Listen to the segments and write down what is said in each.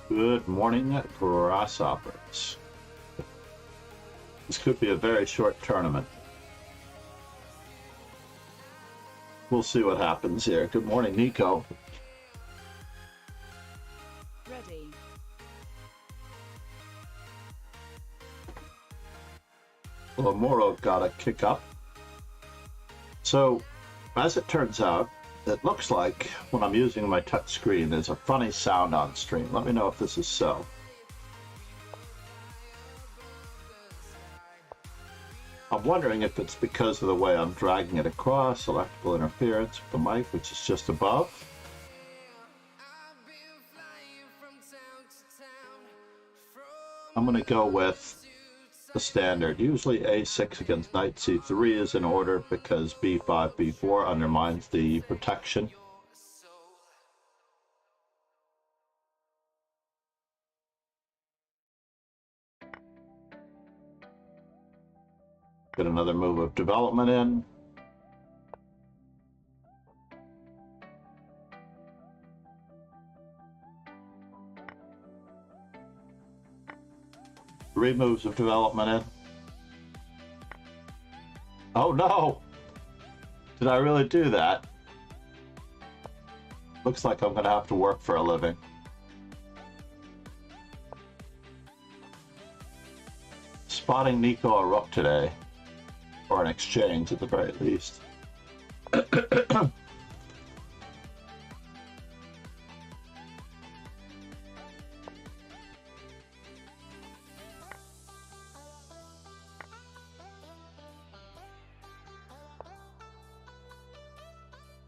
Good morning, grasshoppers. This could be a very short tournament. We'll see what happens here. Good morning, Nico. Ready. Well, Moro got a kick up. So, as it turns out, it looks like when I'm using my touch screen, there's a funny sound on stream. Let me know if this is so. I'm wondering if it's because of the way I'm dragging it across, electrical interference with the mic, which is just above. I'm going to go with the standard. Usually a6 against knight c3 is in order because b5, b4 undermines the protection. Get another move of development in. Three moves of development in. Oh no! Did I really do that? Looks like I'm gonna have to work for a living. Spotting Nico a rook today. Or an exchange at the very least.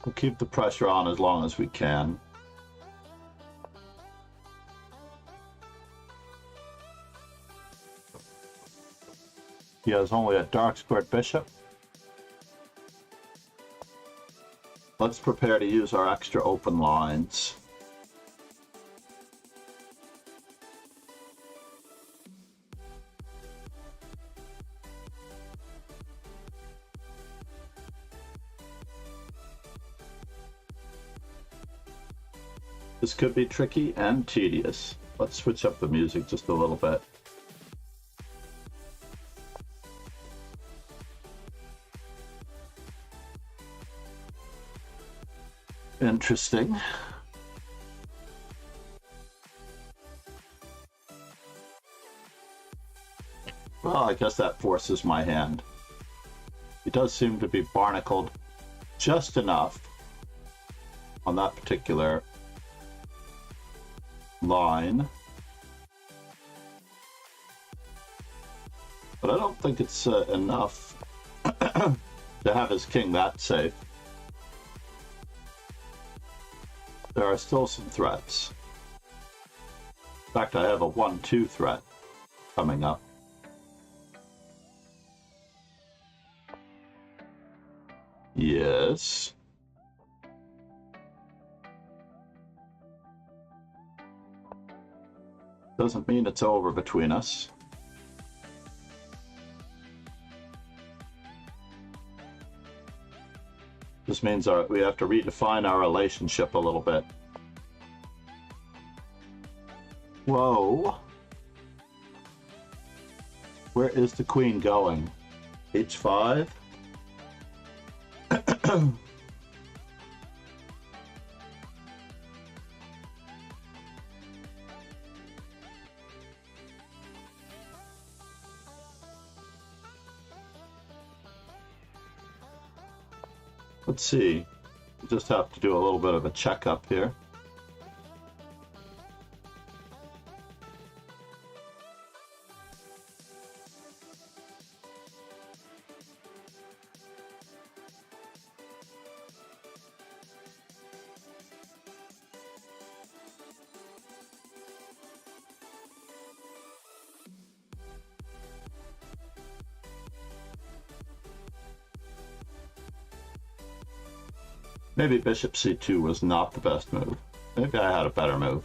We'll keep the pressure on as long as we can. He has only a dark squared bishop. Let's prepare to use our extra open lines. This could be tricky and tedious. Let's switch up the music just a little bit. Interesting. Well, I guess that forces my hand. He does seem to be barnacled just enough on that particular line. But I don't think it's enough to have his king that safe. There are still some threats. In fact, I have a 1-2 threat coming up. Yes. Doesn't mean it's over between us. This means we have to redefine our relationship a little bit. Whoa. Where is the queen going? H5? Let's see. Just have to do a little bit of a checkup here. Maybe bishop c2 was not the best move. Maybe I had a better move.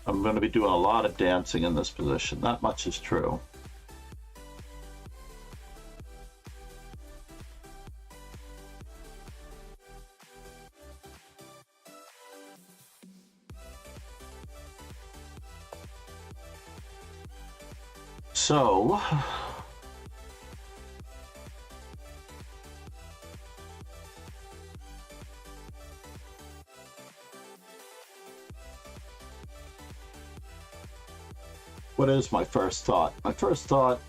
I'm going to be doing a lot of dancing in this position. That much is true. So... what is my first thought? My first thought,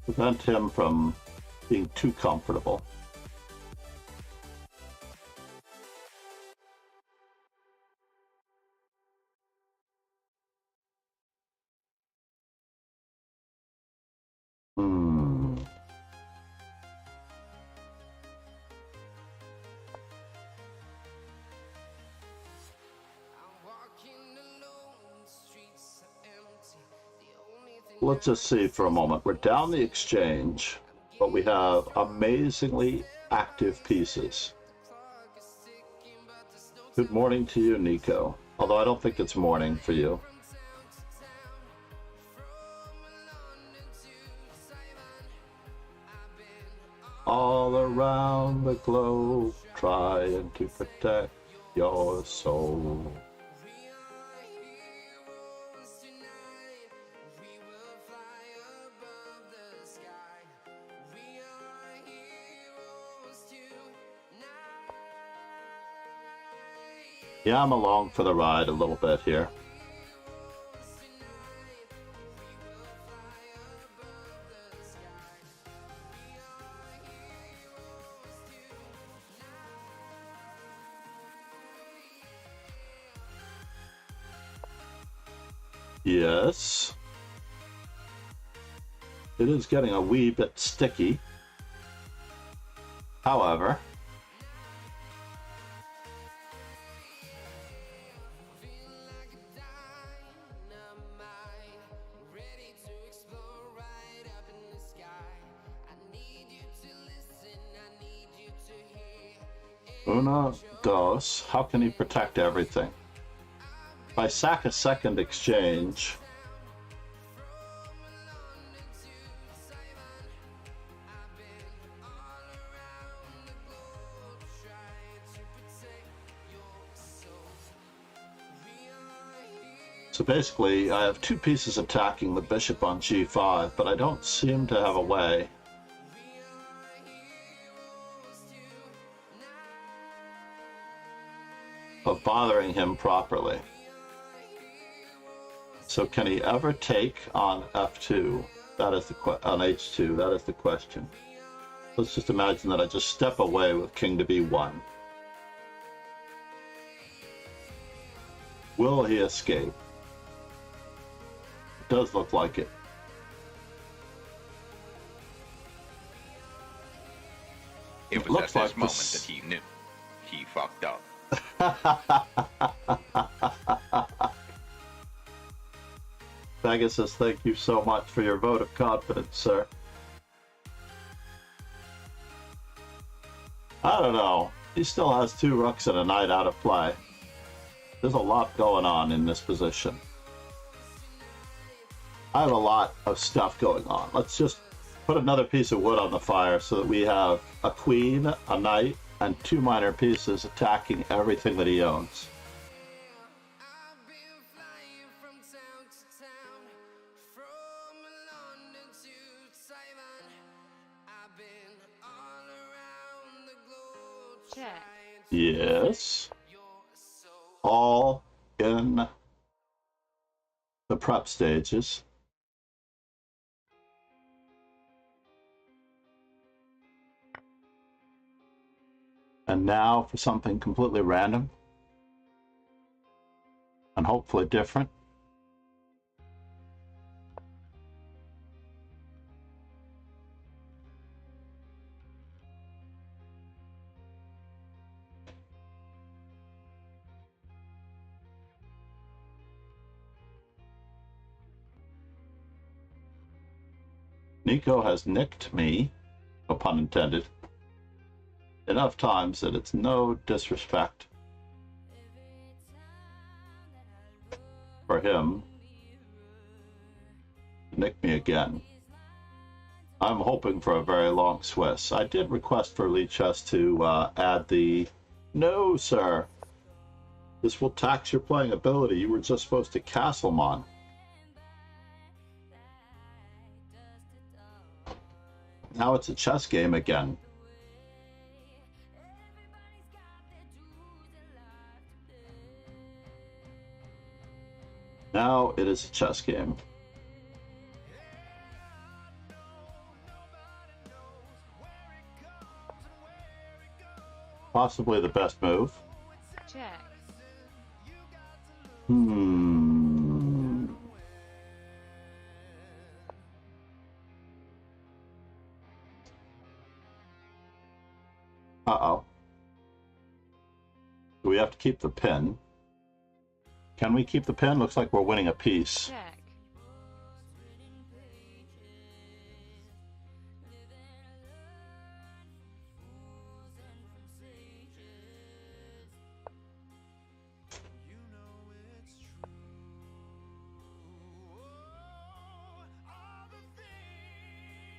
prevent him from being too comfortable. Let's just see for a moment. We're down the exchange, but we have amazingly active pieces. Good morning to you, Nico. Although I don't think it's morning for you. All around the globe, trying to protect your soul. Yeah, I'm along for the ride a little bit here. Yes. It is getting a wee bit sticky. However, Una, dos, how can he protect everything? If I sack a second exchange, so basically I have two pieces attacking the bishop on g5, but I don't seem to have a way of bothering him properly. So can he ever take on f2? That is the on h2. That is the question. Let's just imagine that I just step away with king to b1. Will he escape? It does look like it. It was at this moment that he knew he fucked up. Pegasus, thank you so much for your vote of confidence, sir. I don't know. He still has two rooks and a knight out of play. There's a lot going on in this position. I have a lot of stuff going on. Let's just put another piece of wood on the fire so that we have a queen, a knight, and 2 minor pieces attacking everything that he owns. Check. Yes. All in the prep stages. And now for something completely random and hopefully different. Nico has nicked me, no pun intended, enough times that it's no disrespect for him to nick me again. I'm hoping for a very long Swiss. I did request for Lichess to add the... No, sir. This will tax your playing ability. You were just supposed to Castlemon. Now it's a chess game again. Now it is a chess game. Possibly the best move. Check. Uh-oh. Do we have to keep the pin? Can we keep the pin? Looks like we're winning a piece. Check.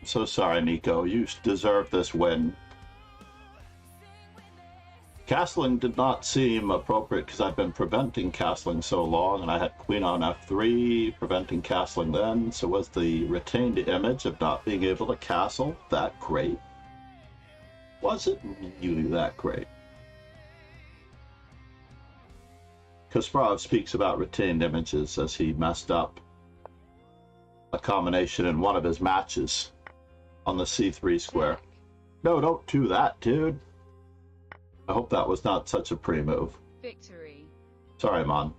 I'm so sorry, Nico. You deserve this win. Castling did not seem appropriate because I've been preventing castling so long, and I had queen on f3, preventing castling then. So was the retained image of not being able to castle that great? Was it really that great? Kasparov speaks about retained images as he messed up a combination in one of his matches on the c3 square. No, don't do that, dude. I hope that was not such a pre-move. Victory. Sorry, Mon.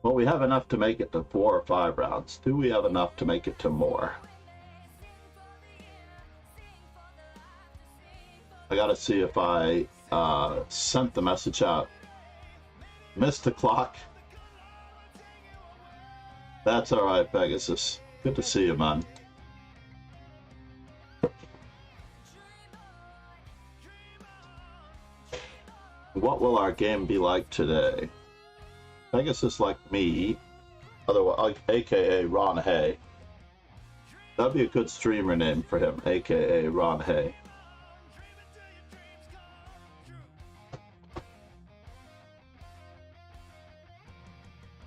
Well, we have enough to make it to 4 or 5 rounds. Do we have enough to make it to more? I gotta see if I sent the message out. Missed the clock. That's alright, Pegasus. Good to see you, man. What will our game be like today? Pegasus like me, otherwise, aka Ron Hay. That'd be a good streamer name for him, aka Ron Hay.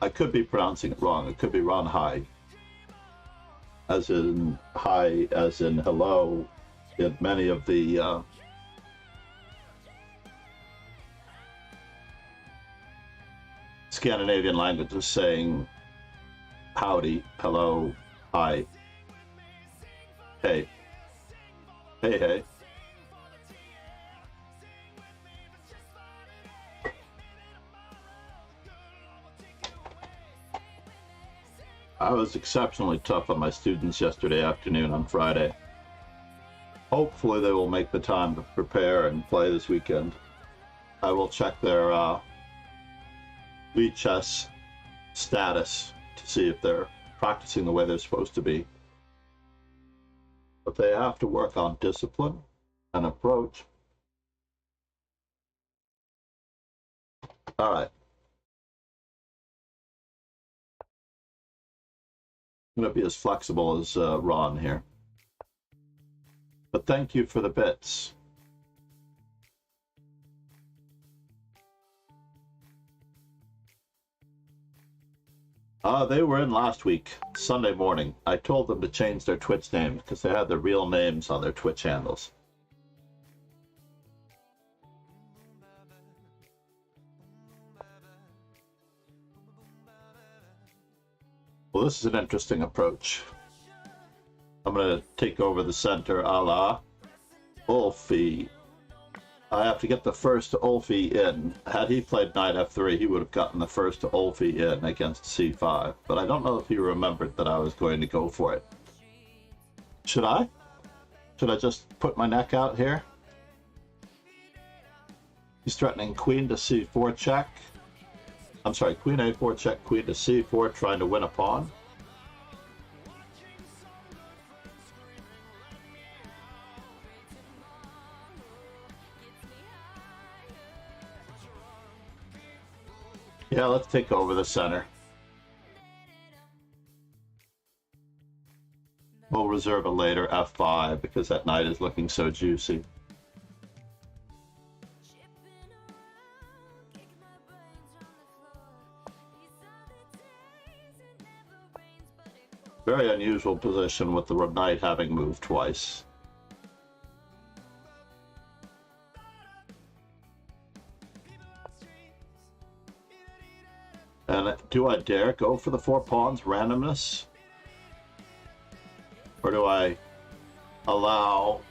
I could be pronouncing it wrong. It could be Ron High. As in hi, as in hello, in many of the Scandinavian languages saying howdy, hello, hi, hey, hey, hey. I was exceptionally tough on my students yesterday afternoon on Friday. Hopefully they will make the time to prepare and play this weekend. I will check their lead chess status to see if they're practicing the way they're supposed to be. But they have to work on discipline and approach. All right. I'm going to be as flexible as Ron here. But thank you for the bits. They were in last week, Sunday morning. I told them to change their Twitch names because they had their real names on their Twitch handles. Well, this is an interesting approach. I'm going to take over the center a la Ulfi. I have to get the first Ulfi in. Had he played knight f3, he would have gotten the first Ulfi in against c5. But I don't know if he remembered that I was going to go for it. Should I? Should I just put my neck out here? He's threatening queen to c4 check. I'm sorry, queen a4 check, queen to c4, trying to win a pawn. Yeah, let's take over the center. We'll reserve a later f5 because that knight is looking so juicy. Very unusual position with the knight having moved twice. And do I dare go for the 4 pawns randomness? Or do I allow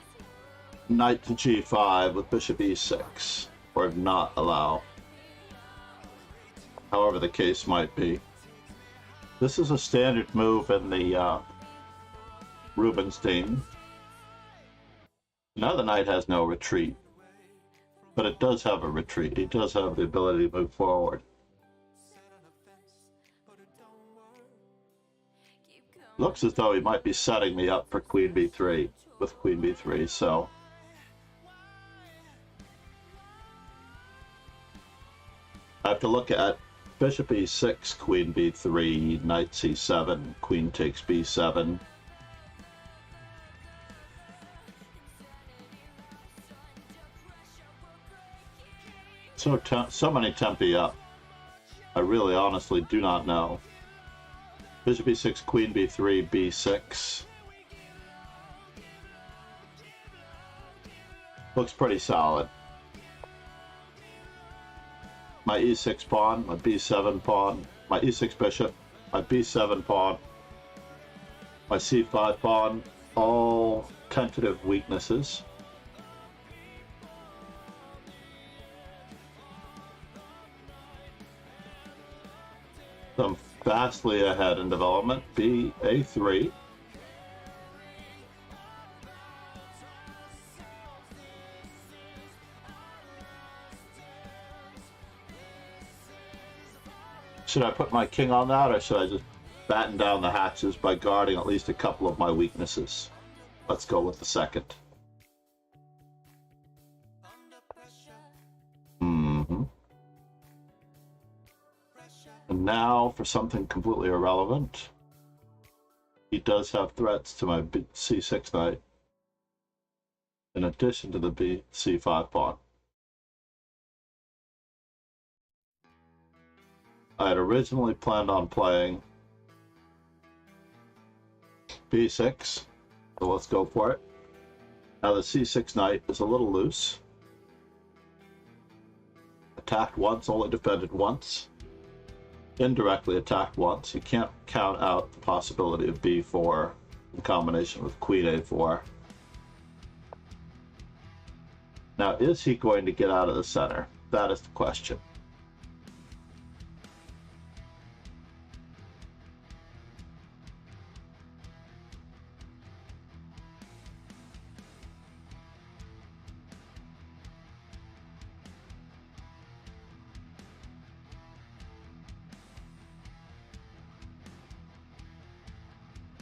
knight to g5 with bishop e6? Or not allow? However the case might be. This is a standard move in the Rubinstein. Now the knight has no retreat. But it does have a retreat. It does have the ability to move forward. Looks as though he might be setting me up for queen b3 with queen b3, so I have to look at bishop e6, queen b3, knight c7, queen takes b7. So many tempi up. I really honestly do not know. Bishop e6, queen b3, b6. Looks pretty solid. My e6 pawn, my b7 pawn, my e6 bishop, my b7 pawn, my c5 pawn, all tentative weaknesses. I'm vastly ahead in development. a3. Should I put my king on that, or should I just batten down the hatches by guarding at least a couple of my weaknesses? Let's go with the second. And now for something completely irrelevant. He does have threats to my c6 knight, in addition to the c5 pawn. I had originally planned on playing b6, so let's go for it. Now the c6 knight is a little loose. Attacked once, only defended once. Indirectly attacked once. You can't count out the possibility of b4 in combination with queen a4. Now, is he going to get out of the center? That is the question.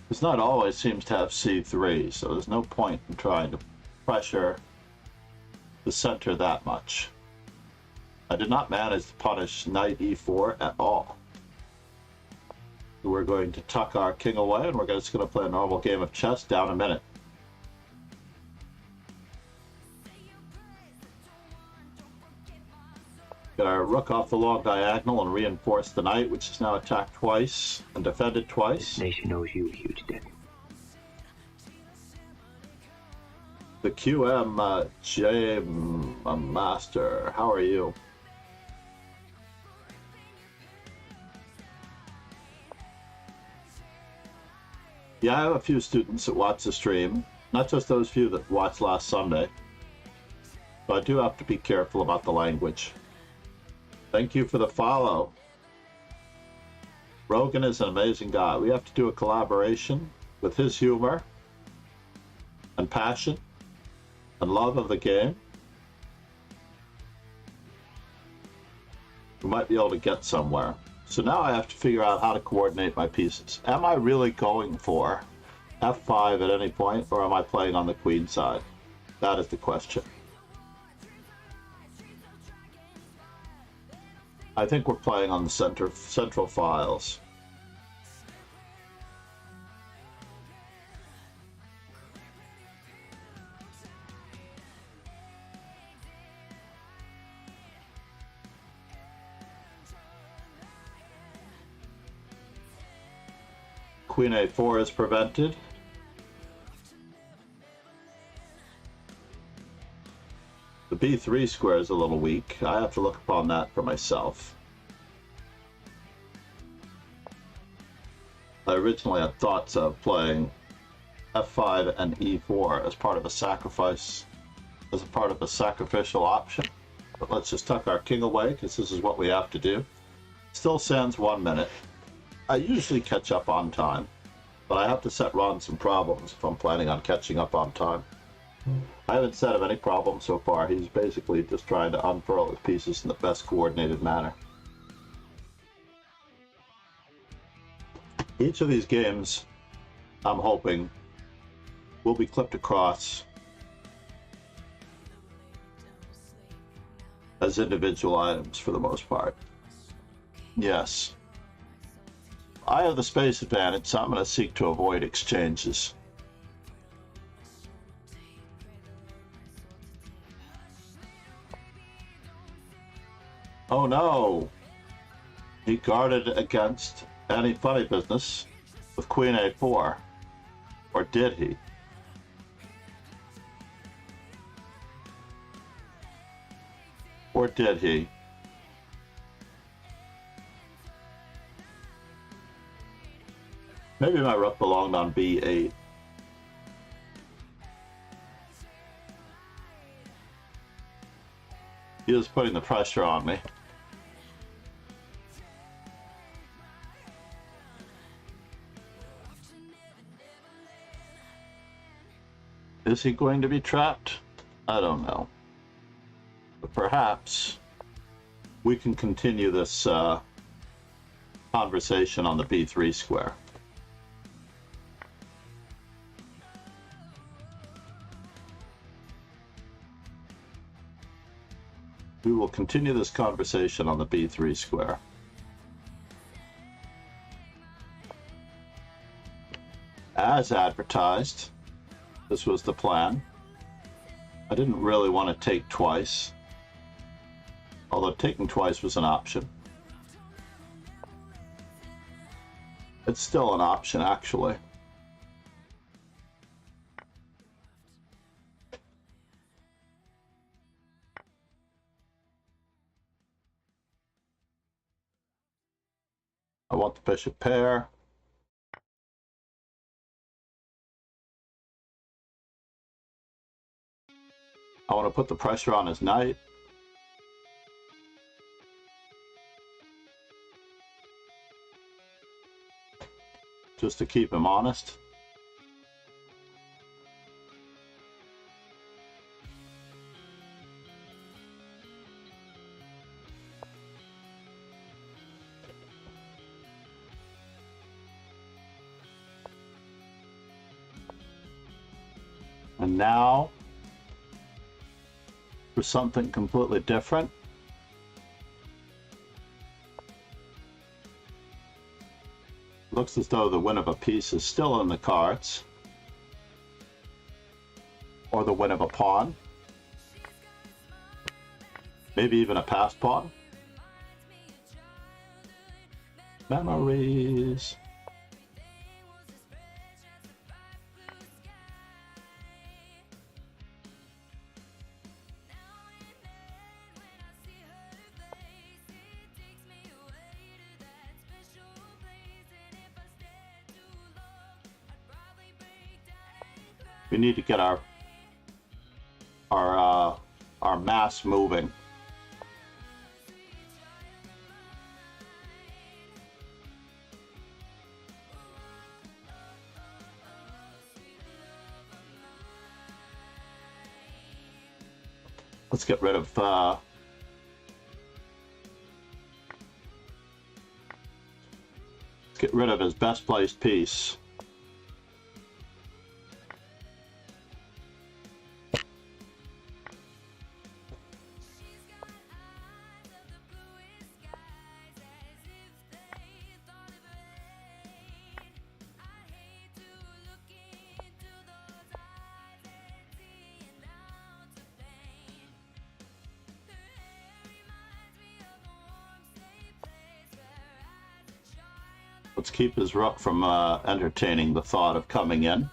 His knight always seems to have c3, so there's no point in trying to pressure the center that much. I did not manage to punish knight e4 at all. We're going to tuck our king away, and we're just going to play a normal game of chess down a minute. Get our rook off the long diagonal and reinforce the knight, which is now attacked twice and defended twice. This nation owes you a huge debt. The QM J Master, how are you? Yeah, I have a few students that watch the stream, not just those few that watched last Sunday, but I do have to be careful about the language. Thank you for the follow. Rogan is an amazing guy. We have to do a collaboration with his humor and passion and love of the game. We might be able to get somewhere. So now I have to figure out how to coordinate my pieces. Am I really going for f5 at any point, or am I playing on the queen side? That is the question. I think we're playing on the central files. Queen a4 is prevented. The b3 square is a little weak. I have to look upon that for myself. I originally had thoughts of playing f5 and e4 as part of a sacrifice, as a part of a sacrificial option. But let's just tuck our king away, because this is what we have to do. Still stands 1 minute. I usually catch up on time, but I have to set Ron some problems if I'm planning on catching up on time. I haven't set him any problems so far. He's basically just trying to unfurl his pieces in the best coordinated manner. Each of these games, I'm hoping, will be clipped across as individual items for the most part. Yes. I have the space advantage, so I'm going to seek to avoid exchanges. Oh no! He guarded against any funny business with Queen a4. Or did he? Or did he? Maybe my rook belonged on b8. He was putting the pressure on me. Is he going to be trapped? I don't know. But perhaps we can continue this conversation on the b3 square. We will continue this conversation on the b3 square. As advertised, this was the plan. I didn't really want to take twice, although taking twice was an option. It's still an option, actually. I want the bishop pair. I want to put the pressure on his knight. Just to keep him honest. And now, for something completely different. looks as though the win of a piece is still in the cards. Or the win of a pawn. Maybe even a passed pawn. Memories. We need to get our mass moving. Let's get rid of his best placed piece. Let's keep his rook from entertaining the thought of coming in.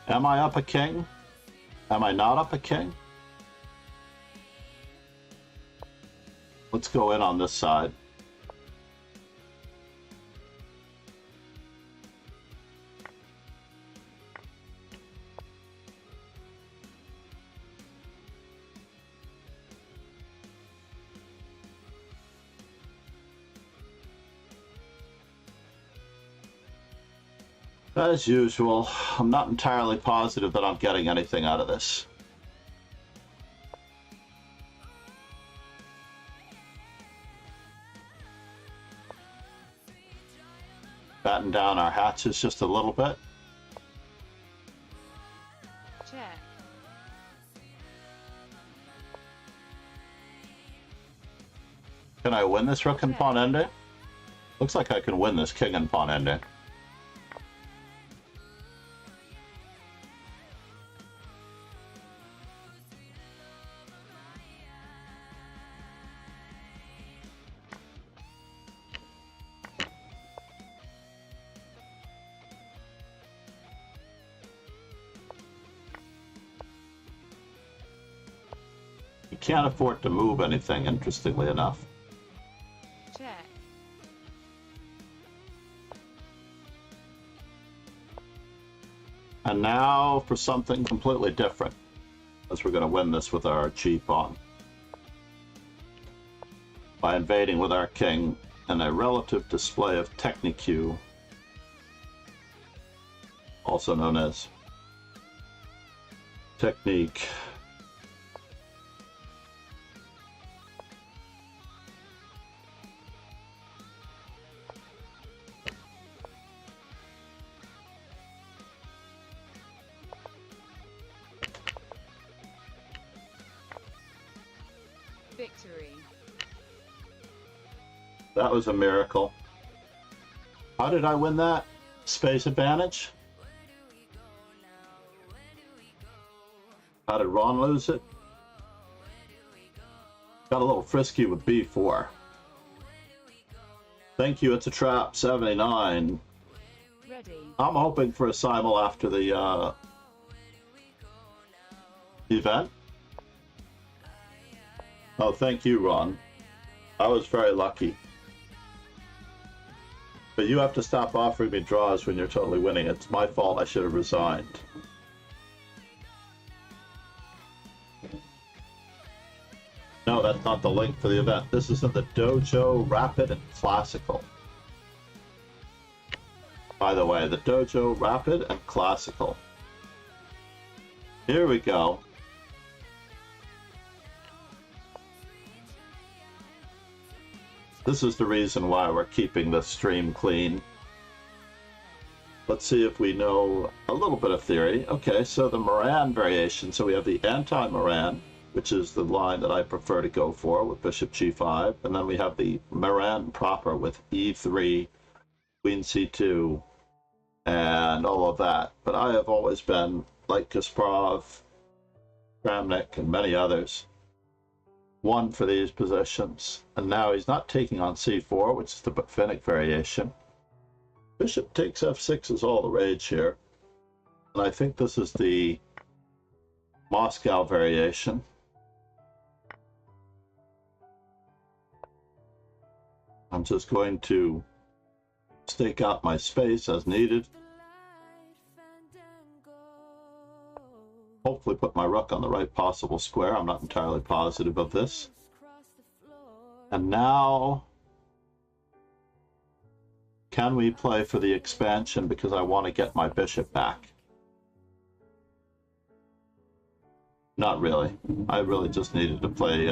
Am I up a king? Am I not up a king? Let's go in on this side. As usual, I'm not entirely positive that I'm getting anything out of this. Batten down our hatches just a little bit. Check. Can I win this rook and pawn ending? Looks like I can win this king and pawn ending. Can't afford to move anything, interestingly enough. Check. And now for something completely different, as we're going to win this with our g-pawn. By invading with our king in a relative display of technique, also known as technique. Victory. That was a miracle. How did I win that? Space advantage? How did Ron lose it? Got a little frisky with b4. Thank you, it's a trap, 79. Ready. I'm hoping for a simul after the event. Oh, thank you, Ron. I was very lucky. But you have to stop offering me draws when you're totally winning. It's my fault. I should have resigned. No, that's not the link for the event. This is in the Dojo Rapid and Classical. By the way, the Dojo Rapid and Classical. Here we go. This is the reason why we're keeping the stream clean. let's see if we know a little bit of theory. Okay, so the Moran variation. So we have the anti-Moran, which is the line that I prefer to go for with bishop g5. And then we have the Moran proper with e3, queen c2, and all of that. But I have always been, like Kasparov, Kramnik, and many others, one for these positions. And now he's not taking on c4, which is the Finnick variation. Bishop takes f6 is all the rage here. And I think this is the Moscow variation. I'm just going to stake out my space as needed. Hopefully put my rook on the right possible square. I'm not entirely positive of this. And now, can we play for the expansion because I want to get my bishop back? Not really. I really just needed to play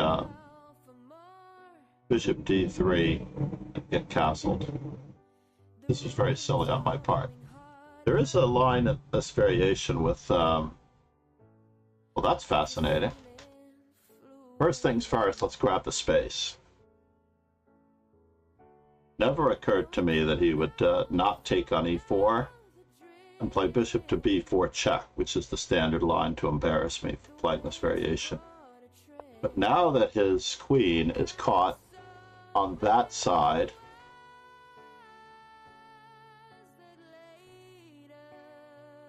bishop d3 and get castled. This was very silly on my part. There is a line of this variation with, well, that's fascinating. First things first, let's grab the space. Never occurred to me that he would not take on e4 and play bishop to b4 check, which is the standard line to embarrass me for playing this variation. But now that his queen is caught on that side,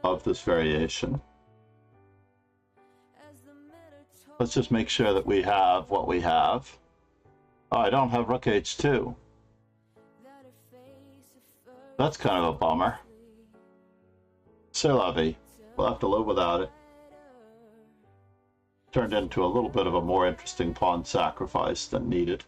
of this variation, let's just make sure that we have what we have. Oh, I don't have rook h2. That's kind of a bummer. C'est la vie. We'll have to live without it. Turned into a little bit of a more interesting pawn sacrifice than needed.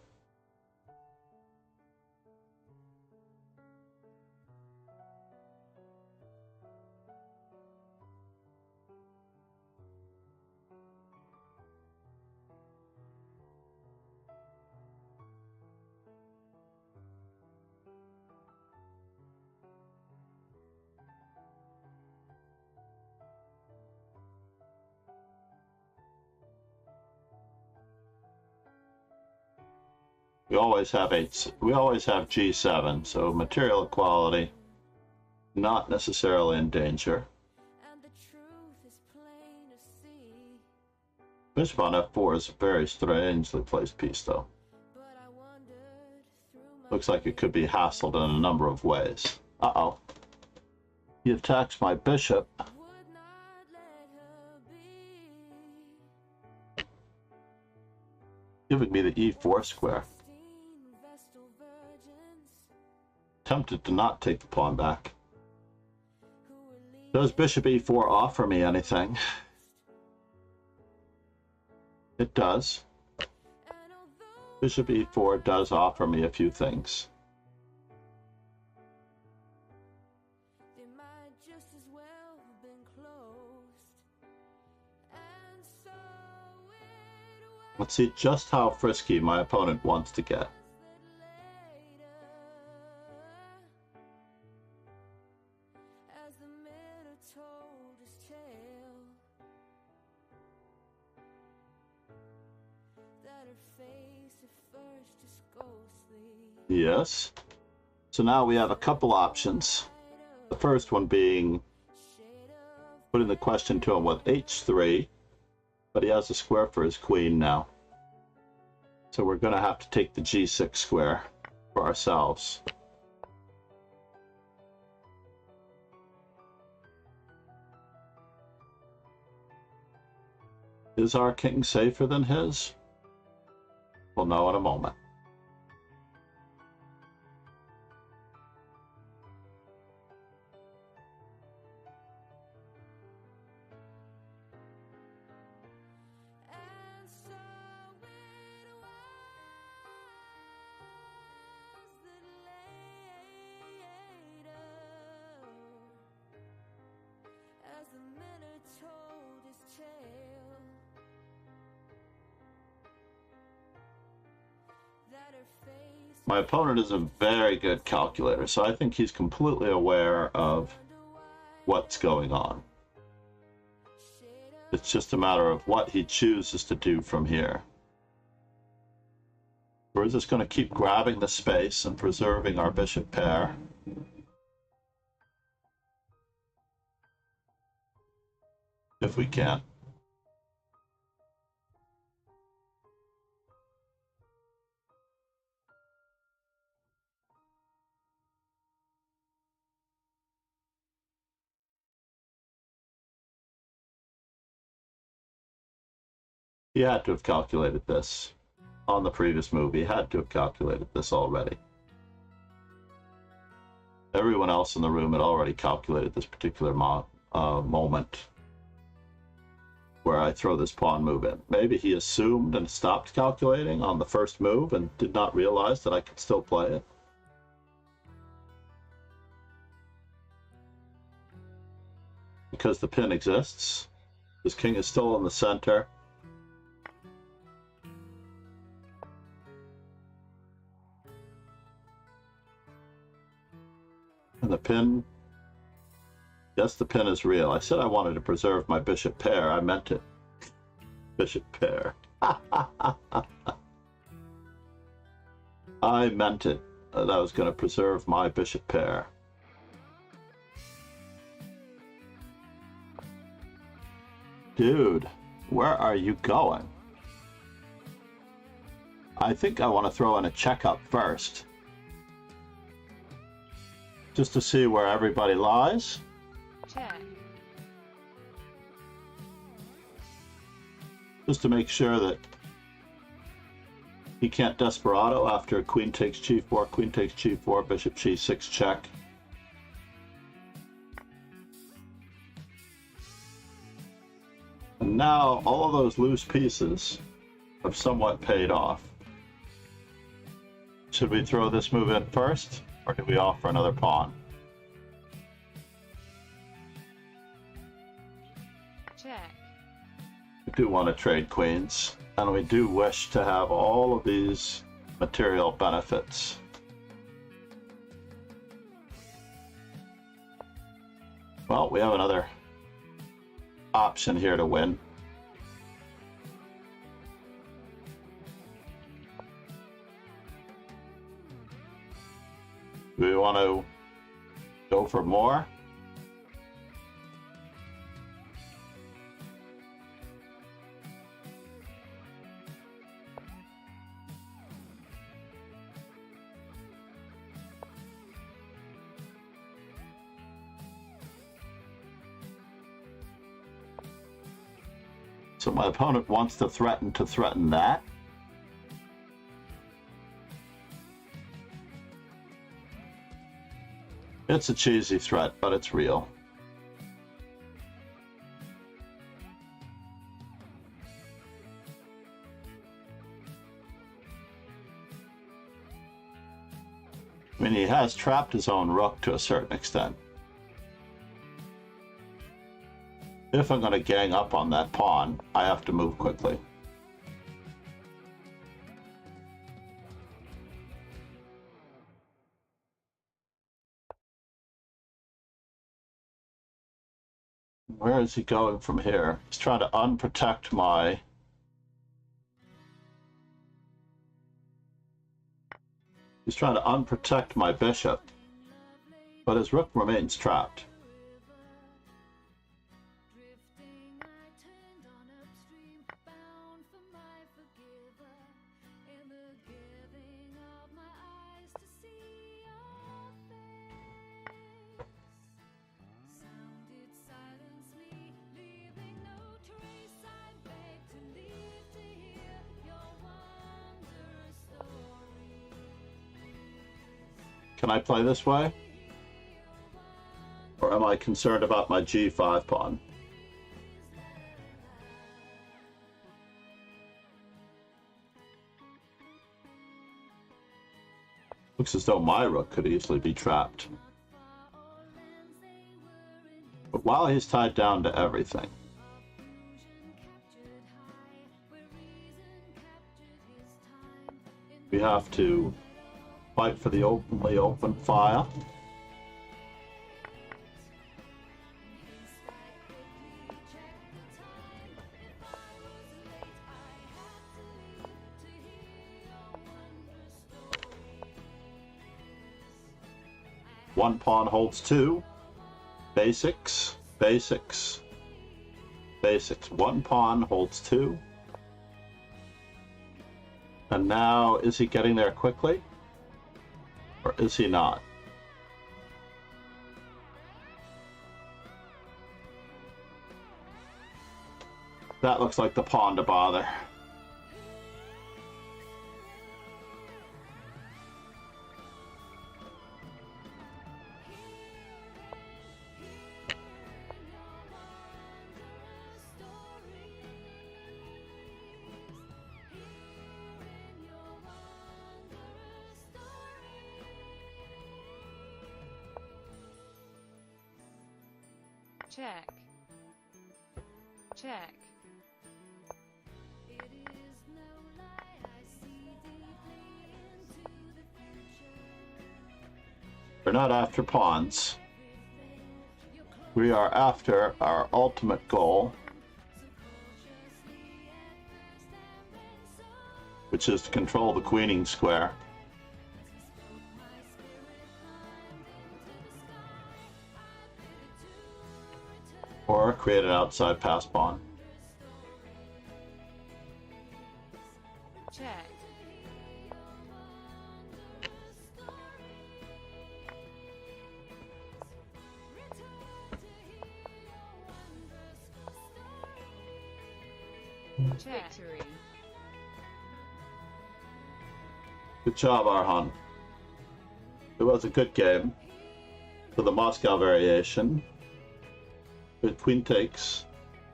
We always have g7, so material equality, not necessarily in danger. Bishop on f4 is a very strangely placed piece, though. Looks like it could be hassled in a number of ways. Uh-oh. He attacks my bishop. Giving me the e4 square. Tempted to not take the pawn back. Does bishop e4 offer me anything? It does. Bishop e4 does offer me a few things. Let's see just how frisky my opponent wants to get. Yes. So now we have a couple options. The first one being putting the question to him with h3, but he has a square for his queen now. So we're going to have to take the g6 square for ourselves. Is our king safer than his? We'll know in a moment. My opponent is a very good calculator, so I think he's completely aware of what's going on. It's just a matter of what he chooses to do from here. We're just going to keep grabbing the space and preserving our bishop pair. If we can. He had to have calculated this. On the previous move, he had to have calculated this already. Everyone else in the room had already calculated this particular moment where I throw this pawn move in. Maybe he assumed and stopped calculating on the first move and did not realize that I could still play it. Because the pin exists, his king is still in the center. And the pin, yes, the pin is real. I said I wanted to preserve my bishop pair. I meant it. Bishop pair. I meant it. That I was going to preserve my bishop pair. Dude, where are you going? I think I want to throw in a checkup first. Just to see where everybody lies. Check. Just to make sure that he can't desperado after queen takes g4, queen takes g4, bishop g6 check. And now all of those loose pieces have somewhat paid off. Should we throw this move in first? Or do we offer another pawn? Check. We do want to trade queens, and we do wish to have all of these material benefits. Well, we have another option here to win. Do we want to go for more? So my opponent wants to threaten that. It's a cheesy threat, but it's real. I mean, he has trapped his own rook to a certain extent. If I'm going to gang up on that pawn, I have to move quickly. Where is he going from here? He's trying to unprotect my... He's trying to unprotect my bishop, but his rook remains trapped. Can I play this way? Or am I concerned about my g5 pawn? Looks as though my rook could easily be trapped. But while he's tied down to everything, we have to fight for the openly open file. One pawn holds two. Basics, basics, basics. One pawn holds two. And now, is he getting there quickly? Or is he not? That looks like the pawn to bother. Check. Check. We're not after pawns. We are after our ultimate goal, which is to control the queening square. Or create an outside pass pawn. Check. Victory. Good job, Arhan. It was a good game for the Moscow variation. Queen takes,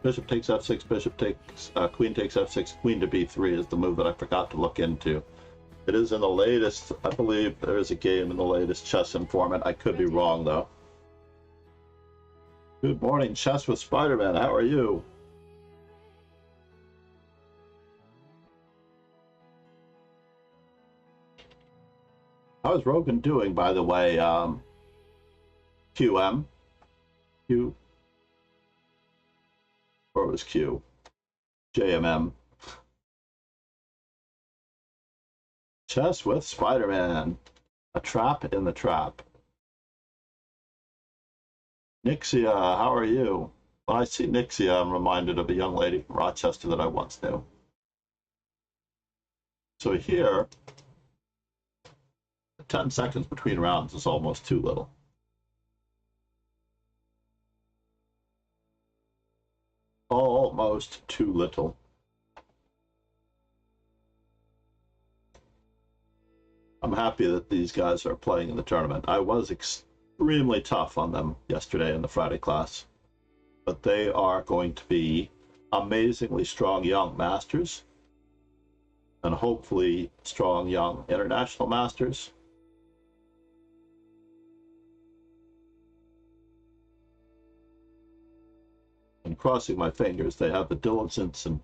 bishop takes f6, bishop takes, queen takes f6, queen to b3 is the move that I forgot to look into. It is in the latest, I believe there is a game in the latest chess informant. I could be wrong though. Good morning, Chess with Spider-Man. How are you? How is Rogan doing, by the way? QM? Q? Or it was Q? JMM. Chess with Spider-Man. A trap in the trap. Nixia, how are you? When I see Nixia, I'm reminded of a young lady from Rochester that I once knew. So here, 10 seconds between rounds is almost too little. Almost too little. I'm happy that these guys are playing in the tournament. I was extremely tough on them yesterday in the Friday class, but they are going to be amazingly strong young masters and hopefully strong young international masters. And crossing my fingers, they have the diligence and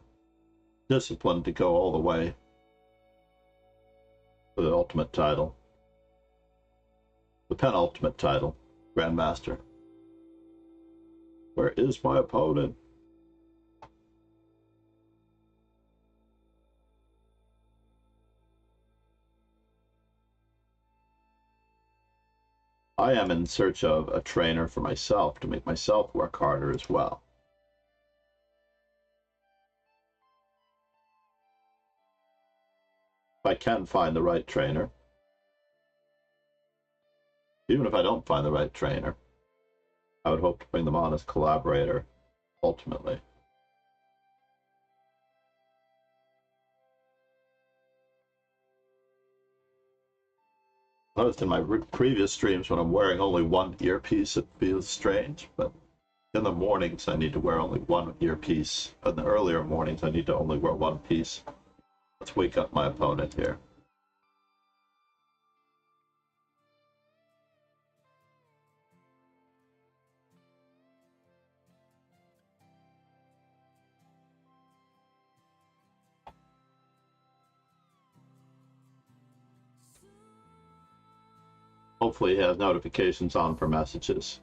discipline to go all the way for the ultimate title, the penultimate title, Grandmaster. Where is my opponent? I am in search of a trainer for myself to make myself work harder as well. If I can find the right trainer, even if I don't find the right trainer, I would hope to bring them on as collaborator ultimately. I noticed in my previous streams when I'm wearing only one earpiece, it feels strange, but in the mornings I need to wear only one earpiece. In the earlier mornings I need to only wear one piece. Let's wake up my opponent here. Hopefully he has notifications on for messages.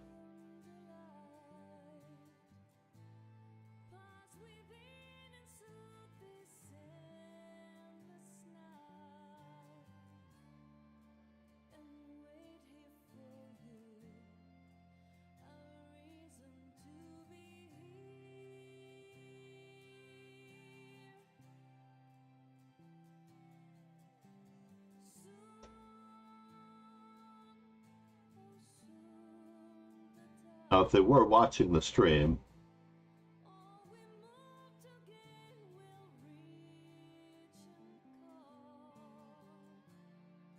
Now, if they were watching the stream,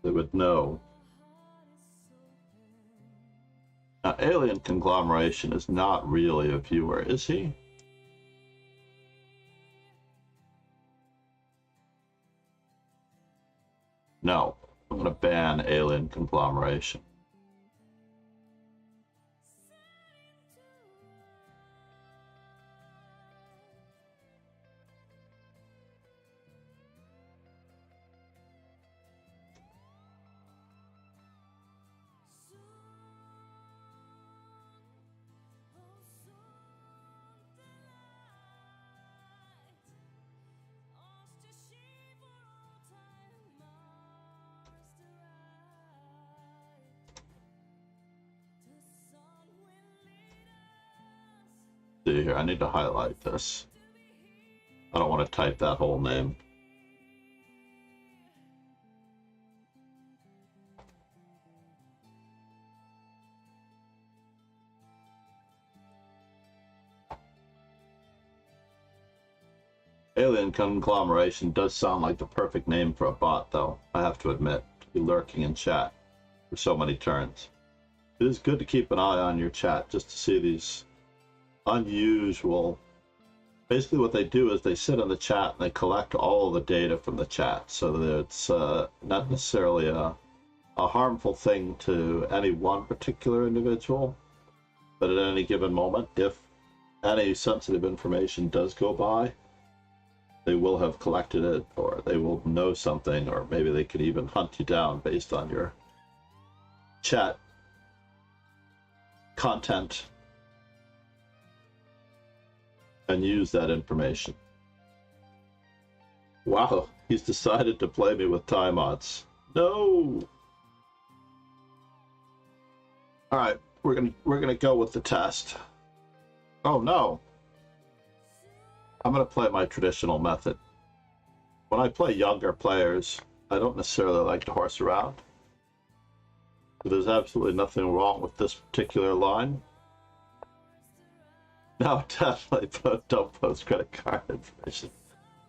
they would know. Now, Alien Conglomeration is not really a viewer, is he? No, I'm going to ban Alien Conglomeration. See here, I need to highlight this. I don't want to type that whole name. Alien Conglomeration does sound like the perfect name for a bot, though, I have to admit, to be lurking in chat for so many turns. It is good to keep an eye on your chat just to see these unusual. Basically what they do is they sit in the chat and they collect all of the data from the chat, so that it's not necessarily a harmful thing to any one particular individual, but at any given moment, if any sensitive information does go by, they will have collected it, or they will know something, or maybe they could even hunt you down based on your chat content and use that information. Wow, he's decided to play me with time odds. No. All right, we're gonna go with the test. Oh no. I'm gonna play my traditional method. When I play younger players, I don't necessarily like to horse around. But there's absolutely nothing wrong with this particular line. No, definitely don't post credit card information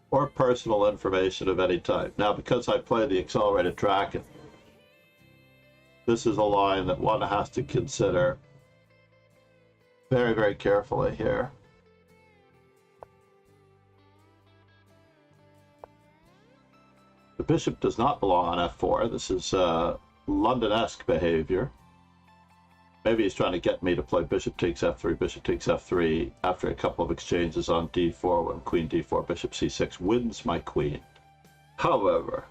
or personal information of any type. Now, because I play the accelerated tracking, this is a line that one has to consider very, very carefully here. The bishop does not belong on f4. This is London-esque behavior. Maybe he's trying to get me to play bishop takes f3 after a couple of exchanges on d4 when queen d4, bishop c6 wins my queen. However,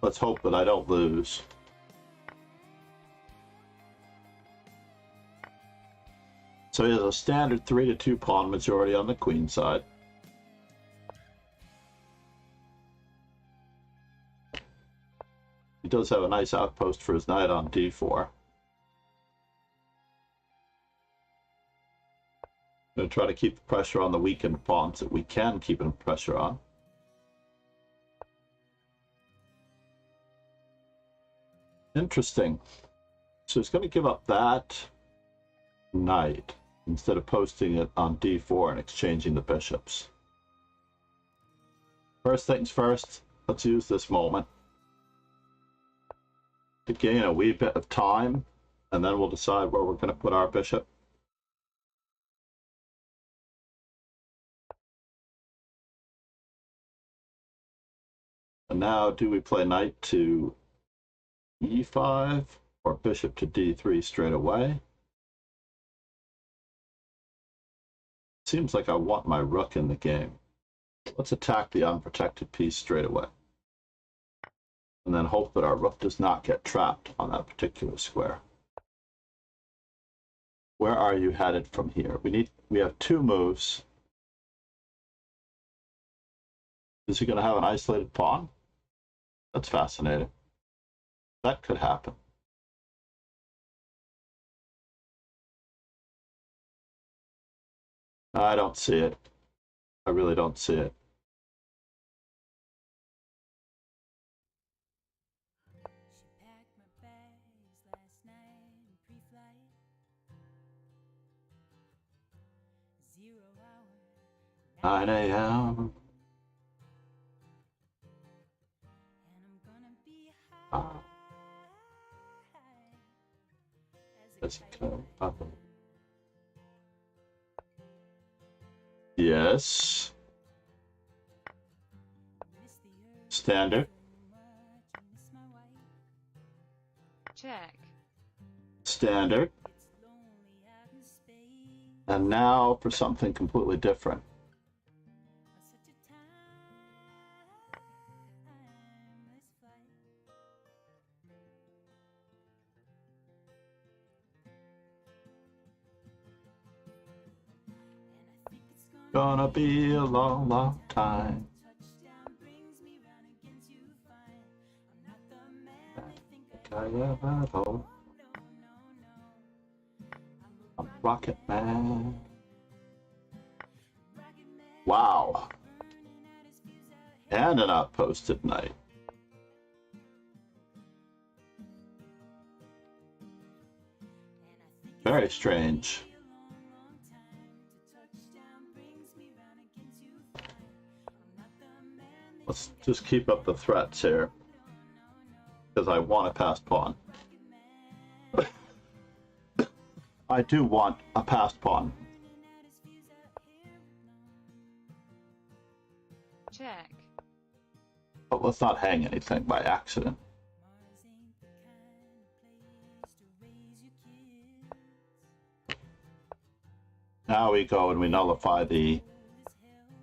let's hope that I don't lose. So he has a standard 3-2 pawn majority on the queen side. He does have a nice outpost for his knight on d4. I'm going to try to keep the pressure on the weakened pawns that we can keep pressure on. Interesting. So he's going to give up that knight instead of posting it on d4 and exchanging the bishops. First things first, let's use this moment to gain a wee bit of time, and then we'll decide where we're going to put our bishop. And now, do we play knight to e5 or bishop to d3 straight away? Seems like I want my rook in the game. Let's attack the unprotected piece straight away, and then hope that our rook does not get trapped on that particular square. Where are you headed from here? We have two moves. Is he going to have an isolated pawn? That's fascinating. That could happen. I don't see it. I really don't see it. 9 a.m. Let's go up. Yes. Standard. Check. Standard. And now for something completely different. Gonna be a long, long time. I ever hope. I'm Rocket Man. Wow. And an outpost at night. Very strange. Let's just keep up the threats here, because I want a passed pawn. I do want a passed pawn. Check. But let's not hang anything by accident. Now we go and we nullify the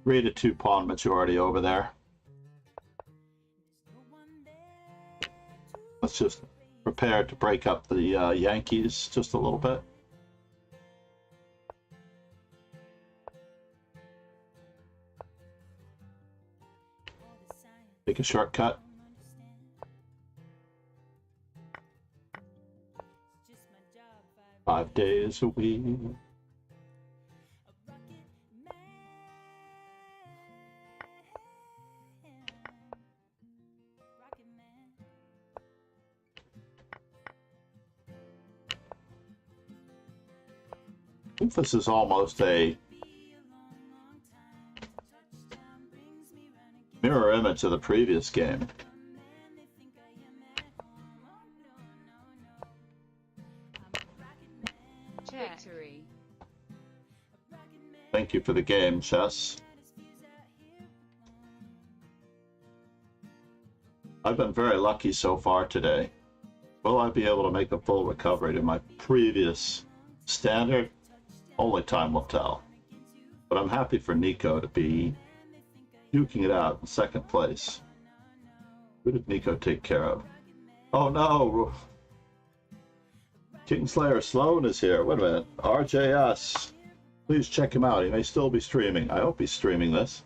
3-2 pawn majority over there. Let's just prepare to break up the Yankees just a little bit. Take a shortcut. Five days a week. I think this is almost a mirror image of the previous game. Victory. Thank you for the game, chess. I've been very lucky so far today. Will I be able to make a full recovery to my previous standard? Only time will tell. But I'm happy for Nico to be duking it out in second place. Who did Nico take care of? Oh no! Kingslayer Sloan is here. Wait a minute. RJS. Please check him out. He may still be streaming. I hope he's streaming this.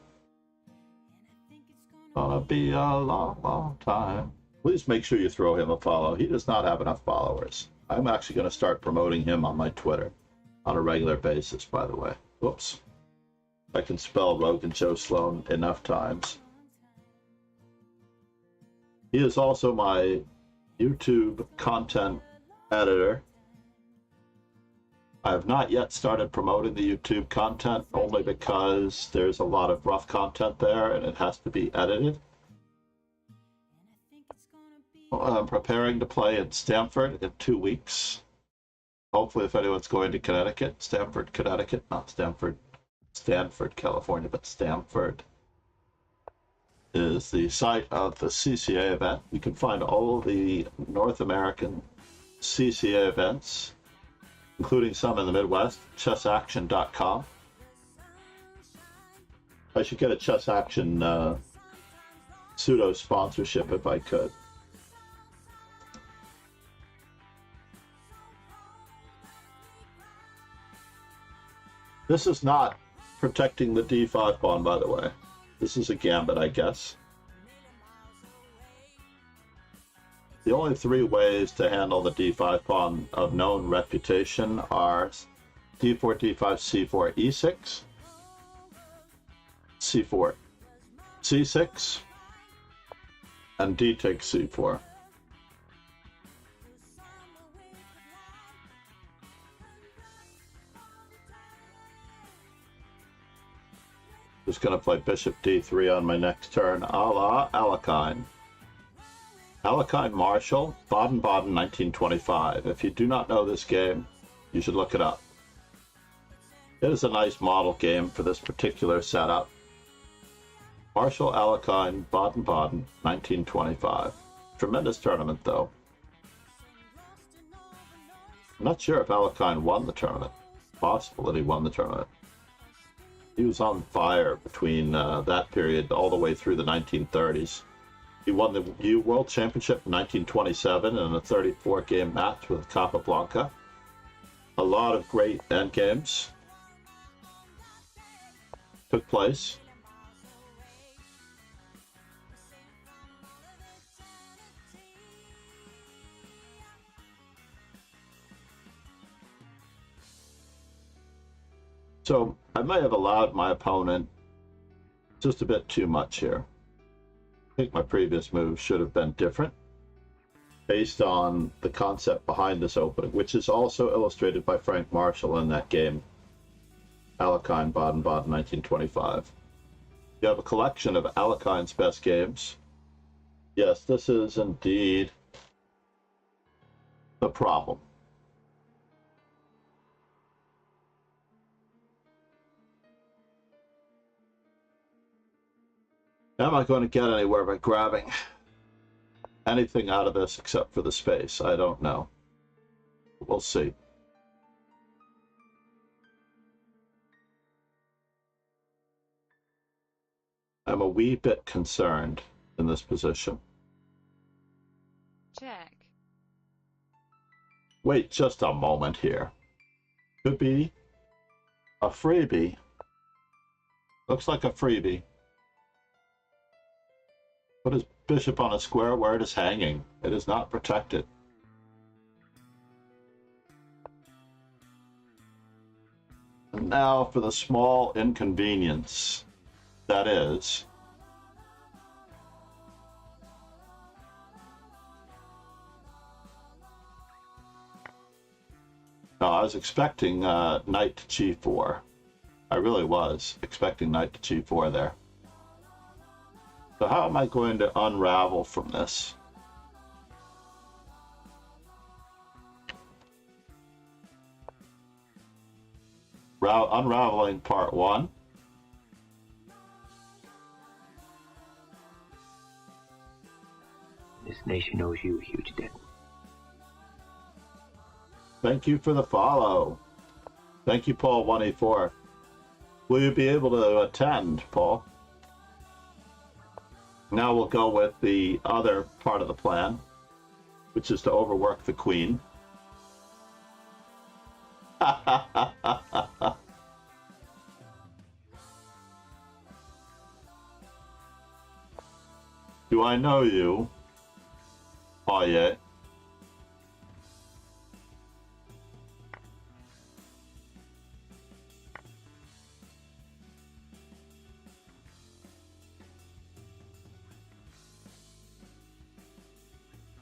Gonna be a long, long time. Please make sure you throw him a follow. He does not have enough followers. I'm actually going to start promoting him on my Twitter on a regular basis, by the way. Whoops. I can spell Rogan Joe Sloan enough times. He is also my YouTube content editor. I have not yet started promoting the YouTube content, only because there's a lot of rough content there and it has to be edited. I'm preparing to play in Stamford in 2 weeks. Hopefully, if anyone's going to Connecticut, Stamford, Connecticut, not Stanford, California, but Stamford is the site of the CCA event. You can find all the North American CCA events, including some in the Midwest, chessaction.com. I should get a Chess Action pseudo sponsorship if I could. This is not protecting the d5 pawn, by the way. This is a gambit, I guess. The only three ways to handle the d5 pawn of known reputation are d4, d5, c4, e6, c4, c6, and d takes c4. Just going to play bishop d3 on my next turn, a la Alekhine. Alekhine Marshall, Baden-Baden, 1925. If you do not know this game, you should look it up. It is a nice model game for this particular setup. Marshall Alekhine, Baden-Baden, 1925. Tremendous tournament, though. I'm not sure if Alekhine won the tournament. Possible that he won the tournament. He was on fire between that period all the way through the 1930s. He won the World Championship in 1927 in a 34-game match with Capablanca. A lot of great endgames took place. So I may have allowed my opponent just a bit too much here. I think my previous move should have been different based on the concept behind this opening, which is also illustrated by Frank Marshall in that game, Alekhine Baden-Baden 1925. You have a collection of Alekhine's best games. Yes, this is indeed the problem. Am I going to get anywhere by grabbing anything out of this except for the space? I don't know. We'll see. I'm a wee bit concerned in this position. Check. Wait just a moment here. Could be a freebie. Looks like a freebie. Put his bishop on a square where it is hanging. It is not protected. And now for the small inconvenience that is no, I was expecting knight to g4. I really was expecting knight to g4 there. So how am I going to unravel from this? Unraveling part one. This nation owes you a huge debt. Thank you for the follow. Thank you, Paul 184. Will you be able to attend, Paul? Now we'll go with the other part of the plan, which is to overwork the queen. Do I know you? Oh, yeah.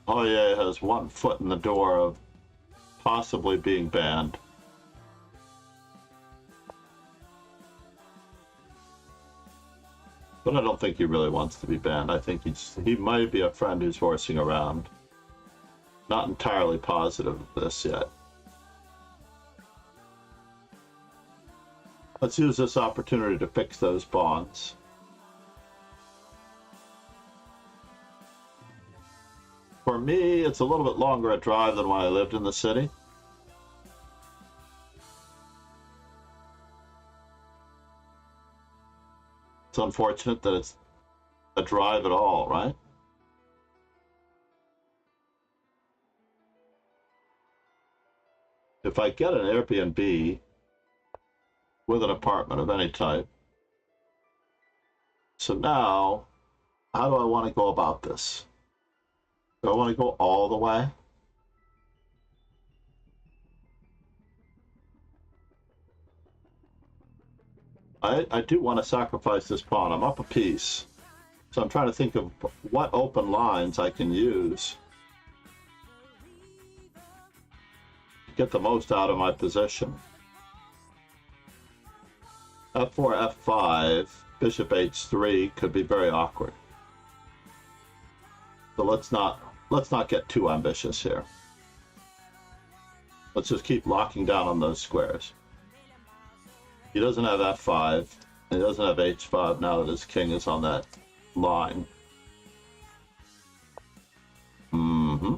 Oh yeah, it has one foot in the door of possibly being banned. But I don't think he really wants to be banned. I think he might be a friend who's horsing around. Not entirely positive of this yet. Let's use this opportunity to fix those bonds. For me, it's a little bit longer a drive than when I lived in the city. It's unfortunate that it's a drive at all, right? If I get an Airbnb with an apartment of any type, so now, how do I want to go about this? Do I want to go all the way? I do want to sacrifice this pawn. I'm up a piece. So I'm trying to think of what open lines I can use to get the most out of my position. F4, F5 bishop h3 could be very awkward. So let's not get too ambitious here. Let's just keep locking down on those squares. He doesn't have f5, and he doesn't have h5 now that his king is on that line. Mm-hmm.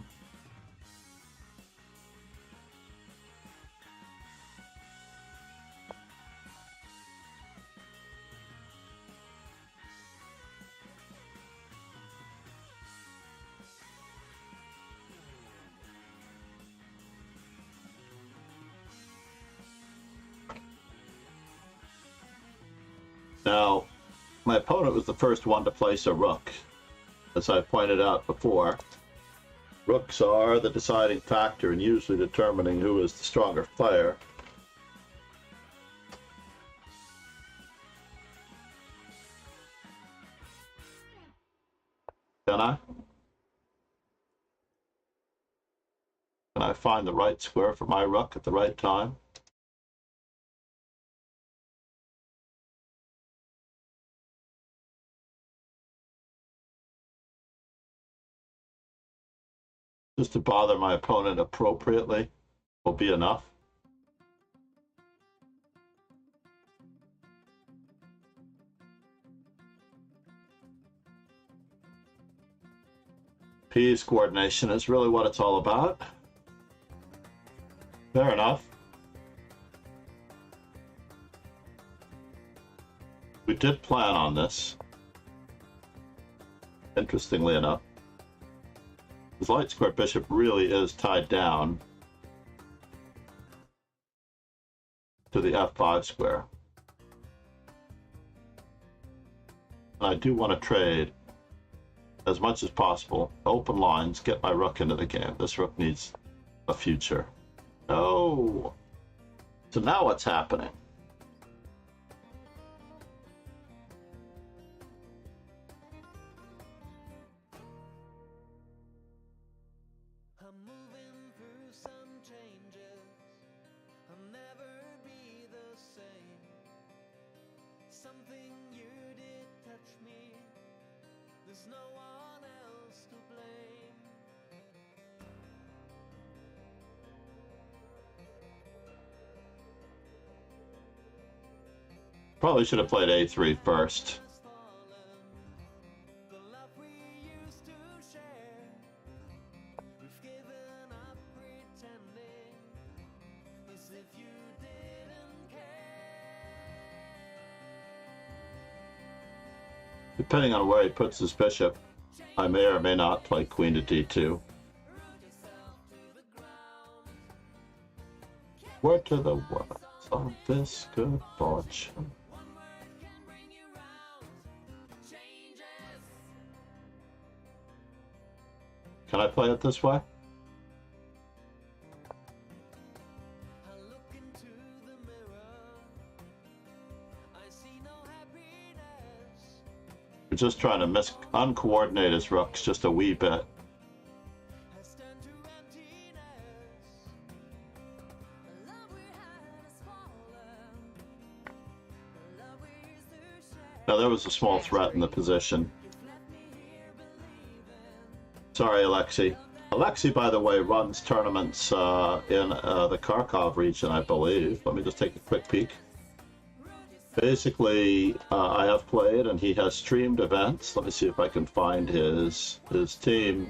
Now, my opponent was the first one to place a rook. As I pointed out before, rooks are the deciding factor in usually determining who is the stronger player. Can I? Can I find the right square for my rook at the right time? Just to bother my opponent appropriately will be enough. Piece coordination is really what it's all about. Fair enough. We did plan on this, interestingly enough. His light square bishop really is tied down to the f5 square. And I do want to trade as much as possible. Open lines, get my rook into the game. This rook needs a future. Oh! So now what's happening? Probably should have played a3 first. Depending on where he puts his bishop, I may or may not play queen to d2. Word to the words of this good fortune. Can I play it this way? We're just trying to uncoordinate his rooks just a wee bit. Now there was a small threat in the position. Sorry, Alexei. Alexei, by the way, runs tournaments in the Kharkov region, I believe. Let me just take a quick peek. Basically, I have played, and he has streamed events. Let me see if I can find his team.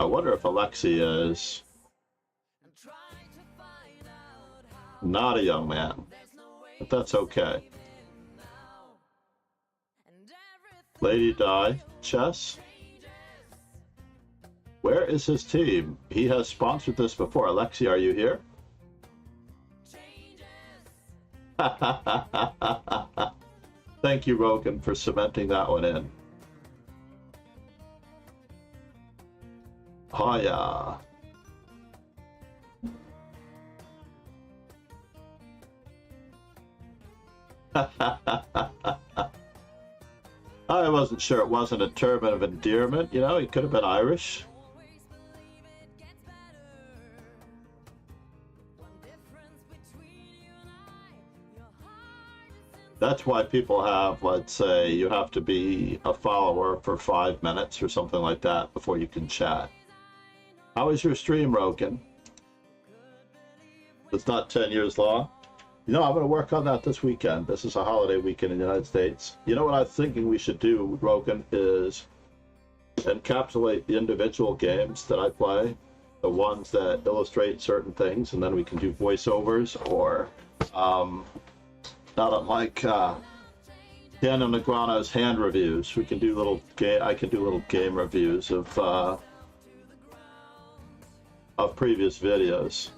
I wonder if Alexei is not a young man, but that's okay. Lady Di, chess. Where is his team? He has sponsored this before. Alexei, are you here? Thank you, Rogan, for cementing that one in. Oh, yeah. I wasn't sure it wasn't a term of endearment. You know, he could have been Irish. That's why people have, let's say, you have to be a follower for 5 minutes or something like that before you can chat. How is your stream, Rogan? It's not 10 years long? You know, I'm going to work on that this weekend. This is a holiday weekend in the United States. You know what I'm thinking we should do, Rogan, is encapsulate the individual games that I play, the ones that illustrate certain things, and then we can do voiceovers or, not unlike Daniel Negreanu's hand reviews. We can do little game. I can do little game reviews of previous videos.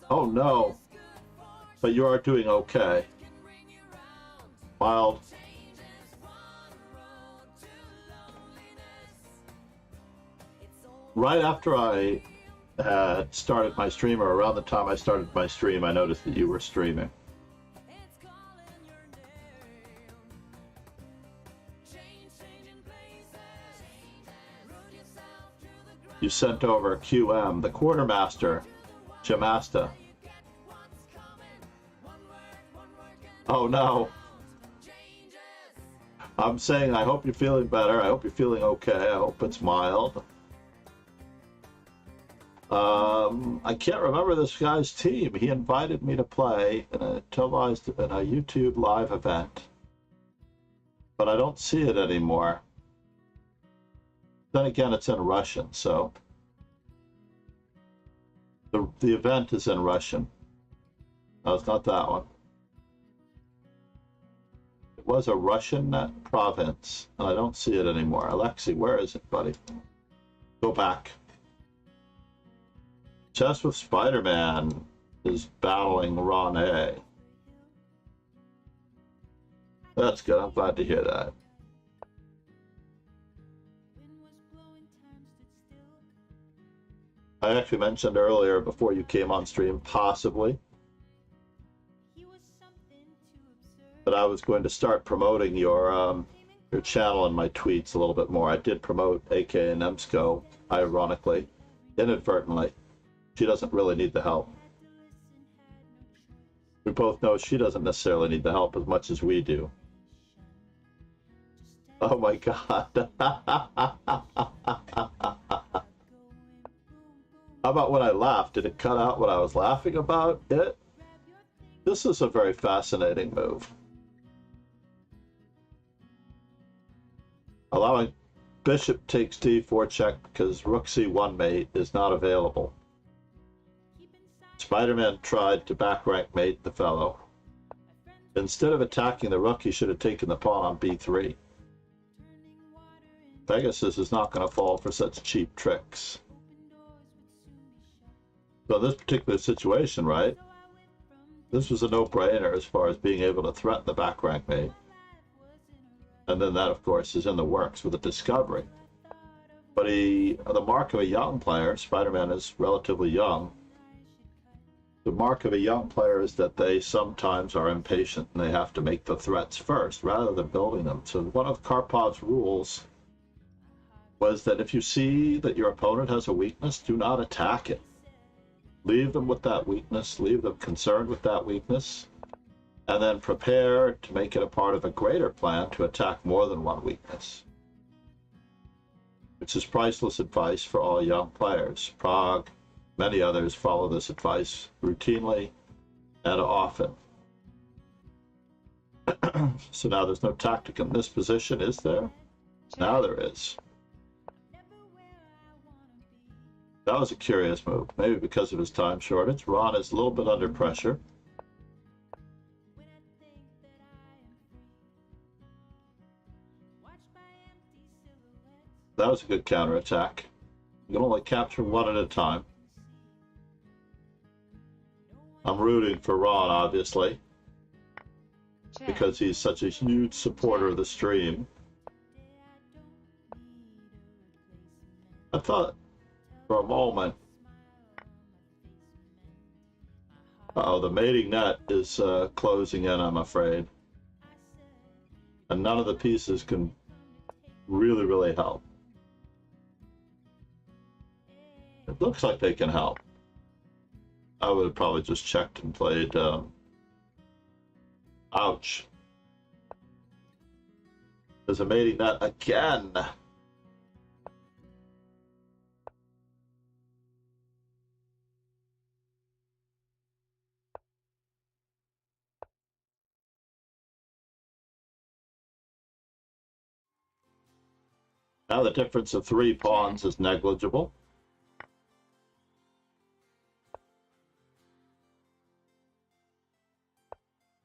Oh no! But you are doing okay. Wild. Right after I had started my stream, or around the time I started my stream, I noticed that you were streaming. You sent over QM, the quartermaster, Jamasta. Oh no. I'm saying I hope you're feeling better. I hope you're feeling okay. I hope it's mild. I can't remember this guy's team. He invited me to play in a televised in a YouTube live event, but I don't see it anymore. Then again, it's in Russian, so the event is in Russian. No, it's not that one. It was a Russian province, and I don't see it anymore. Alexei, where is it, buddy? Go back. Chess with Spider-Man is battling Ron A. That's good. I'm glad to hear that. I actually mentioned earlier before you came on stream, possibly, that I was going to start promoting your channel and my tweets a little bit more. I did promote AK and Nemsko, ironically, inadvertently. She doesn't really need the help. We both know she doesn't necessarily need the help as much as we do. Oh my God. How about when I laughed? Did it cut out what I was laughing about? This is a very fascinating move. Allowing bishop takes d4 check because rook c1 mate is not available. Spider-Man tried to back rank mate the fellow. Instead of attacking the rook, he should have taken the pawn on b3. Pegasus is not going to fall for such cheap tricks. So in this particular situation, right, this was a no-brainer as far as being able to threaten the back rank mate. And then that, of course, is in the works with a discovery. But the mark of a young player, Spider-Man is relatively young, the mark of a young player is that they sometimes are impatient and they have to make the threats first rather than building them. So one of Karpov's rules was that if you see that your opponent has a weakness, do not attack it. Leave them with that weakness, leave them concerned with that weakness, and then prepare to make it a part of a greater plan to attack more than one weakness, which is priceless advice for all young players. Prague, many others follow this advice routinely and often. So now there's no tactic in this position, is there? Now there is. That was a curious move, maybe because of his time shortage. Ron is a little bit under pressure. That was a good counterattack. You can only capture one at a time. I'm rooting for Ron, obviously, because he's such a huge supporter of the stream. I thought for a moment, the mating net is closing in, I'm afraid. And none of the pieces can really help. It looks like they can help. I would have probably just checked and played, ouch. There's a mating net again. Now the difference of 3 pawns is negligible.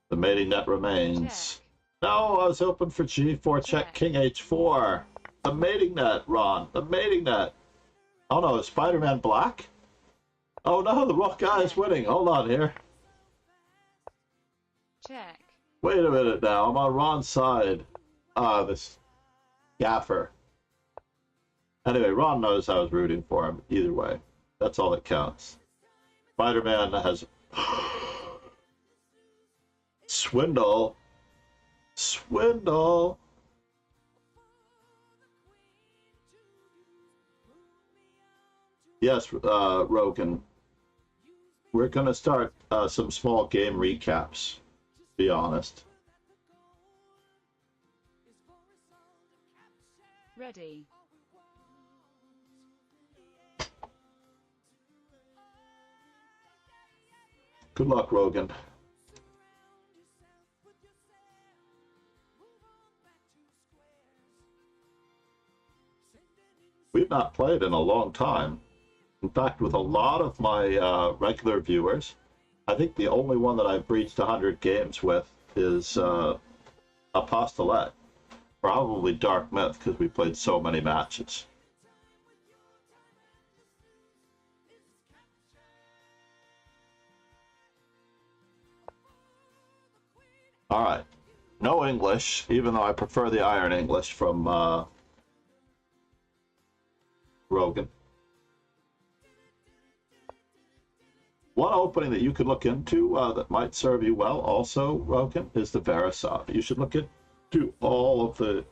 The mating net remains. Check. No, I was hoping for G4 check King H4. The mating net, Ron. The mating net. Oh no, is Spider-Man black? Oh no, the rook guy is winning. Hold on here. Check. Wait a minute now. I'm on Ron's side. This gaffer. Anyway, Ron knows I was rooting for him. Either way. That's all that counts. Spider-Man has... Swindle. Swindle. Yes, Rogan. We're going to start some small game recaps, to be honest. Ready. Good luck, Rogan. We've not played in a long time. In fact, with a lot of my regular viewers, I think the only one that I've reached 100 games with is Apostolette. Probably Dark Myth, because we played so many matches. Alright. No English, even though I prefer the Iron English from Rogan. One opening that you could look into that might serve you well also, Rogan, is the Verisov. You should look into all of the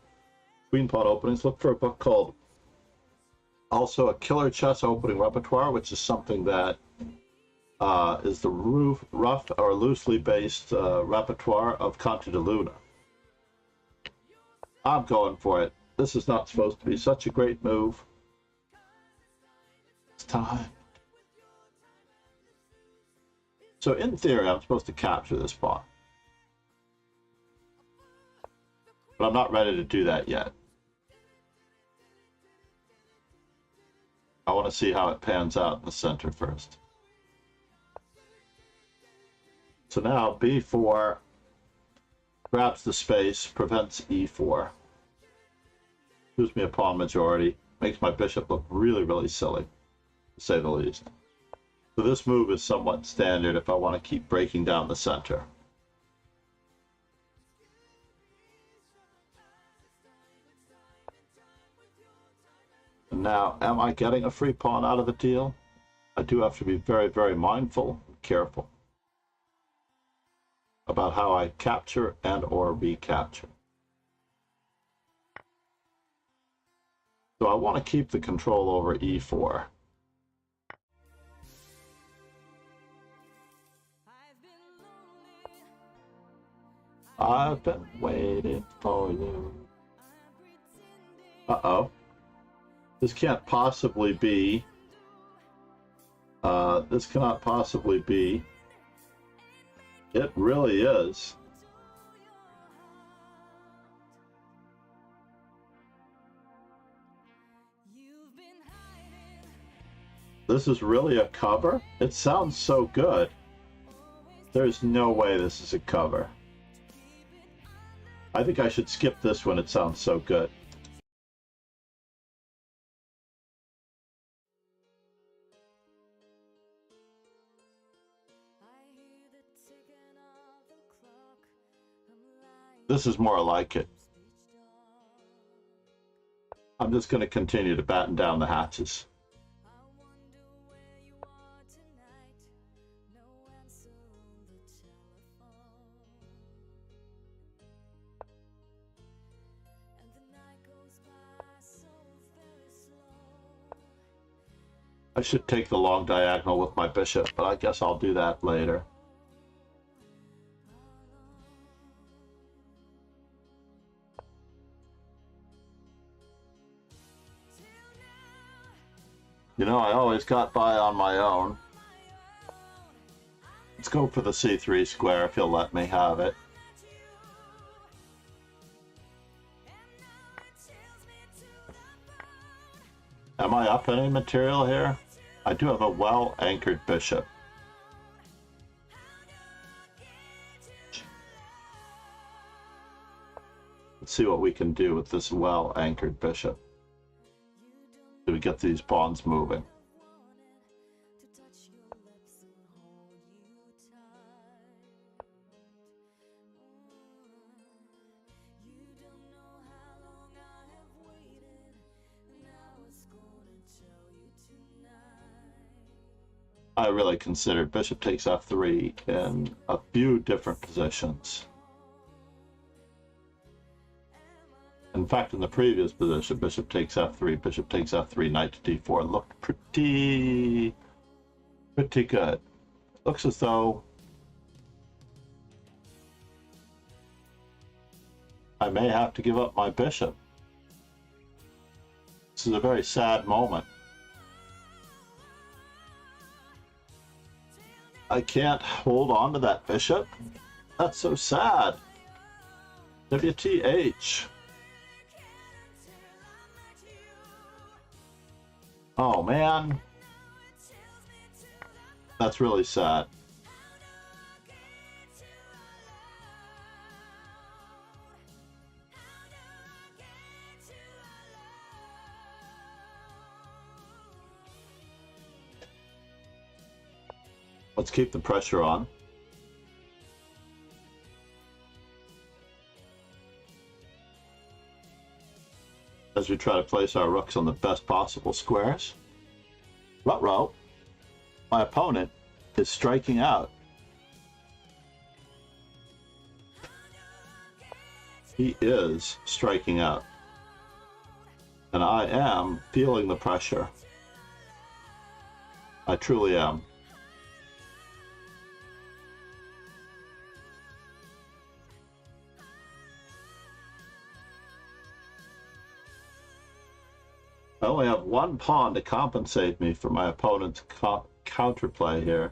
Queen Pawn openings. Look for a book called also a Killer Chess Opening Repertoire, which is something that is the rough or loosely based repertoire of Conte de Luna. I'm going for it. This is not supposed to be such a great move. It's time. So in theory, I'm supposed to capture this pawn. But I'm not ready to do that yet. I want to see how it pans out in the center first. So now b4 grabs the space, prevents e4. Gives me a pawn majority, makes my bishop look really, really silly, to say the least. So this move is somewhat standard if I want to keep breaking down the center. And now, am I getting a free pawn out of the deal? I do have to be very, very mindful and careful about how I capture and or recapture. So I want to keep the control over e4. I've been waiting for you. Uh-oh. This can't possibly be. This cannot possibly be. It really is. This is really a cover? It sounds so good. There's no way this is a cover. I think I should skip this one. It sounds so good. This is more like it. I'm just going to continue to batten down the hatches. I should take the long diagonal with my bishop, but I guess I'll do that later. You know, I always got by on my own. Let's go for the c3 square if you'll let me have it. Am I up any material here? I do have a well-anchored bishop. Let's see what we can do with this well-anchored bishop. Do we get these pawns moving? I really considered bishop takes f3 in a few different positions. In fact, in the previous position, bishop takes f3, knight to d4 looked pretty good. Looks as though I may have to give up my bishop. This is a very sad moment. I can't hold on to that bishop. That's so sad. WTH. Oh man. That's really sad. Let's keep the pressure on. As we try to place our rooks on the best possible squares. Ruh-roh, my opponent is striking out. He is striking out. And I am feeling the pressure. I truly am. I only have one pawn to compensate me for my opponent's counterplay here.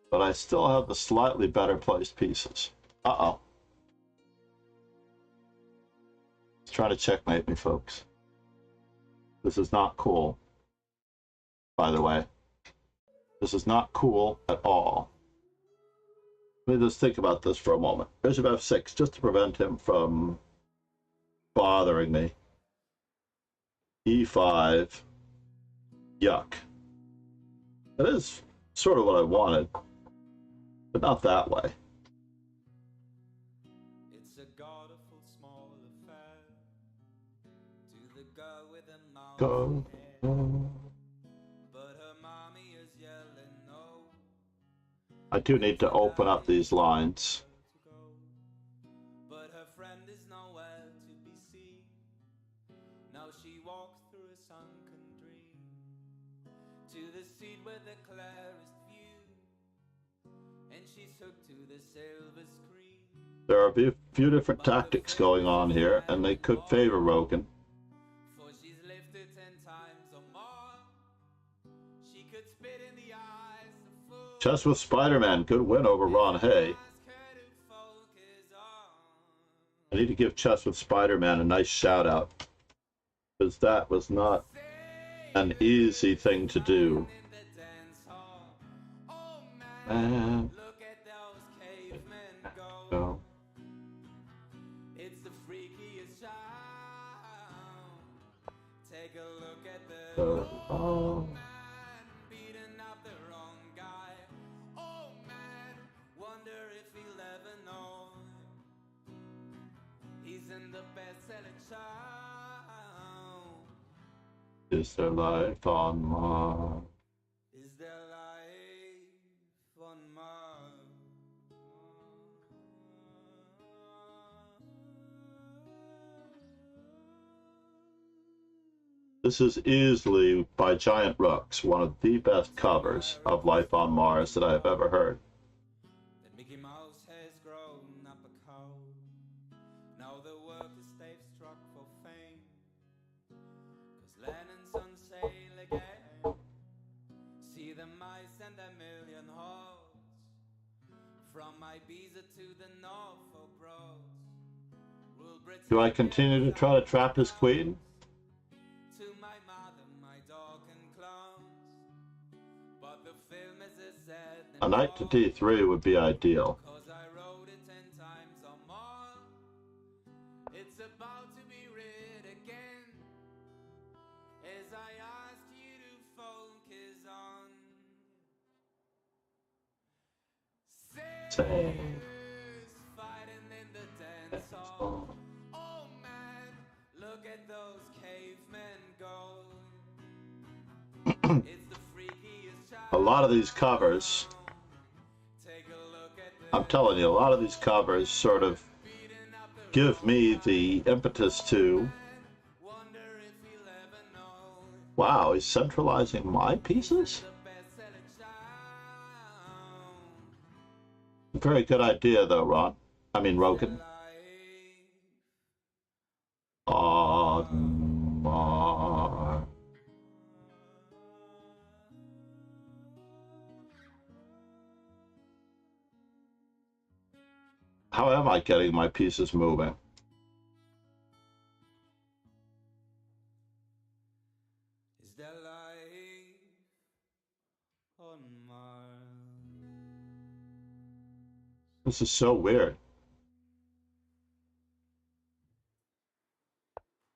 But I still have the slightly better placed pieces. Uh-oh. He's trying to checkmate me, folks. This is not cool, by the way. This is not cool at all. Let me just think about this for a moment. Bishop f6, just to prevent him from bothering me. E5. Yuck. That is sort of what I wanted, but not that way. It's a godful small affair to the girl with the Go. but her mommy is yelling no. I do need to open up these lines. But her friend is nowhere to be seen. Now she walks through a sunken dream to the seat with the clearest view, and she's hooked to the silver screen. There are a few different tactics going on here, and they could favor Rogan. For she's lived it 10 times or more. She could spit in the eyes of fools. Chess with Spider-Man, good win over Ron Hay. I need to give Chess with Spider-Man a nice shout out, because that was not an easy thing to do. Man. Go. It's the freakiest sound. Take a look at the Oh. man beating up the wrong guy. Oh man, wonder if he'll ever know. He's in the best-selling show. Is there life on Mars? Is there life on Mars? This is easily, by Giant Rooks, one of the best covers of Life on Mars that I've ever heard. That Mickey Mouse has grown up a cow. Now the workers they've struck for fame. 'Cause Lennon's their million halls. From Ibiza to the Norfolk Broads. Rule Britain Do I continue to try to trap his queen? to my mother, my dog and clowns. But the film is a sad A knight to d3 would be ideal. cause I wrote it 10 times or more. It's about to be read again. As I asked you to focus on Same. fighting in the dance hall. Oh man, look at those cavemen go. It's the freakiest child. A lot of these covers, Take a look at the I'm telling you, a lot of these covers sort of give me the impetus to, wonder if he'll ever know wow, he's centralizing my pieces? the best-selling sound. Very good idea though, Rogan. On Mars. How am I getting my pieces moving? Is there life on Mars? This is so weird.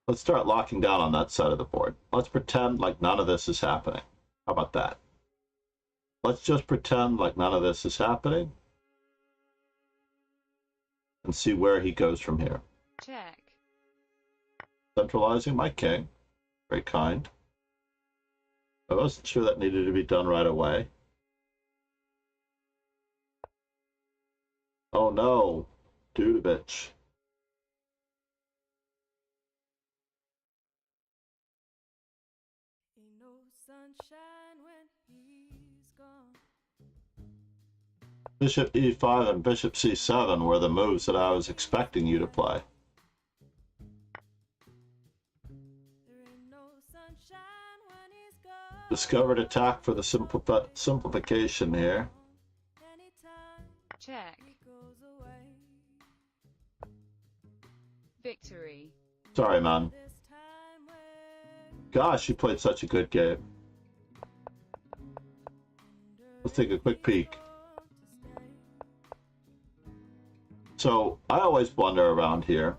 Let's start locking down on that side of the board. Let's pretend like none of this is happening. How about that? Let's just pretend like none of this is happening and see where he goes from here. Check. Centralizing my king. Very kind. I wasn't sure that needed to be done right away. Oh no, dude a bitch. Ain't no sunshine when he's gone. Bishop e5 and bishop c7 were the moves that I was expecting you to play. There ain't no sunshine when he's gone. Discovered attack for the simplification here. Anytime Check. he goes away. Victory. Sorry, man. This time when Gosh, you played such a good game. Let's take a quick peek. So, I always wonder around here.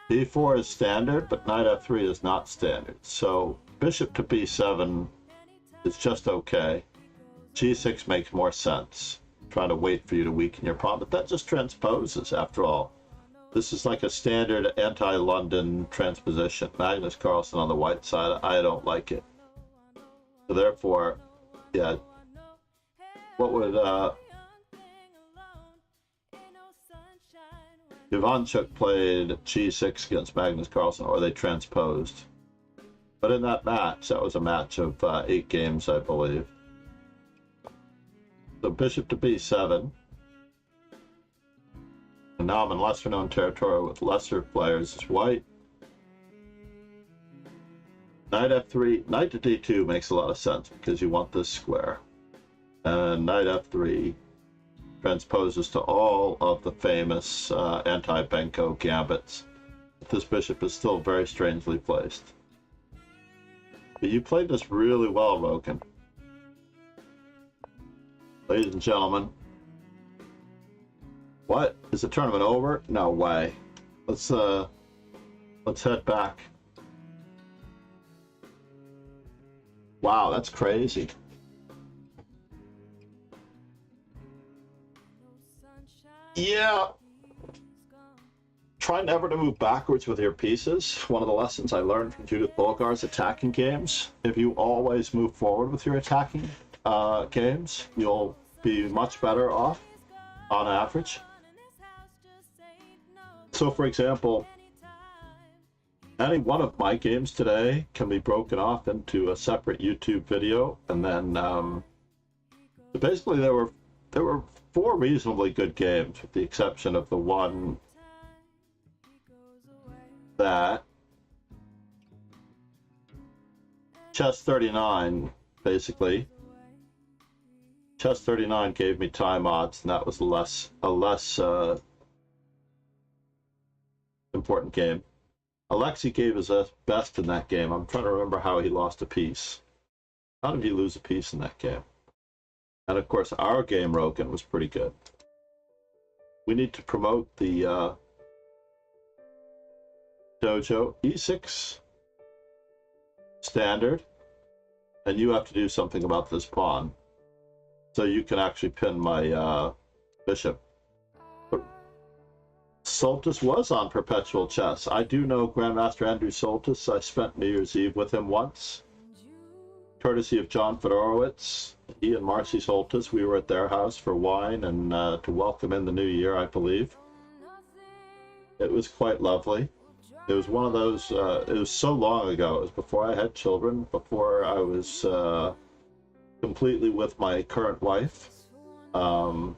d4 is standard, but knight f3 is not standard. So, bishop to b7 is just okay. g6 makes more sense. Trying to wait for you to weaken your pawn, but that just transposes after all. This is like a standard anti-London transposition. Magnus Carlsen on the white side, I don't like it. So therefore, yeah, what would Ivanchuk played g6 against Magnus Carlsen, or they transposed. But in that match, that was a match of 8 games, I believe. So bishop to b7. And now I'm in lesser known territory with lesser players as white. Knight f3, knight to d2 makes a lot of sense because you want this square. And knight f3 transposes to all of the famous anti-Benko gambits. This bishop is still very strangely placed. But you played this really well, Rogan. Ladies and gentlemen. What? Is the tournament over? No way. Let's head back. Wow, that's crazy. Yeah. Try never to move backwards with your pieces. One of the lessons I learned from Judith Bulgar's attacking games. If you always move forward with your attacking games, you'll be much better off on average. So for example, any one of my games today can be broken off into a separate YouTube video, and then basically there were 4 reasonably good games, with the exception of the one that Chess 39 basically Chess 39 gave me time odds, and that was a less important game. Alexei gave his best in that game. I'm trying to remember how he lost a piece. How did he lose a piece in that game? And of course, our game, Rogan, was pretty good. We need to promote the dojo e6 standard, and you have to do something about this pawn, so you can actually pin my bishop. But Soltis was on Perpetual Chess. I do know Grandmaster Andrew Soltis. I spent New Year's Eve with him once, courtesy of John Fedorowicz. He and Marcy Soltis, we were at their house for wine and to welcome in the new year, I believe. It was quite lovely. It was one of those, it was so long ago. It was before I had children, before I was completely with my current wife. I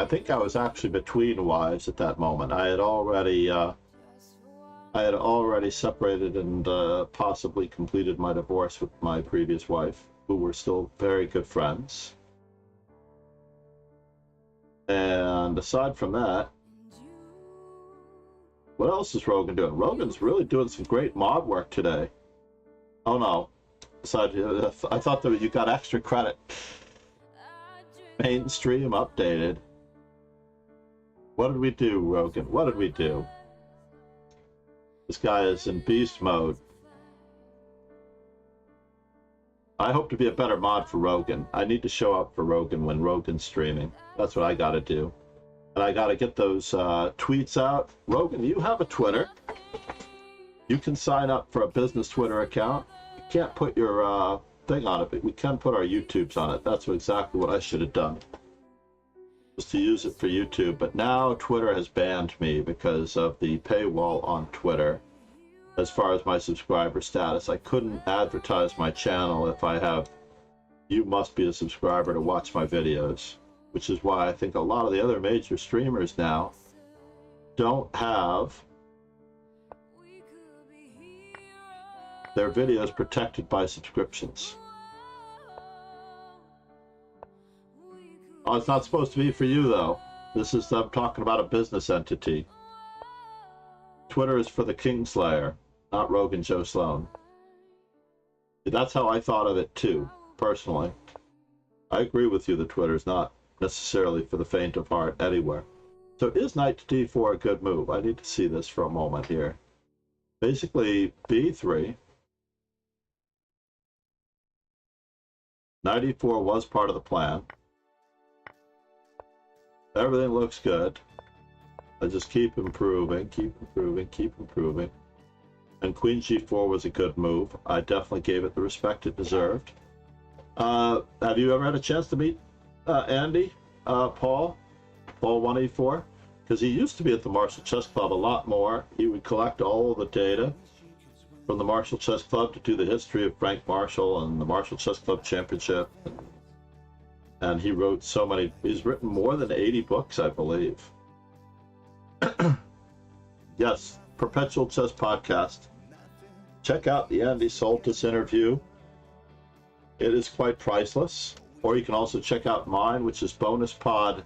think I was actually between wives at that moment. I had already separated and possibly completed my divorce with my previous wife, who were still very good friends. And aside from that, what else is Rogan doing? Rogan's really doing some great mod work today. Oh no. I thought that you got extra credit. Mainstream updated. What did we do, Rogan? What did we do? This guy is in beast mode. I hope to be a better mod for Rogan. I need to show up for Rogan when Rogan's streaming. That's what I gotta do. And I gotta get those tweets out. Rogan, you have a Twitter. You can sign up for a business Twitter account. You can't put your thing on it, but we can put our YouTubes on it. That's exactly what I should have done, was to use it for YouTube. But now Twitter has banned me because of the paywall on Twitter. As far as my subscriber status, I couldn't advertise my channel if I have, you must be a subscriber to watch my videos, which is why I think a lot of the other major streamers now don't have their videos protected by subscriptions. Oh, it's not supposed to be for you, though. This is, I'm talking about a business entity. Twitter is for the Kingslayer, not Rogan Joe Sloan. That's how I thought of it, too, personally. I agree with you that Twitter's not necessarily for the faint of heart anywhere. So is knight to d4 a good move? I need to see this for a moment here. Basically, b3. Knight e4 was part of the plan. Everything looks good. I just keep improving, keep improving, keep improving. And queen g4 was a good move. I definitely gave it the respect it deserved. Have you ever had a chance to meet Andy, Paul 1E4? Because he used to be at the Marshall Chess Club a lot more. He would collect all of the data from the Marshall Chess Club to do the history of Frank Marshall and the Marshall Chess Club Championship. And he wrote so many, he's written more than 80 books, I believe. Yes, Perpetual Chess Podcast. Check out the Andy Soltis interview. It is quite priceless. Or you can also check out mine, which is Bonus Pod,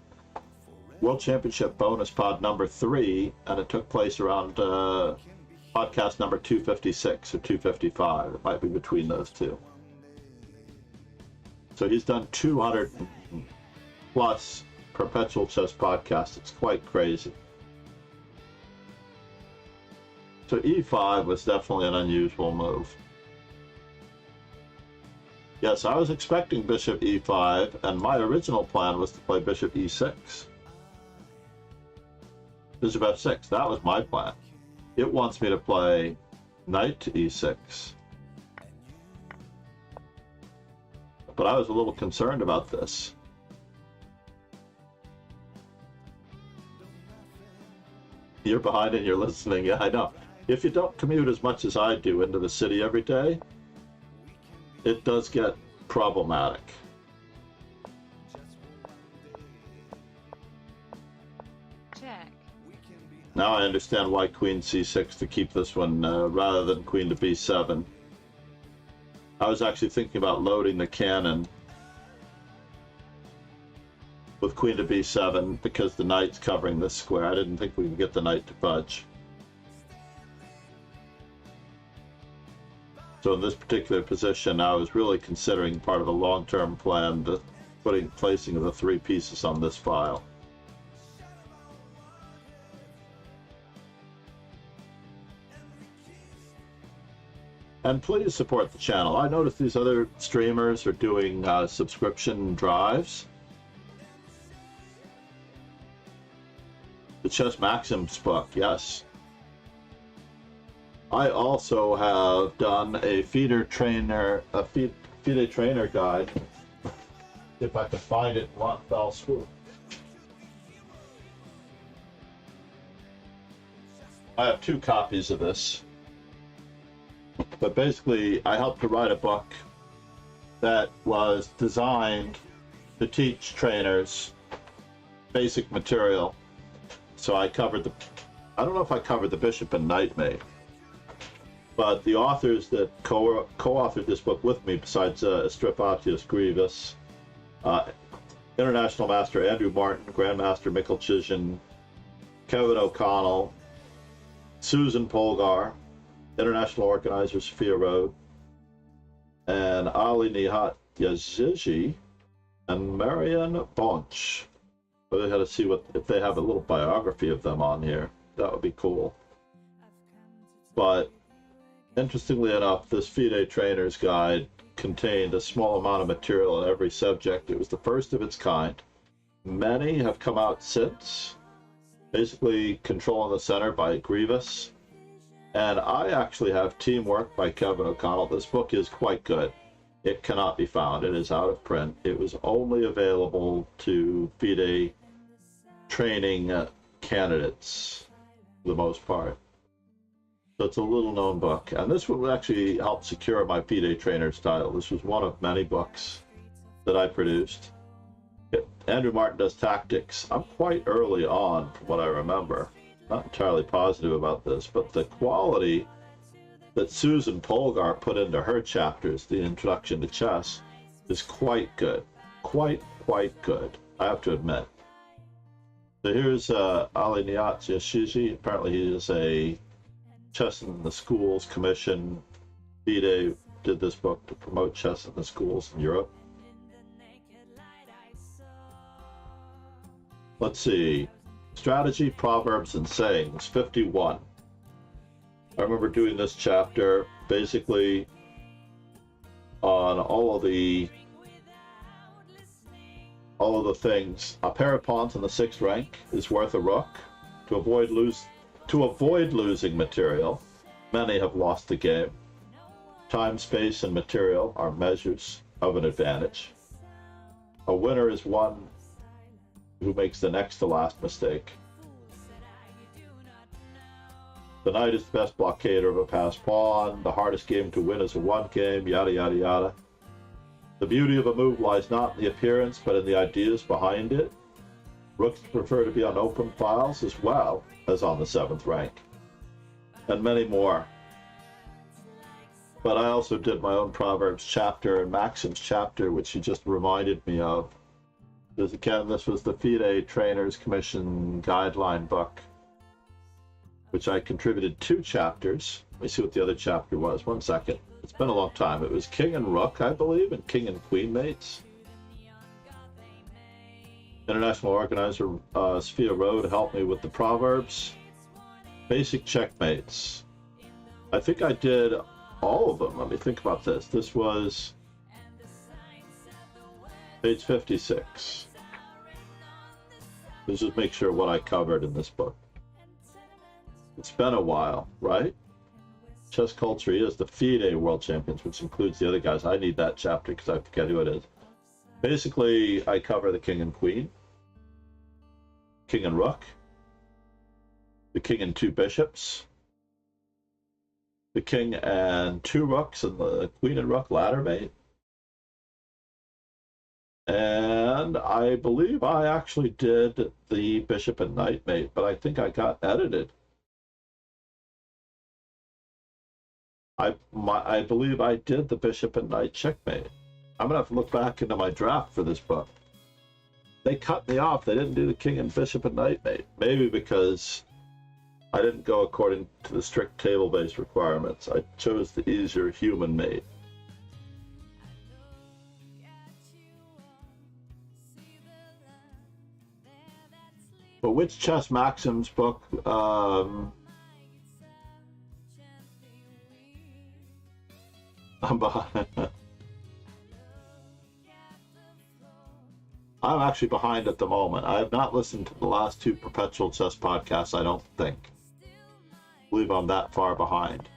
World Championship Bonus Pod number 3, and it took place around podcast number 256 or 255. It might be between those two. So he's done 200 plus Perpetual Chess podcasts. It's quite crazy. So e5 was definitely an unusual move. Yes, I was expecting bishop e5, and my original plan was to play bishop e6. Bishop f6, that was my plan. It wants me to play knight to e6. But I was a little concerned about this. You're behind and you're listening. Yeah, I know. If you don't commute as much as I do into the city every day, it does get problematic. Check. Now I understand why queen c6 to keep this one rather than queen to b7. I was actually thinking about loading the cannon with queen to b7 because the knight's covering this square. I didn't think we could get the knight to budge. So in this particular position, I was really considering part of a long-term plan to placing the 3 pieces on this file. And please support the channel. I noticed these other streamers are doing subscription drives. The Chess Maxims book, yes. I also have done a FIDE trainer guide. If I can find it in one fell swoop. I have 2 copies of this. But basically, I helped to write a book that was designed to teach trainers basic material. So I covered I don't know if I covered the bishop and knight mate, but the authors that co-authored this book with me, besides Estrafatius Grievous, International Master Andrew Martin, Grandmaster Mikkel Chisholm, Kevin O'Connell, Susan Polgar, International Organizer Sophia Rode, and Ali Nihat Yaziji, and Marianne Bonch. I really had to see if they have a little biography of them on here. That would be cool. But interestingly enough, this FIDE Trainer's Guide contained a small amount of material on every subject. It was the first of its kind. Many have come out since, basically Control in the Center by Grievous. And I actually have Teamwork by Kevin O'Connell. This book is quite good. It cannot be found. It is out of print. It was only available to FIDE training candidates for the most part. So it's a little known book. And this would actually help secure my FIDE trainer's title. This was one of many books that I produced. Andrew Martin does tactics. I'm quite early on from what I remember. Not entirely positive about this, but the quality that Susan Polgar put into her chapters, the Introduction to Chess, is quite good. Quite good, I have to admit. So here's Ali Nihat Yashiji. Apparently he is a Chess in the Schools Commission. FIDE did this book to promote chess in the schools in Europe. Let's see. Strategy, Proverbs, and Sayings, 51. I remember doing this chapter basically on all of the things. A pair of pawns in the 6th rank is worth a rook. To avoid losing material, many have lost the game. Time, space, and material are measures of an advantage. A winner is one who makes the next to last mistake. The knight is the best blockader of a passed pawn. The hardest game to win is a 1 game, yada yada yada. The beauty of a move lies not in the appearance, but in the ideas behind it. Rooks prefer to be on open files as well as on the 7th rank. And many more. But I also did my own Proverbs chapter and Maxims chapter, which you just reminded me of. Again, this was the FIDE Trainers Commission Guideline book, which I contributed 2 chapters. Let me see what the other chapter was. 1 second. It's been a long time. It was King and Rook, I believe, and King and Queen mates. International Organizer Sophia Rode helped me with the Proverbs. Basic checkmates. I think I did all of them. Let me think about this. This was page 56. Let's just make sure what I covered in this book. It's been a while, right? Chess Culture is the FIDE World Champions, which includes the other guys. I need that chapter because I forget who it is. Basically, I cover the King and Queen, King and Rook, the King and 2 bishops, the King and 2 rooks, and the Queen and Rook ladder mate. And I believe I actually did the bishop and knight mate, but I think I got edited. I believe I did the bishop and knight checkmate. I'm gonna have to look back into my draft for this book. They cut me off. They didn't do the king and bishop and knight mate. Maybe because I didn't go according to the strict table-based requirements. I chose the easier human mate. But which Chess Maxims book? I'm behind. I'm actually behind at the moment. I have not listened to the last two Perpetual Chess podcasts, I don't think. I believe I'm that far behind.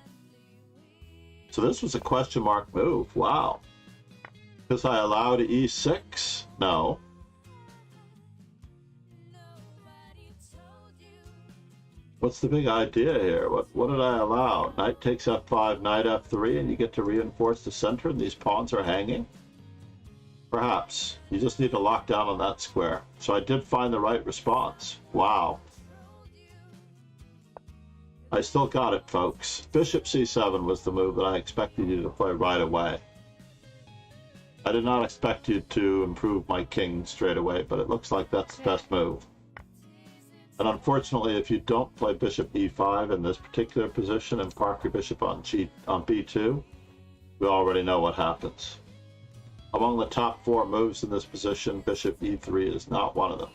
So this was a question mark move. Wow. Because I allowed e6? No. What's the big idea here? What did I allow? Knight takes f5, knight f3, and you get to reinforce the center and these pawns are hanging? Perhaps. You just need to lock down on that square. So I did find the right response. Wow. I still got it, folks. Bishop c7 was the move that I expected you to play right away. I did not expect you to improve my king straight away, but it looks like that's the best move. And unfortunately, if you don't play bishop e5 in this particular position and park your bishop on b2, we already know what happens. Among the top 4 moves in this position, bishop e3 is not one of them.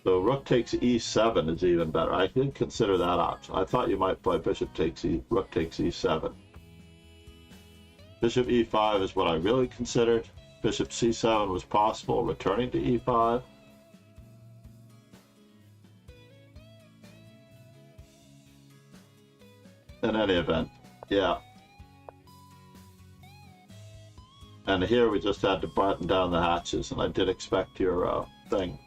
So rook takes e7 is even better. I did consider that option. I thought you might play bishop takes rook takes e7. Bishop e5 is what I really considered. Bishop c7 was possible, returning to e5. In any event, yeah. And here we just had to button down the hatches, and I did expect your thing.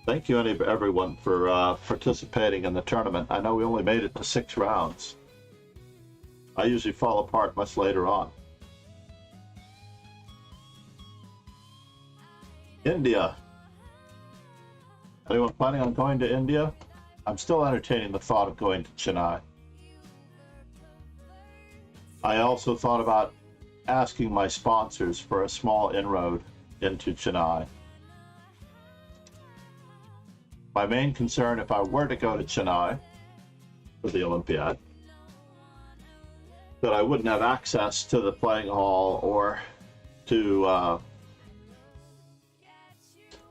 Thank you, everyone, for participating in the tournament. I know we only made it to 6 rounds. I usually fall apart much later on. India. Anyone planning on going to India? I'm still entertaining the thought of going to Chennai. I also thought about asking my sponsors for a small inroad into Chennai. My main concern, if I were to go to Chennai for the Olympiad, that I wouldn't have access to the playing hall or to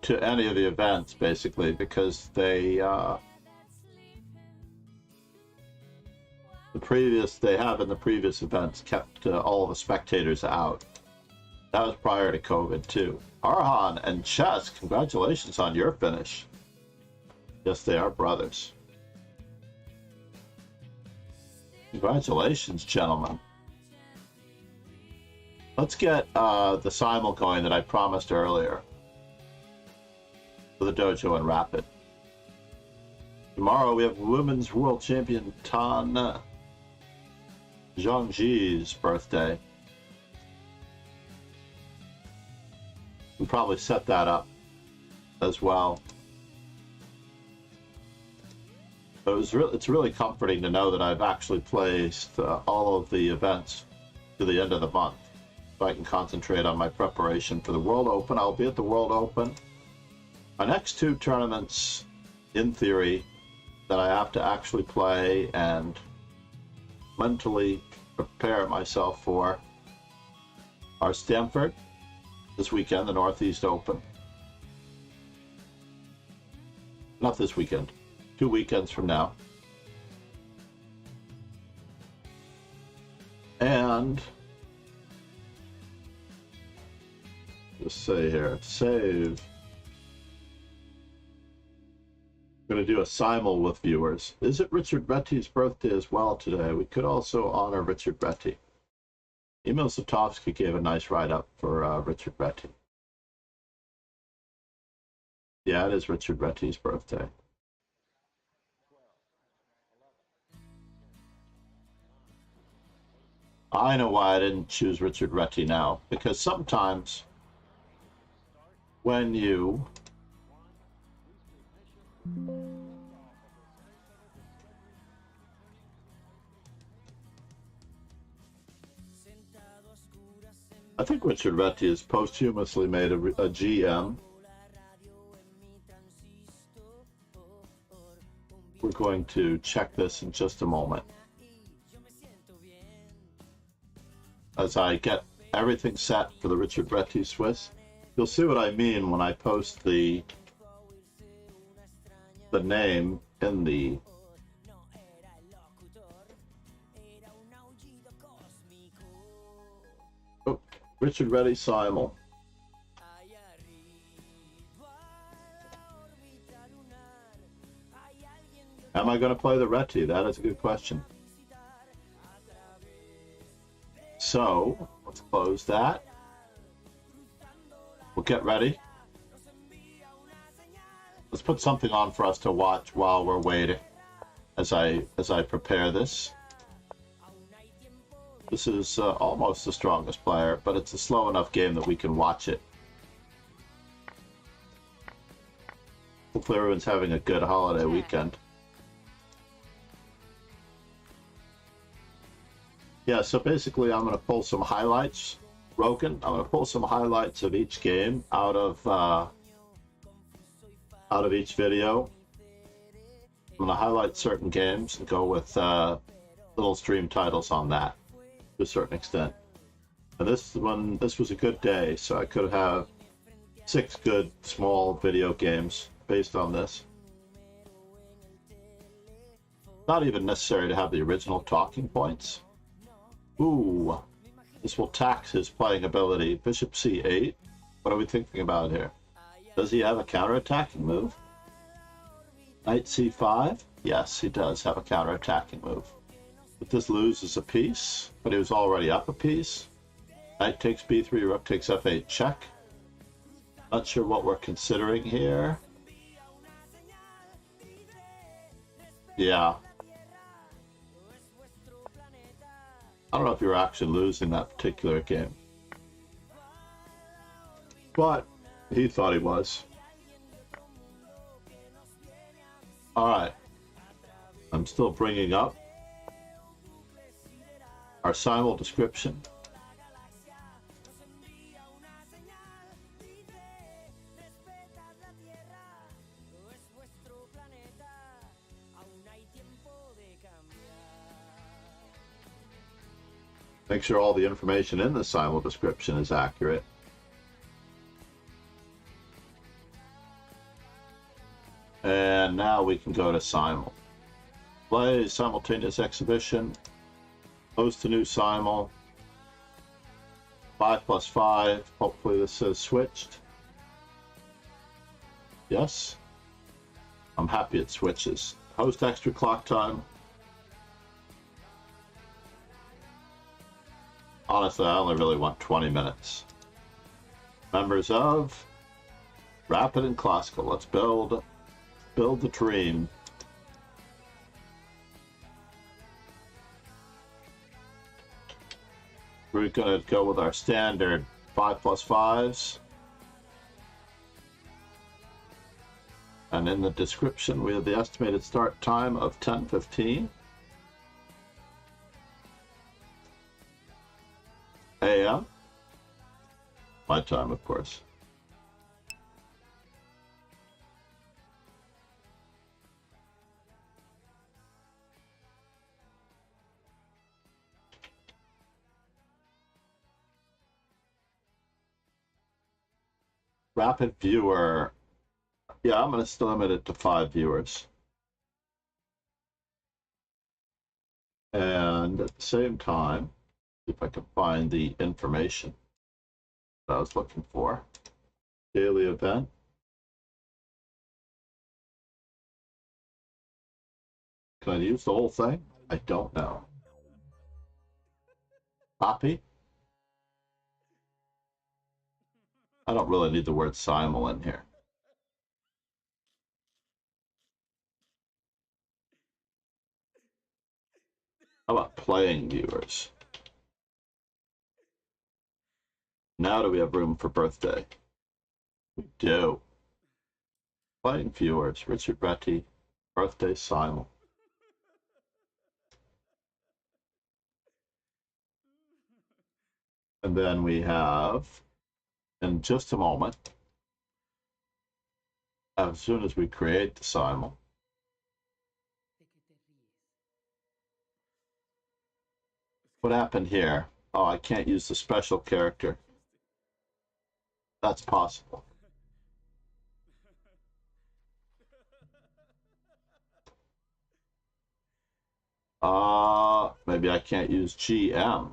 any of the events, basically, because they have in the previous events kept all of the spectators out. That was prior to COVID too. Arhan and Chess, congratulations on your finish. Yes, they are brothers. Congratulations, gentlemen. Let's get the simul going that I promised earlier for the dojo and Rapid. Tomorrow we have Women's World Champion Tan Zhangji's birthday. We'll probably set that up as well. But it's really comforting to know that I've actually placed all of the events to the end of the month, so I can concentrate on my preparation for the World Open. I'll be at the World Open. My next 2 tournaments, in theory, that I have to actually play and mentally prepare myself for are Stamford this weekend, the Northeast Open. Not this weekend, 2 weekends from now. And just say here, save. I'm going to do a simul with viewers. Is it Richard Retty's birthday as well today? We could also honor Richard Retty. Emil Satovsky gave a nice write-up for Richard Retty. Yeah, it is Richard Retty's birthday. I know why I didn't choose Richard Retty now, because sometimes when you I think Richard Reti has posthumously made a GM. We're going to check this in just a moment. As I get everything set for the Richard Reti Swiss, you'll see what I mean when I post the name in the Richard Reti Simul. Am I going to play the Reti? That is a good question. So, let's close that. We'll get ready. Let's put something on for us to watch while we're waiting as I prepare this. This is almost the strongest player, but it's a slow enough game that we can watch it. Hopefully everyone's having a good holiday weekend. Yeah, so basically I'm going to pull some highlights. Roken, I'm going to pull some highlights of each game out of each video. I'm going to highlight certain games and go with little stream titles on that to a certain extent. And this was a good day, so I could have 6 good small video games based on this. Not even necessary to have the original talking points. Ooh, this will tax his playing ability. Bishop c8. What are we thinking about here? Does he have a counterattacking move? Knight c5? Yes, he does have a counterattacking move. But this loses a piece, but he was already up a piece. Knight takes b3, rook takes f8, check. Not sure what we're considering here. Yeah. I don't know if you're actually losing that particular game. But he thought he was. Alright. I'm still bringing up our simul description. Make sure all the information in the simul description is accurate. And now we can go to simul. Play simultaneous exhibition. Host a new simul. 5+5. Hopefully this says switched. Yes. I'm happy it switches. Host extra clock time. Honestly, I only really want 20 minutes. Members of Rapid and Classical. Let's build the dream. We're going to go with our standard 5+5s. And in the description, we have the estimated start time of 10:15 a.m. My time, of course. Rapid viewer. Yeah, I'm going to limit it to 5 viewers. And at the same time, if I can find the information that I was looking for. Daily event. Can I use the whole thing? I don't know. Copy. I don't really need the word simul in here. How about playing viewers? Now do we have room for birthday? We do. Playing viewers, Richard Reti, birthday simul. And then we have, in just a moment, as soon as we create the simul, what happened here? Oh, I can't use the special character. That's possible. Maybe I can't use GM.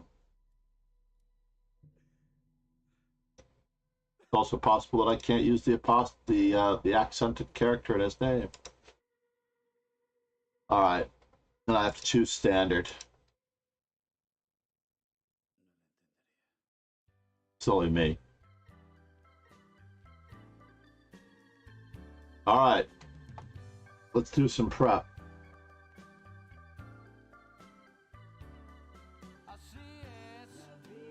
It's also possible that I can't use the accented character in his name. All right, then I have to choose standard. It's only me. All right, let's do some prep.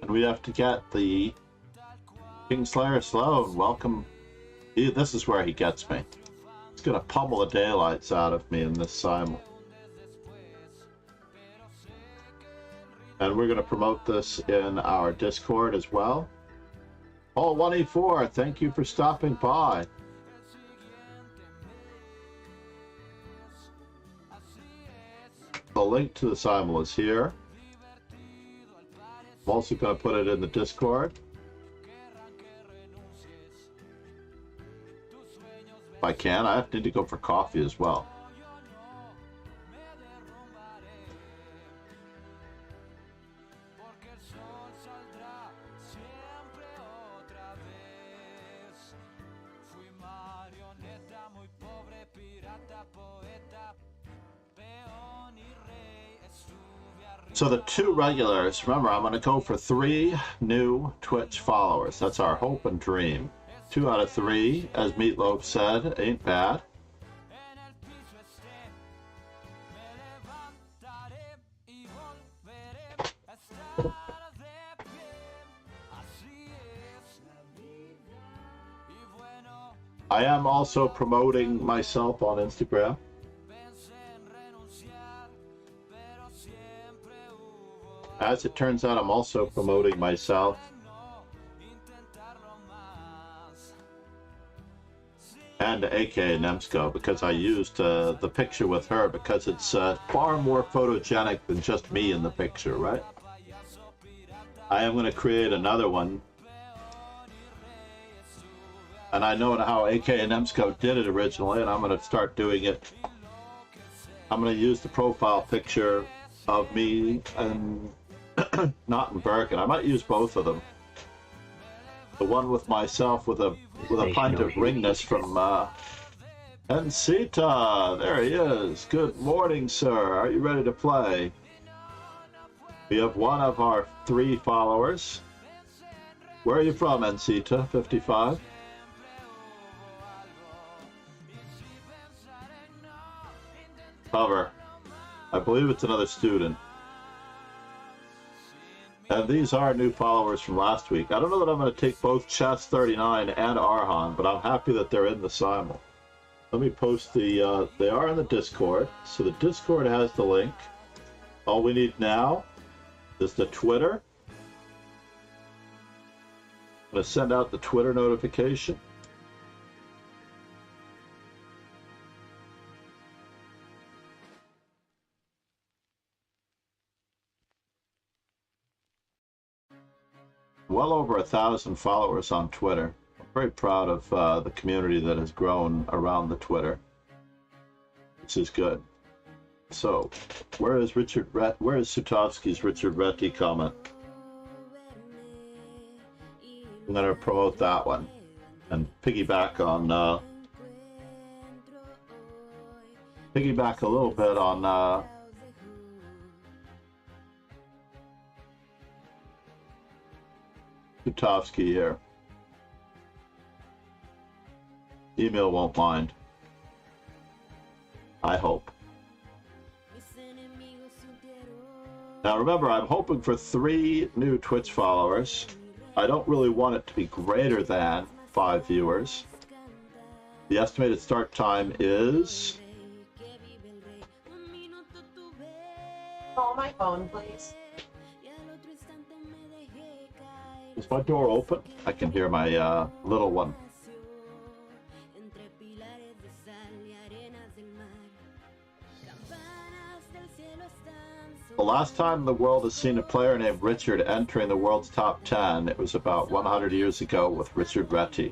And we have to get the Kingslayer Sloan. Welcome. This is where he gets me. He's gonna pummel the daylights out of me in this simul. And we're gonna promote this in our Discord as well. Oh, 184, thank you for stopping by. The link to the simul is here. I'm also going to put it in the Discord. If I can, I need to go for coffee as well. So the two regulars, remember, I'm going to go for 3 new Twitch followers. That's our hope and dream. 2 out of 3, as Meatloaf said, ain't bad. I am also promoting myself on Instagram. As it turns out, I'm also promoting myself and AK Nemsko because I used the picture with her because it's far more photogenic than just me in the picture, right? I am going to create another one. And I know how AK Nemsko did it originally, and I'm going to start doing it. I'm going to use the profile picture of me and not in Bergen. I might use both of them. The one with myself with a pint of ringness from Ensita. There he is. Good morning, sir. Are you ready to play? We have one of our 3 followers. Where are you from, Ensita? 55. Cover. I believe it's another student. And these are new followers from last week. I don't know that I'm going to take both Chess39 and Arhan, but I'm happy that they're in the simul. Let me post the, they are in the Discord. So the Discord has the link. All we need now is the Twitter. I'm going to send out the Twitter notification. Well over 1,000 followers on Twitter. I'm very proud of the community that has grown around the Twitter. This is good. So, where is Sutovsky's Richard Retty comment? I'm going to promote that one and piggyback on piggyback a little bit on Sutovsky here. Email won't mind. I hope. Now remember, I'm hoping for 3 new Twitch followers. I don't really want it to be greater than 5 viewers. The estimated start time is... Call my phone, please. Is my door open? I can hear my little one. Entre pilares de sal y arenas del mar. Campanas del cielo están The last time the world has seen a player named Richard entering the world's top 10, it was about 100 years ago with Richard Reti.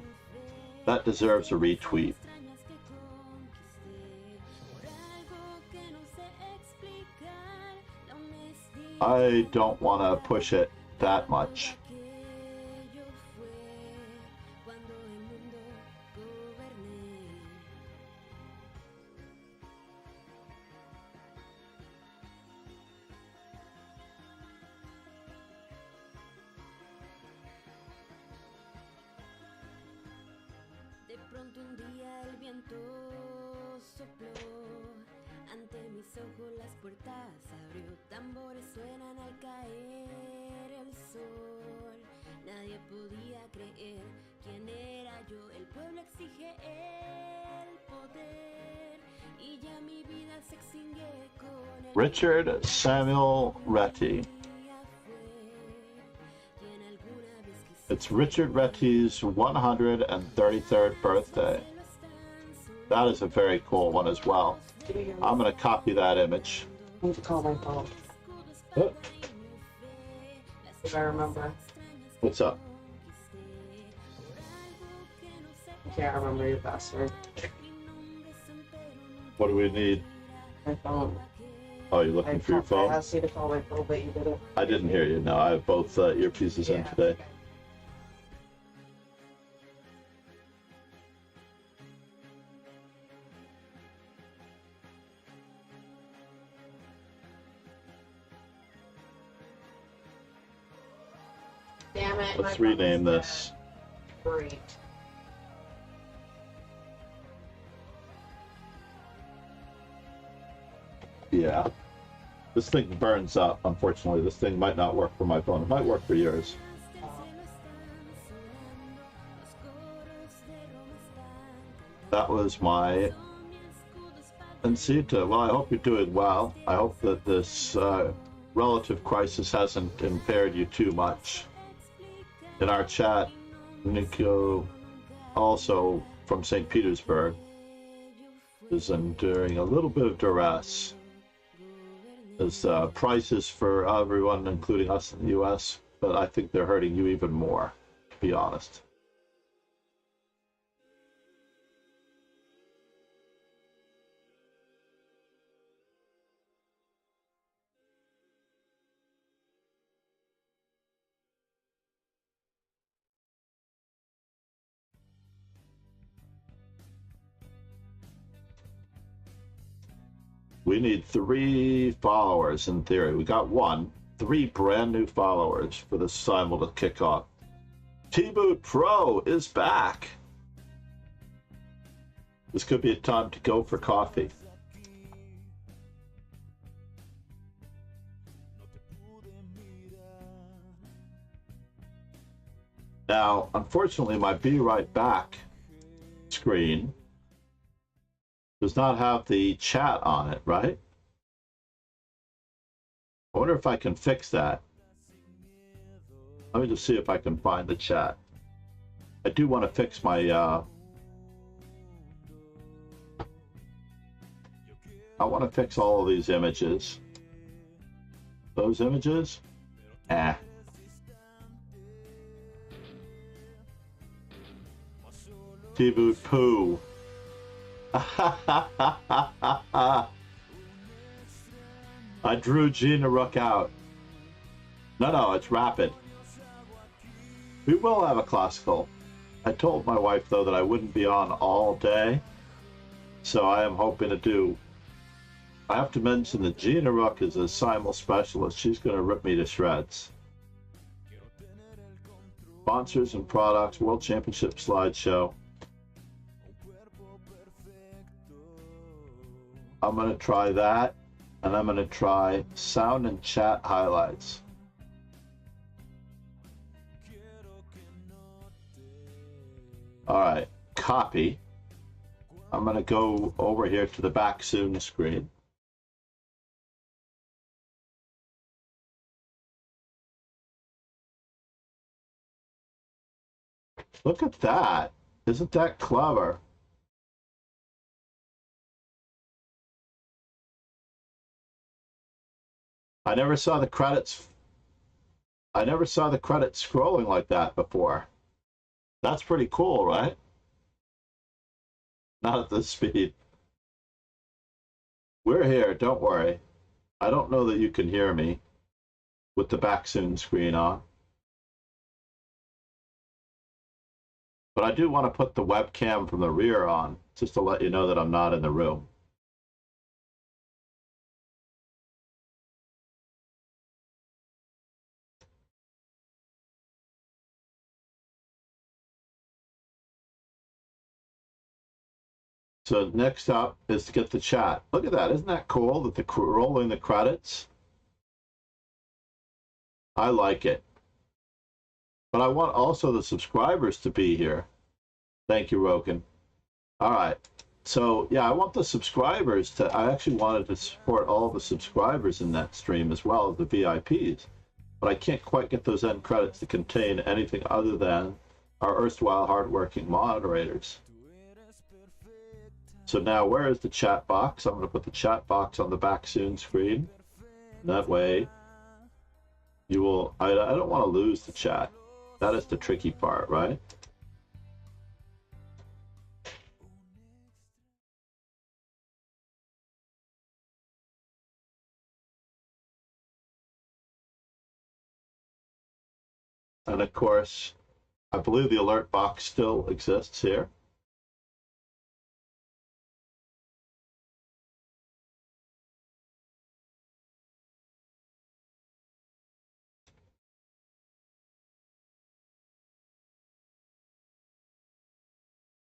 That deserves a retweet. extrañas que conquisté. Por algo que no sé explicar. La honestidad I don't want to push it that much. aquello fue cuando el mundo goberné. De pronto un día el viento sopló, ante mis ojos las puertas abrió, tambores suenan al caer el sol, nadie podía creer quién era yo, el pueblo exige el poder, y ya mi vida se extingue con el Richard Samuel Reti. día fue, y en alguna vez quise It's Richard Reti's 133rd birthday. That is a very cool one as well. I'm going to copy that image. I need to call my phone Oh, if I remember. what's up? I can't remember your password. What do we need? My phone. Oh, you're looking for your I phone? asked you to call my phone, but you didn't. I didn't hear you. No, I have both earpieces in today. Okay. Damn it. Let's my rename phone's this. dead. Great. Yeah. This thing burns up, unfortunately. This thing might not work for my phone. It might work for yours. That was my Incita. Well, I hope you're doing well. I hope that this relative crisis hasn't impaired you too much. In our chat, Nico, also from St. Petersburg, is enduring a little bit of duress. There's prices for everyone, including us in the U.S., but I think they're hurting you even more, to be honest. We need 3 followers in theory. We got 1. 3 brand new followers for this simul to kick off. T-Boot Pro is back. This could be a time to go for coffee. Now, unfortunately, my Be Right Back screen does not have the chat on it, right? I wonder if I can fix that. Let me just see if I can find the chat. I do want to fix my I want to fix all of these images. Those images? T-Boot Poo. I drew Gina Rook out. No, it's rapid. We will have a classical. I told my wife, though, that I wouldn't be on all day. So I am hoping to do... I have to mention that Gina Rook is a simul specialist. She's going to rip me to shreds. Sponsors and products, World Championship slideshow. I'm going to try that, and I'm going to try sound and chat highlights. All right, copy. I'm going to go over here to the back soon screen. Look at that. Isn't that clever? I never saw the credits. I never saw the credits scrolling like that before. That's pretty cool, right? Not at this speed. We're here, don't worry. I don't know that you can hear me with the back soon screen on. But I do want to put the webcam from the rear on, just to let you know that I'm not in the room. So next up is to get the chat. Look at that, isn't that cool that the rolling the credits? I like it. But I want also the subscribers to be here. Thank you, Roken. All right. So yeah, I want the subscribers to, I actually wanted to support all the subscribers in that stream as well as the VIPs. But I can't quite get those end credits to contain anything other than our erstwhile hardworking moderators. So now where is the chat box? I'm going to put the chat box on the back soon screen. That way you will, I don't want to lose the chat. That is the tricky part, right? And of course, I believe the alert box still exists here.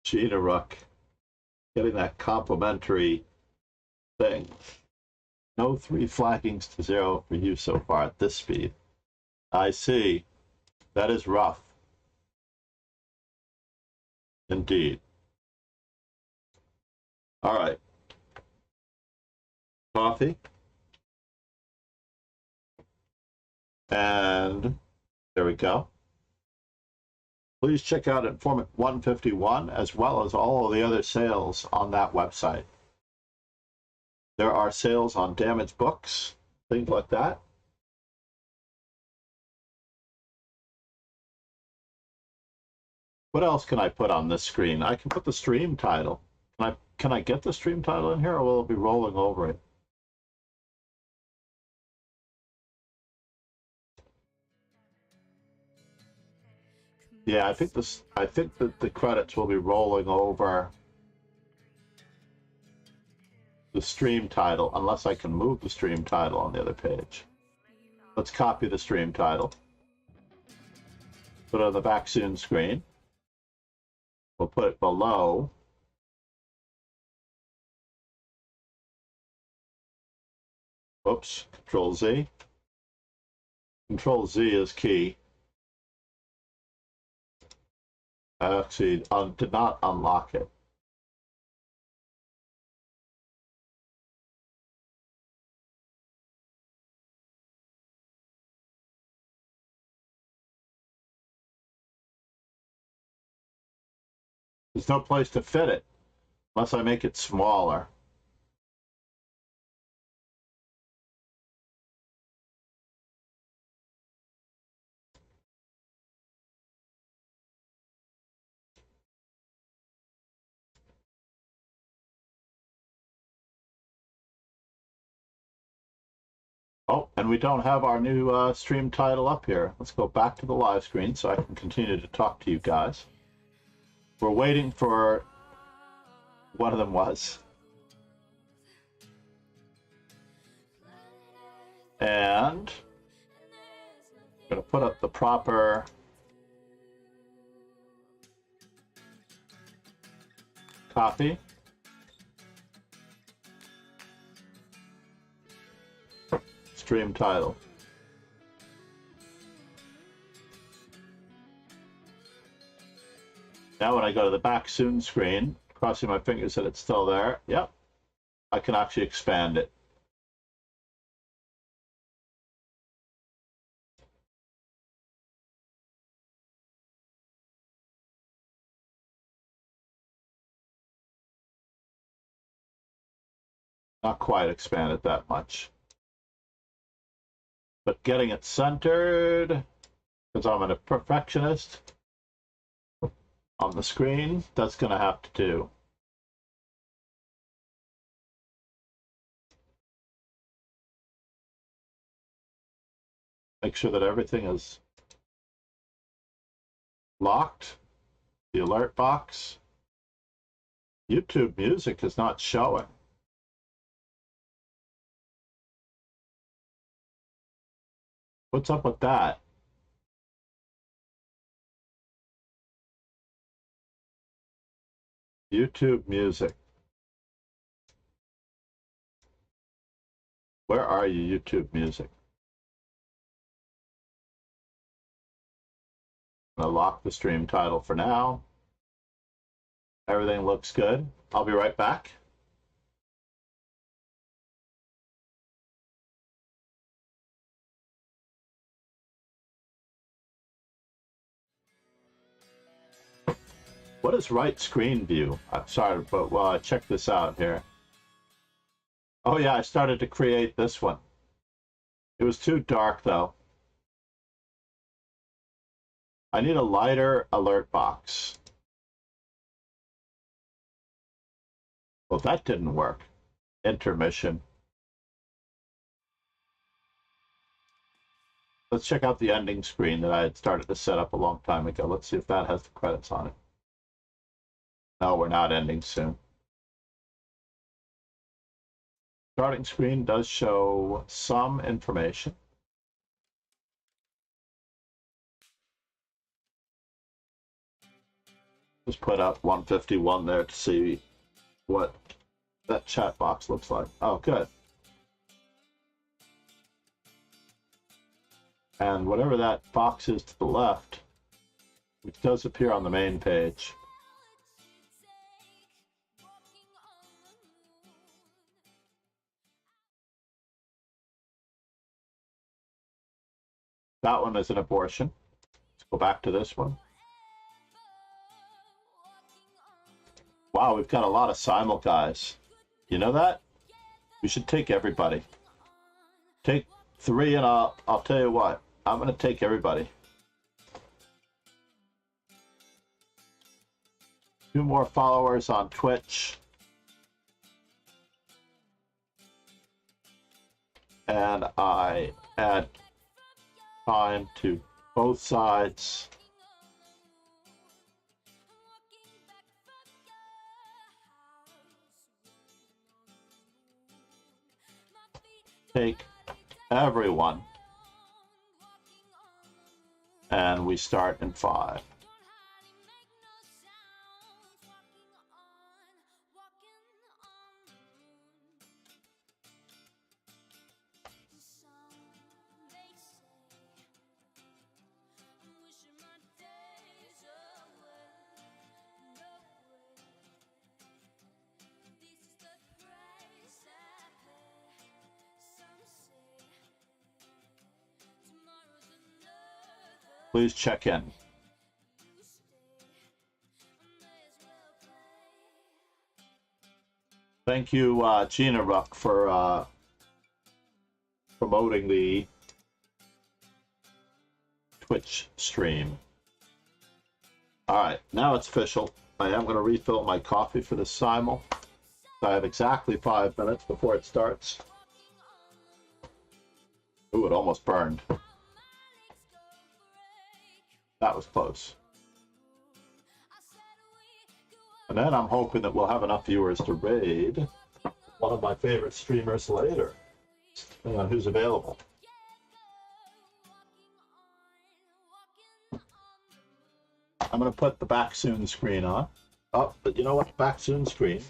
Gina Ruck, getting that complimentary thing. No 3 flaggings to 0 for you so far at this speed. I see. That is rough. Indeed. All right. Coffee. And there we go. Please check out Informant 151 as well as all of the other sales on that website. There are sales on damaged books, things like that. What else can I put on this screen? I can put the stream title. Can I get the stream title in here, or will it be rolling over it? Yeah, I think that the credits will be rolling over the stream title, unless I can move the stream title on the other page. Let's copy the stream title. Put it on the back soon screen. We'll put it below. Oops, Control Z. Control Z is key. I actually did not unlock it. There's no place to fit it unless I make it smaller. Oh, and we don't have our new stream title up here. Let's go back to the live screen so I can continue to talk to you guys. We're waiting for, one of them was. And I'm going to put up the proper copy. Stream title. Now when I go to the back soon screen, crossing my fingers that it's still there, yep, I can actually expand it. Not quite expanded that much. But getting it centered, because I'm a perfectionist on the screen, that's going to have to do. Make sure that everything is locked. The alert box. YouTube music is not showing. What's up with that? YouTube music. Where are you, YouTube music? I'm gonna lock the stream title for now. Everything looks good. I'll be right back. What is right screen view? I'm sorry, but check this out here. Oh yeah, I started to create this one. It was too dark though. I need a lighter alert box. Well, that didn't work. Intermission. Let's check out the ending screen that I had started to set up a long time ago. Let's see if that has the credits on it. No, we're not ending soon. Starting screen does show some information. Just put up 151 there to see what that chat box looks like. Oh, good. And whatever that box is to the left, which does appear on the main page. That one is an abortion. Let's go back to this one. Wow, we've got a lot of simul guys. You know that? We should take everybody. Take 3 and I'll tell you what. I'm going to take everybody. 2 more followers on Twitch. And I add time to both sides. Take everyone. And we start in 5. Please check in. Thank you, Gina Ruck, for promoting the Twitch stream. All right, now it's official. I am going to refill my coffee for the simul. I have exactly 5 minutes before it starts. Ooh, it almost burned. That was close. And then I'm hoping that we'll have enough viewers to raid one of my favorite streamers later, depending on who's available. I'm going to put the back soon screen on. Oh, but you know what? Back soon screen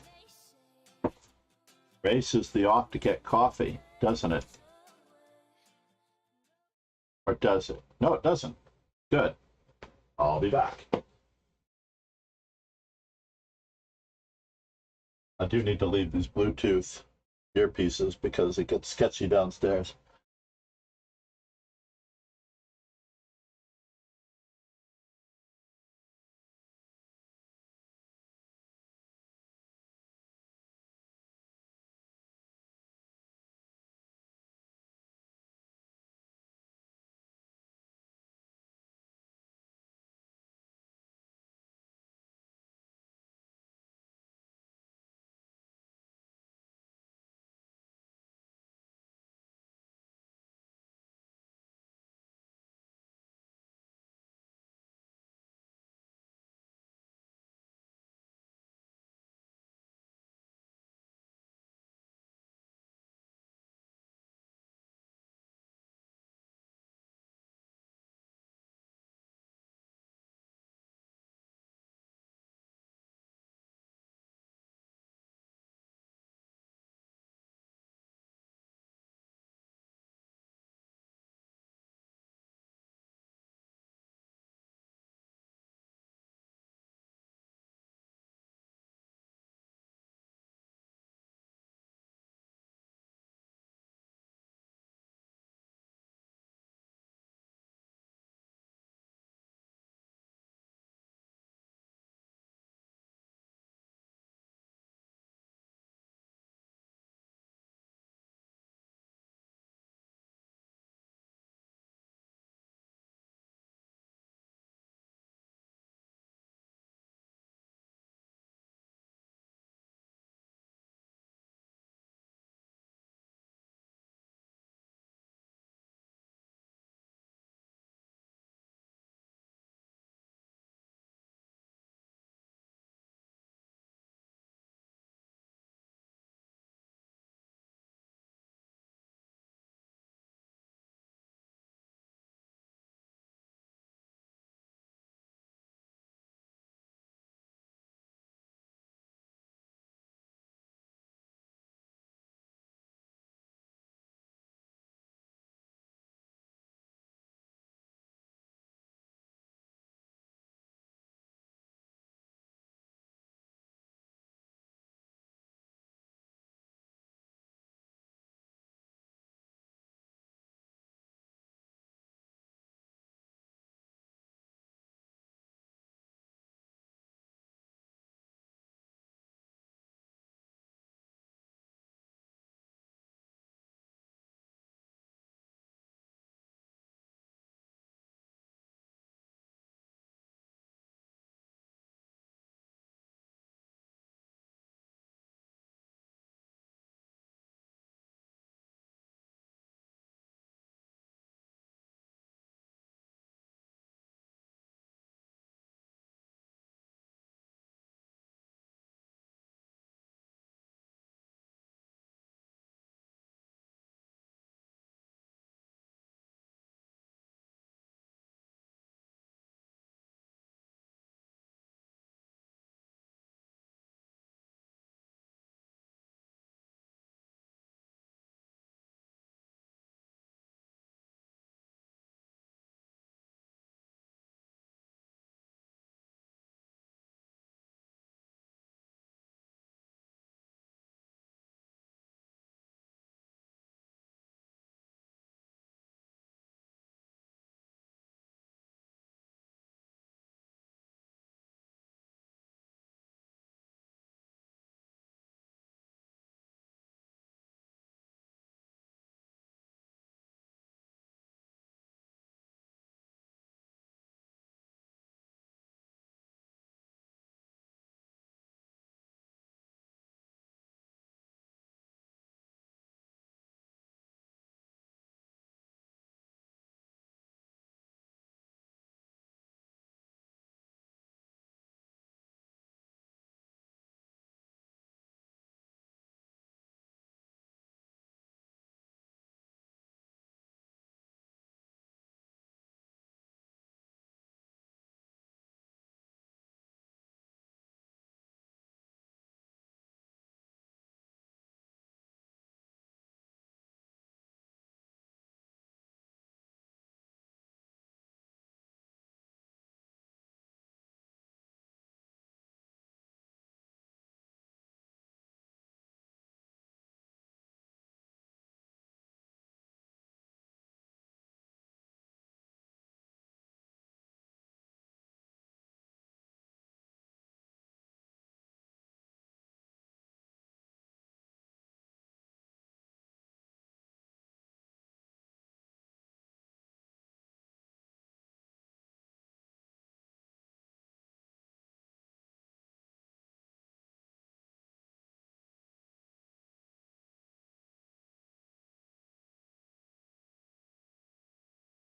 races the off to get coffee, doesn't it? Or does it? No, it doesn't. Good. I'll be back. I do need to leave these Bluetooth earpieces because it gets sketchy downstairs.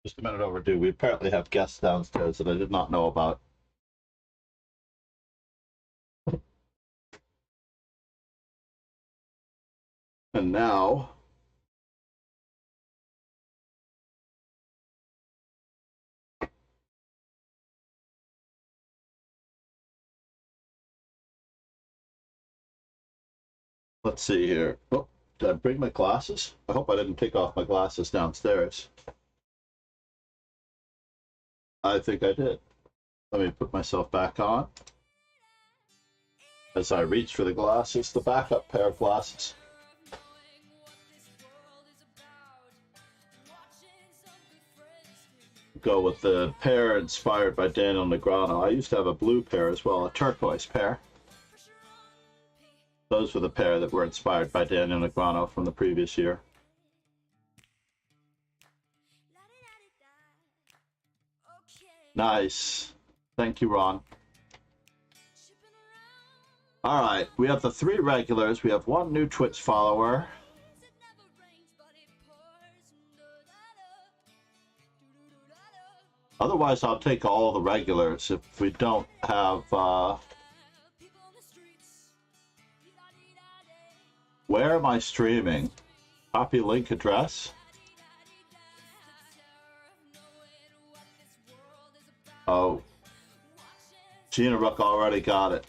Just a minute overdue. We apparently have guests downstairs that I did not know about. And now, let's see here. Oh, did I bring my glasses? I hope I didn't take off my glasses downstairs. I think I did. Let me put myself back on. As I reach for the glasses, the backup pair of glasses. Go with the pair inspired by Daniel Negreanu. I used to have a blue pair as well, a turquoise pair. Those were the pair that were inspired by Daniel Negreanu from the previous year. Nice. Thank you, Ron. All right, we have the 3 regulars. We have 1 new Twitch follower. Otherwise, I'll take all the regulars if we don't have... Where am I streaming? Copy link address. Oh. Gina Rook already got it.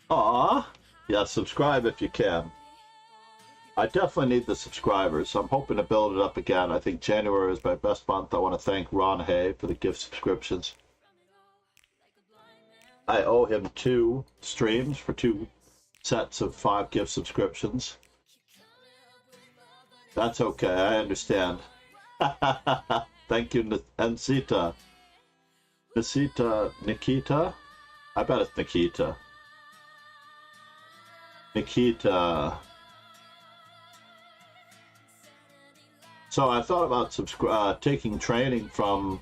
Aw. Yeah, subscribe if you can. I definitely need the subscribers. I'm hoping to build it up again. I think January is my best month. I want to thank Ron Hay for the gift subscriptions. I owe him 2 streams for 2 sets of 5 gift subscriptions. That's okay, I understand. Thank you, Nisita. Nikita? I bet it's Nikita. Nikita. So I thought about taking training from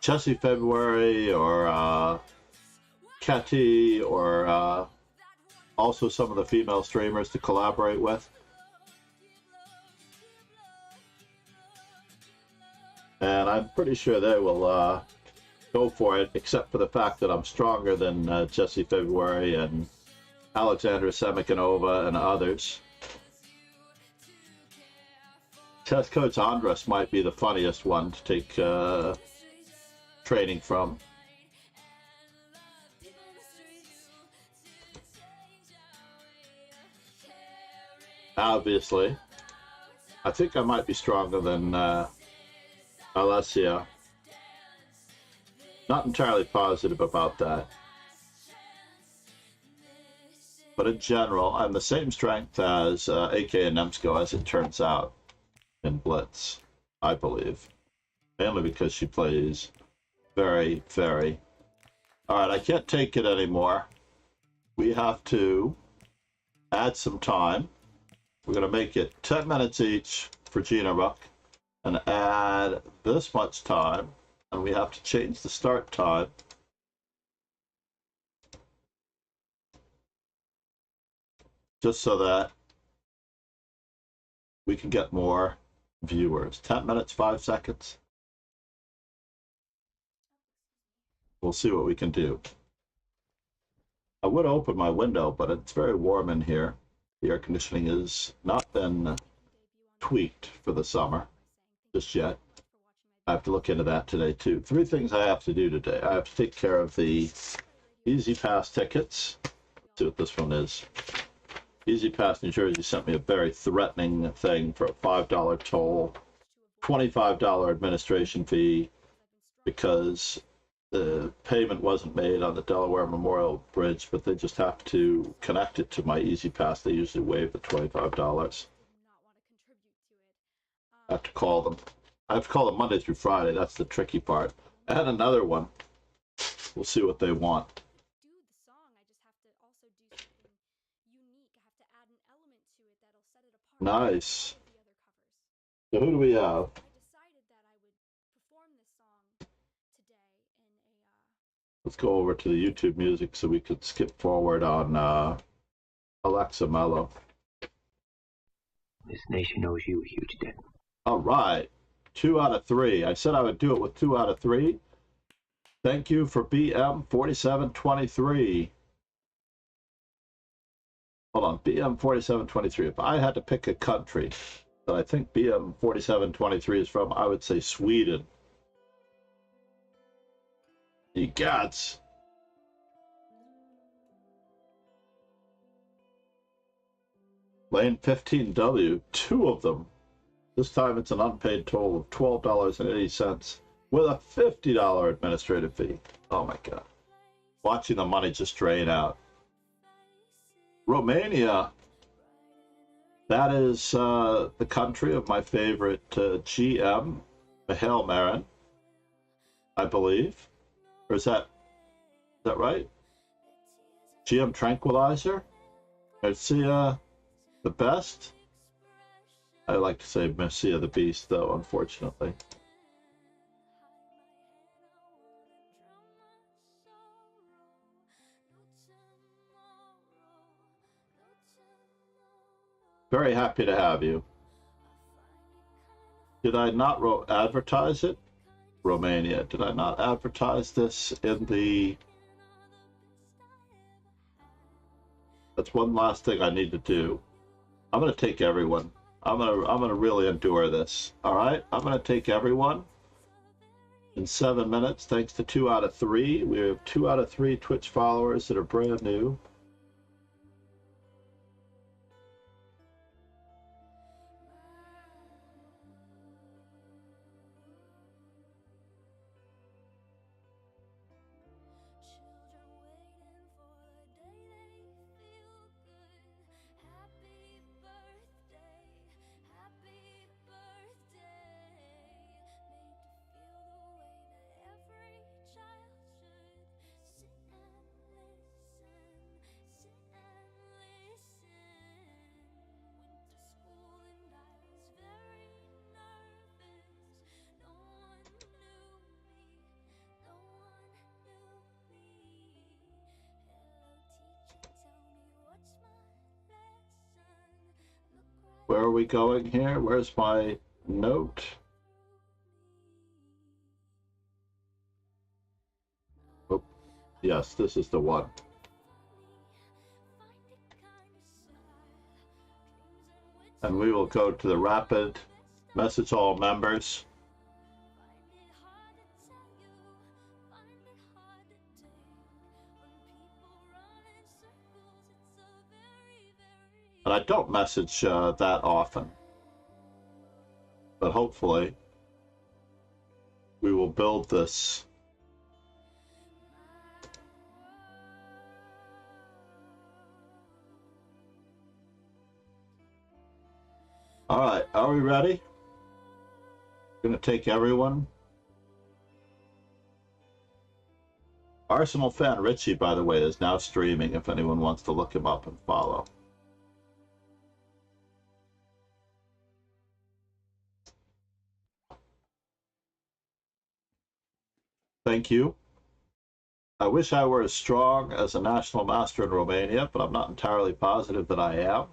Jesse February or Ketty or also some of the female streamers to collaborate with. And I'm pretty sure they will go for it, except for the fact that I'm stronger than Jesse February and Alexandra Semikanova and others. Test Coach Andres might be the funniest one to take training from. Obviously. I think I might be stronger than Alessia. Not entirely positive about that. But in general, I'm the same strength as AK and Nemsko, as it turns out, in Blitz, I believe. Mainly because she plays very, very... Alright, I can't take it anymore. We have to add some time. We're going to make it 10 minutes each for Gina Ruck and add this much time, and we have to change the start time. Just so that we can get more viewers. 10 minutes, 5 seconds. We'll see what we can do. I would open my window, but it's very warm in here. The air conditioning has not been tweaked for the summer just yet. I have to look into that today too. 3 things I have to do today. I have to take care of the Easy Pass tickets. Let's see what this one is. Easy Pass New Jersey sent me a very threatening thing for a $5 toll, $25 administration fee because the payment wasn't made on the Delaware Memorial Bridge, but they just have to connect it to my Easy Pass. They usually waive the $25. I have to call them. I have to call them Monday through Friday. That's the tricky part. And another one. We'll see what they want. Nice. So who do we have? Let's go over to the YouTube music so we could skip forward on Alexa Mello. This nation owes you a huge debt. All right. 2 out of 3. I said I would do it with 2 out of 3. Thank you for BM4723. Hold on, BM4723. If I had to pick a country that I think BM4723 is from, I would say Sweden. You gots. Lane 15W, 2 of them. This time it's an unpaid total of $12.80 with a $50 administrative fee. Oh my God. Watching the money just drain out. Romania. That is the country of my favorite GM, Mihail Marin, I believe. Or is that right? GM Tranquilizer? Garcia the best? I like to say Messiah the Beast, though, unfortunately. Very happy to have you. Did I not advertise it? Romania. Did I not advertise this in the... That's one last thing I need to do. I'm going to take everyone. I'm gonna really endure this. All right, I'm gonna take everyone in 7 minutes. Thanks to 2 out of 3. We have 2 out of 3 Twitch followers that are brand new. Where are we going here? Where's my note? Oh, yes, this is the one. And we will go to the rapid message all members. And I don't message that often, but hopefully we will build this. All right, are we ready? Gonna take everyone. Arsenal fan Richie, by the way, is now streaming if anyone wants to look him up and follow. Thank you. I wish I were as strong as a national master in Romania, but I'm not entirely positive that I am,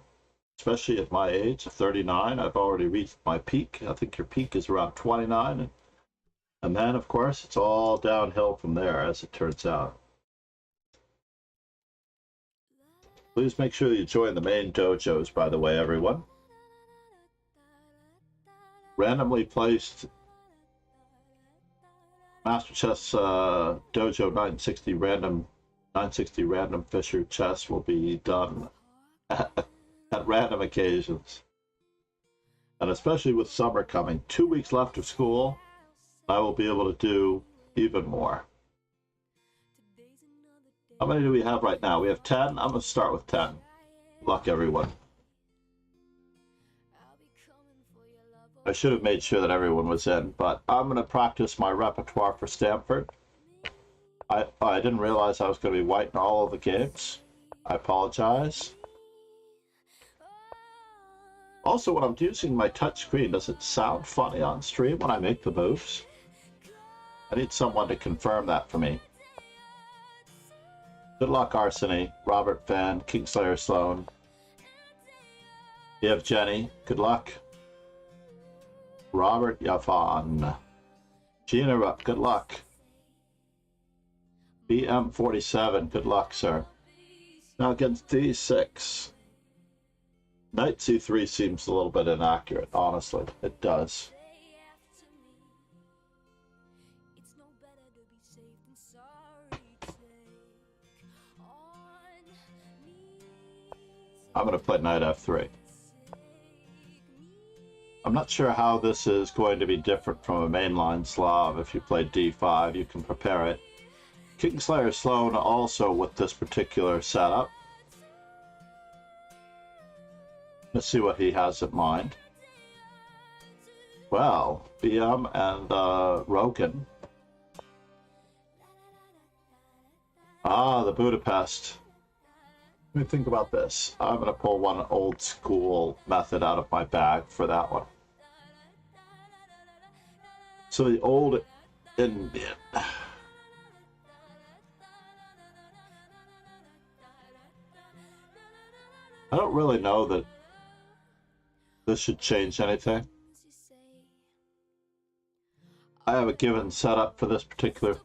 especially at my age of 39. I've already reached my peak. I think your peak is around 29. And then, of course, it's all downhill from there, as it turns out. Please make sure that you join the main dojos, by the way, everyone. Randomly placed Master Chess Dojo 960 random Fisher chess will be done at random occasions. And especially with summer coming, 2 weeks left of school, I will be able to do even more. How many do we have right now? We have 10. I'm going to start with 10. Good luck, everyone. I should have made sure that everyone was in, but I'm going to practice my repertoire for Stanford. I didn't realize I was going to be white in all of the games. I apologize. Also, when I'm using my touch screen, does it sound funny on stream when I make the moves? I need someone to confirm that for me. Good luck, Arseny, Robert Van, Kingslayer Sloan. You have Jenny. Good luck. Robert Yafan. Gina, good luck. BM47, good luck, sir. Now against D6. Knight C3 seems a little bit inaccurate, honestly. It does. I'm going to play Knight F3. I'm not sure how this is going to be different from a mainline Slav. If you play D5, you can prepare it. Kingslayer Sloan also with this particular setup. Let's see what he has in mind. Well, BM and Rogan. Ah, the Budapest. Let me think about this. I'm going to pull one old school method out of my bag for that one. So the old Indian. I don't really know that this should change anything. I have a given setup for this particular.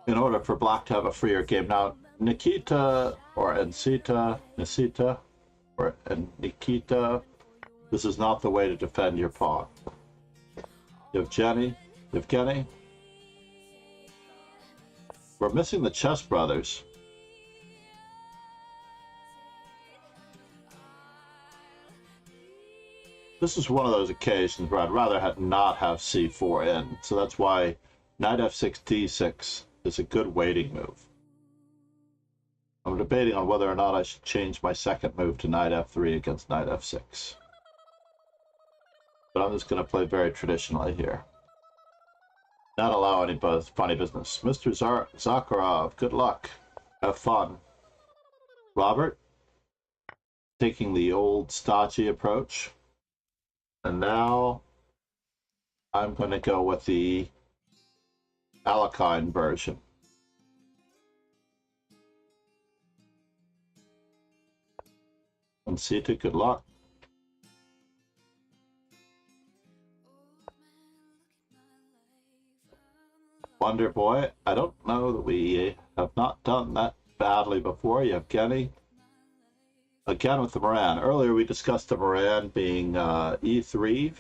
In order for black to have a freer game. Now, Nikita or Nisita, or Nikita, this is not the way to defend your pawn. Yevgeny. We're missing the Chess Brothers. This is one of those occasions where I'd rather not have C4 in, so that's why Knight F6, D6 is a good waiting move. I'm debating on whether or not I should change my second move to Knight F3 against Knight F6. But I'm just going to play very traditionally here. Not allow any funny business. Mr. Zakharov, good luck. Have fun. Robert, taking the old stodgy approach. And now I'm going to go with the Alekhine version. And Sita, good luck. Wonder Boy, I don't know that we have not done that badly before. Yevgeny. Again with the Moran. Earlier we discussed the Moran being E3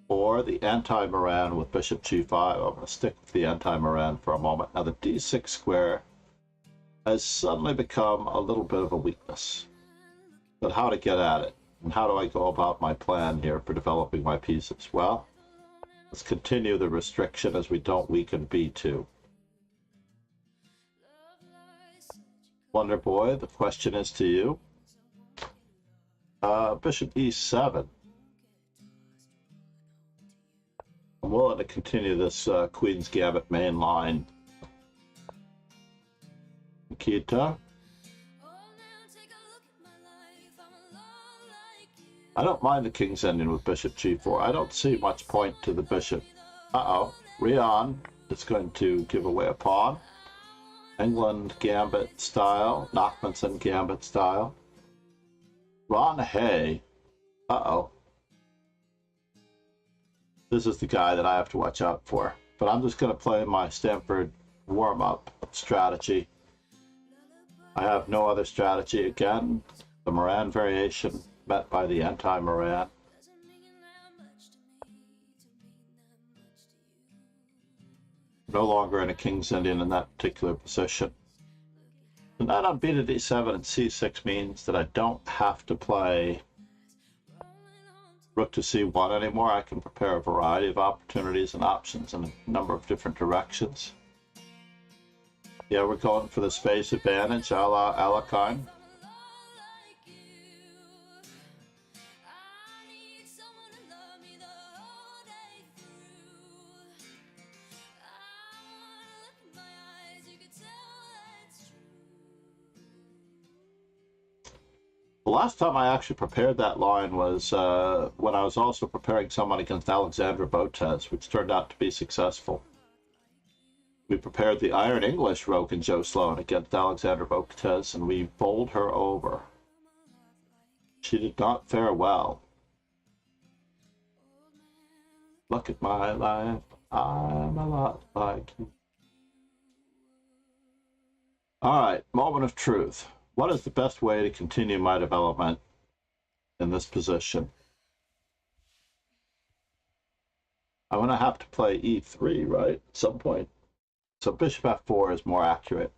or the anti-Moran with Bishop G5. I'm going to stick with the anti-Moran for a moment. Now the D6 square has suddenly become a little bit of a weakness. But how to get at it? And how do I go about my plan here for developing my pieces? Well, let's continue the restriction as we don't weaken B2. Wonder Boy, the question is to you. Bishop E7. I'm willing to continue this Queen's Gambit main line. Nikita. I don't mind the King's Ending with Bishop G4. I don't see much point to the Bishop. Uh-oh. Rion is going to give away a pawn. England Gambit style. Nachmanson Gambit style. Ron Hay. Uh-oh. This is the guy that I have to watch out for. But I'm just going to play my Stanford warm-up strategy. I have no other strategy. Again, the Moran variation met by the anti-Moran. No longer in a King's Indian in that particular position. The knight on b to d7 and c6 means that I don't have to play rook to c1 anymore. I can prepare a variety of opportunities and options in a number of different directions. Yeah, we're going for the space advantage a la Alekhine. The last time I actually prepared that line was when I was also preparing someone against Alexandra Botes, which turned out to be successful. We prepared the Iron English Rogan Joe Sloan against Alexander Volquez, and we bowled her over. She did not fare well. Look at my life, I'm a lot like you. Alright, moment of truth. What is the best way to continue my development in this position? I'm going to have to play e3, right, at some point. So bishop f4 is more accurate.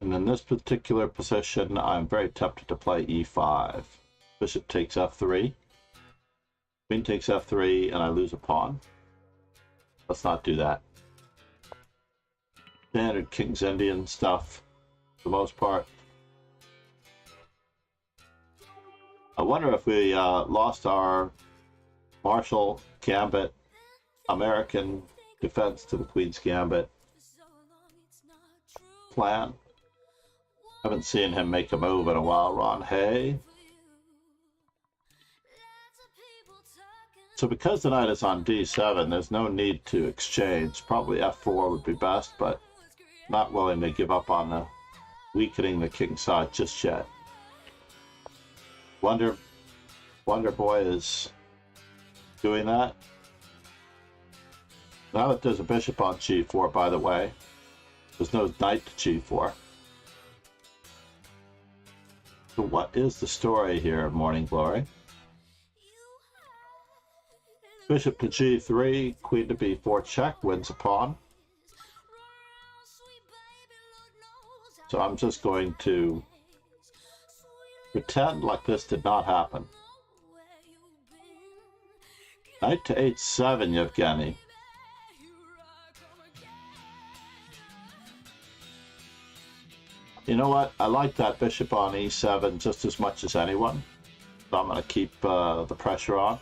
And in this particular position, I'm very tempted to play e5. Bishop takes f3. Queen takes f3, and I lose a pawn. Let's not do that. Standard King's Indian stuff, for the most part. I wonder if we lost our Marshall Gambit American defense to the Queen's Gambit plan. Haven't seen him make a move in a while, Ron Hay. So because the knight is on d7, there's no need to exchange. Probably f4 would be best, but not willing to give up on the weakening the king side just yet. Wonder Boy is doing that. Now that there's a bishop on g4, by the way, there's no knight to g4. So what is the story here, Morning Glory? Bishop to g3, queen to b4 check, wins a pawn. So I'm just going to pretend like this did not happen. Knight to h7, Yevgeny. You know what? I like that bishop on e7 just as much as anyone. So I'm going to keep the pressure on.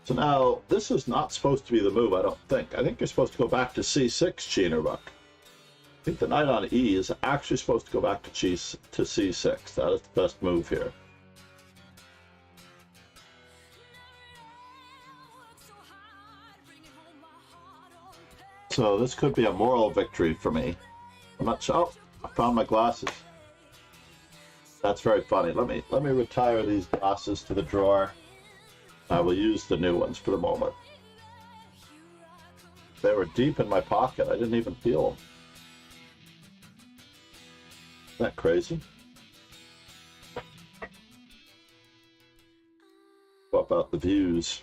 So now, this is not supposed to be the move, I don't think. I think you're supposed to go back to c6, Chinaruck. I think the knight on e is actually supposed to go back to c6. That is the best move here. So this could be a moral victory for me. I'm not sure. Oh, I found my glasses. That's very funny. Let me retire these glasses to the drawer. I will use the new ones for the moment. They were deep in my pocket. I didn't even feel them. Isn't that crazy? What about the views?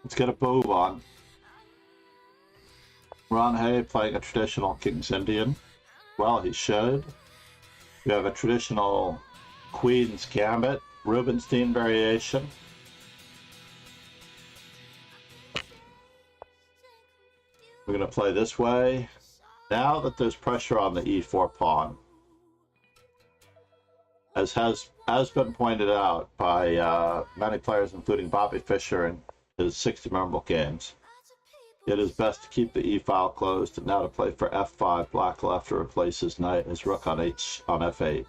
Let's get a move on. Ron Hay playing a traditional King's Indian. Well, he should. We have a traditional Queen's Gambit, Rubinstein variation. We're going to play this way. Now that there's pressure on the e4 pawn, as has been pointed out by many players, including Bobby Fischer in his 60 memorable games, it is best to keep the e file closed and now to play for f5. Black will have to replace his knight, his rook on f8.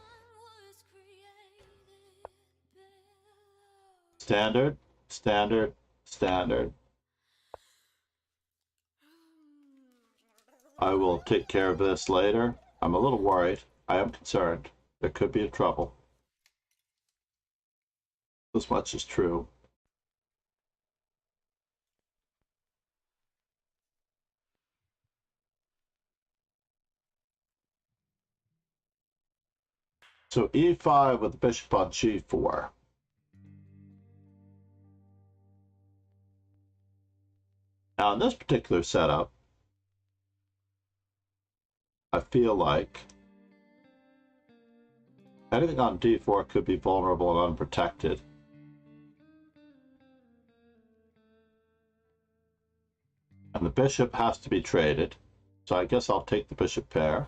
Standard, standard, standard. I will take care of this later. I'm a little worried. I am concerned. There could be a trouble. This much is true. So e5 with the bishop on g4. Now in this particular setup, I feel like anything on d4 could be vulnerable and unprotected. And the bishop has to be traded, so I guess I'll take the bishop pair.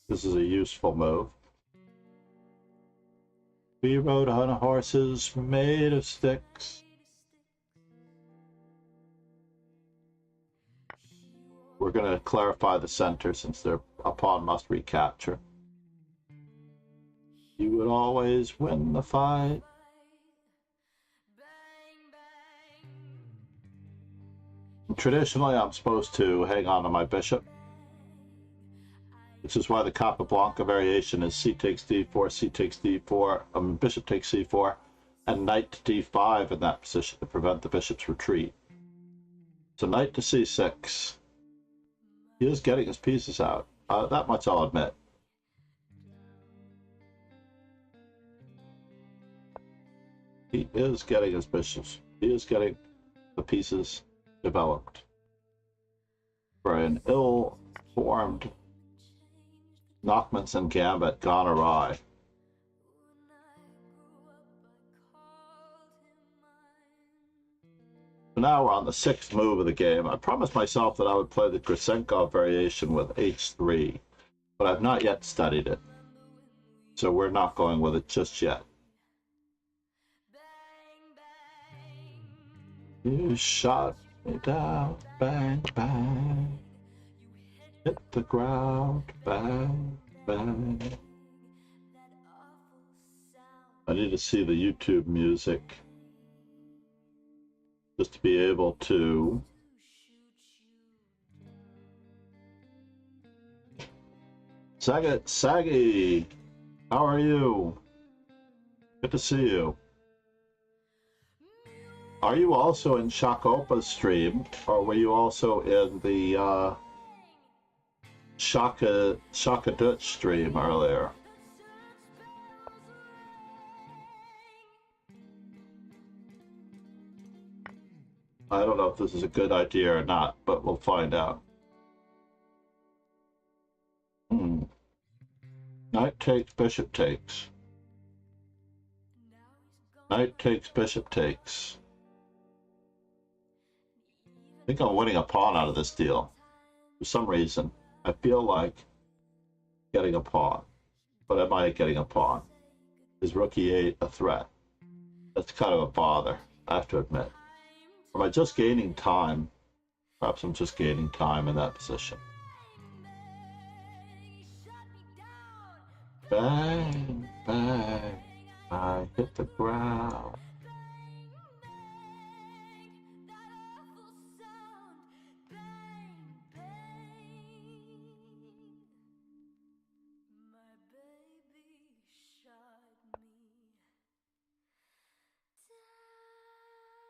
This is a useful move. We rode on horses made of sticks. We're going to clarify the center since a pawn must recapture. You would always win the fight. Traditionally, I'm supposed to hang on to my bishop, which is why the Capablanca variation is c takes d4, c takes d4, bishop takes c4, and knight to d5 in that position to prevent the bishop's retreat. So knight to c6. He is getting his pieces out. That much I'll admit. He is getting his bishops. He is getting the pieces developed. For an ill-formed Nachmanson gambit gone awry. So now we're on the sixth move of the game. I promised myself that I would play the Krasenkov variation with h3, but I've not yet studied it. So we're not going with it just yet. You shot me down, bang, bang. Hit the ground, bang, bang. I need to see the YouTube music just to be able to Saggy, how are you? Good to see you. Are you also in Shakopa's stream, or were you also in the Shaka Dutch stream earlier? I don't know if this is a good idea or not, but we'll find out. Knight takes, bishop takes. Knight takes, bishop takes. I think I'm winning a pawn out of this deal. For some reason, I feel like getting a pawn. But am I getting a pawn? Is rook e8 a threat? That's kind of a bother, I have to admit. Or am I just gaining time? Perhaps I'm just gaining time in that position. Bang, bang, I hit the ground.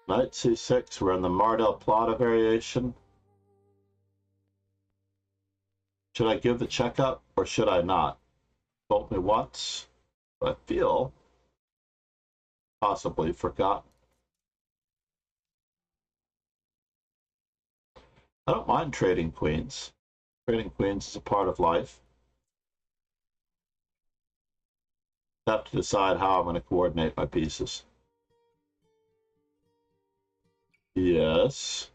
Knight c6, we're in the Mar del Plata variation. Should I give the checkup or should I not? Told me once, but I feel possibly forgotten. I don't mind trading queens. Trading queens is a part of life. I have to decide how I'm going to coordinate my pieces. Yes.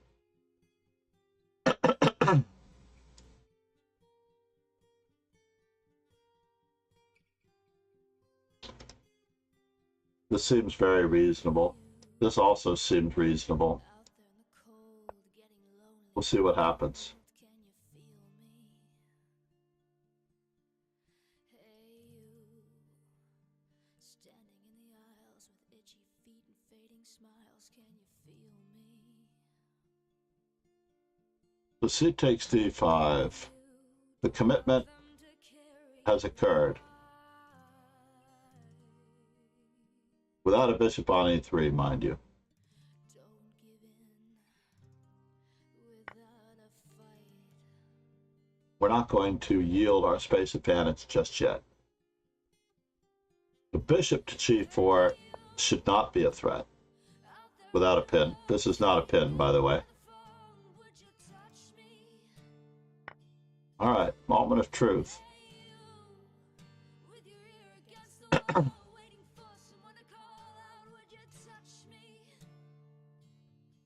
This seems very reasonable. This also seems reasonable. We'll see what happens. So c takes d5. The commitment has occurred. Without a bishop on e3, mind you. We're not going to yield our space advantage just yet. The bishop to g4 should not be a threat. Without a pin. This is not a pin, by the way. All right, moment of truth.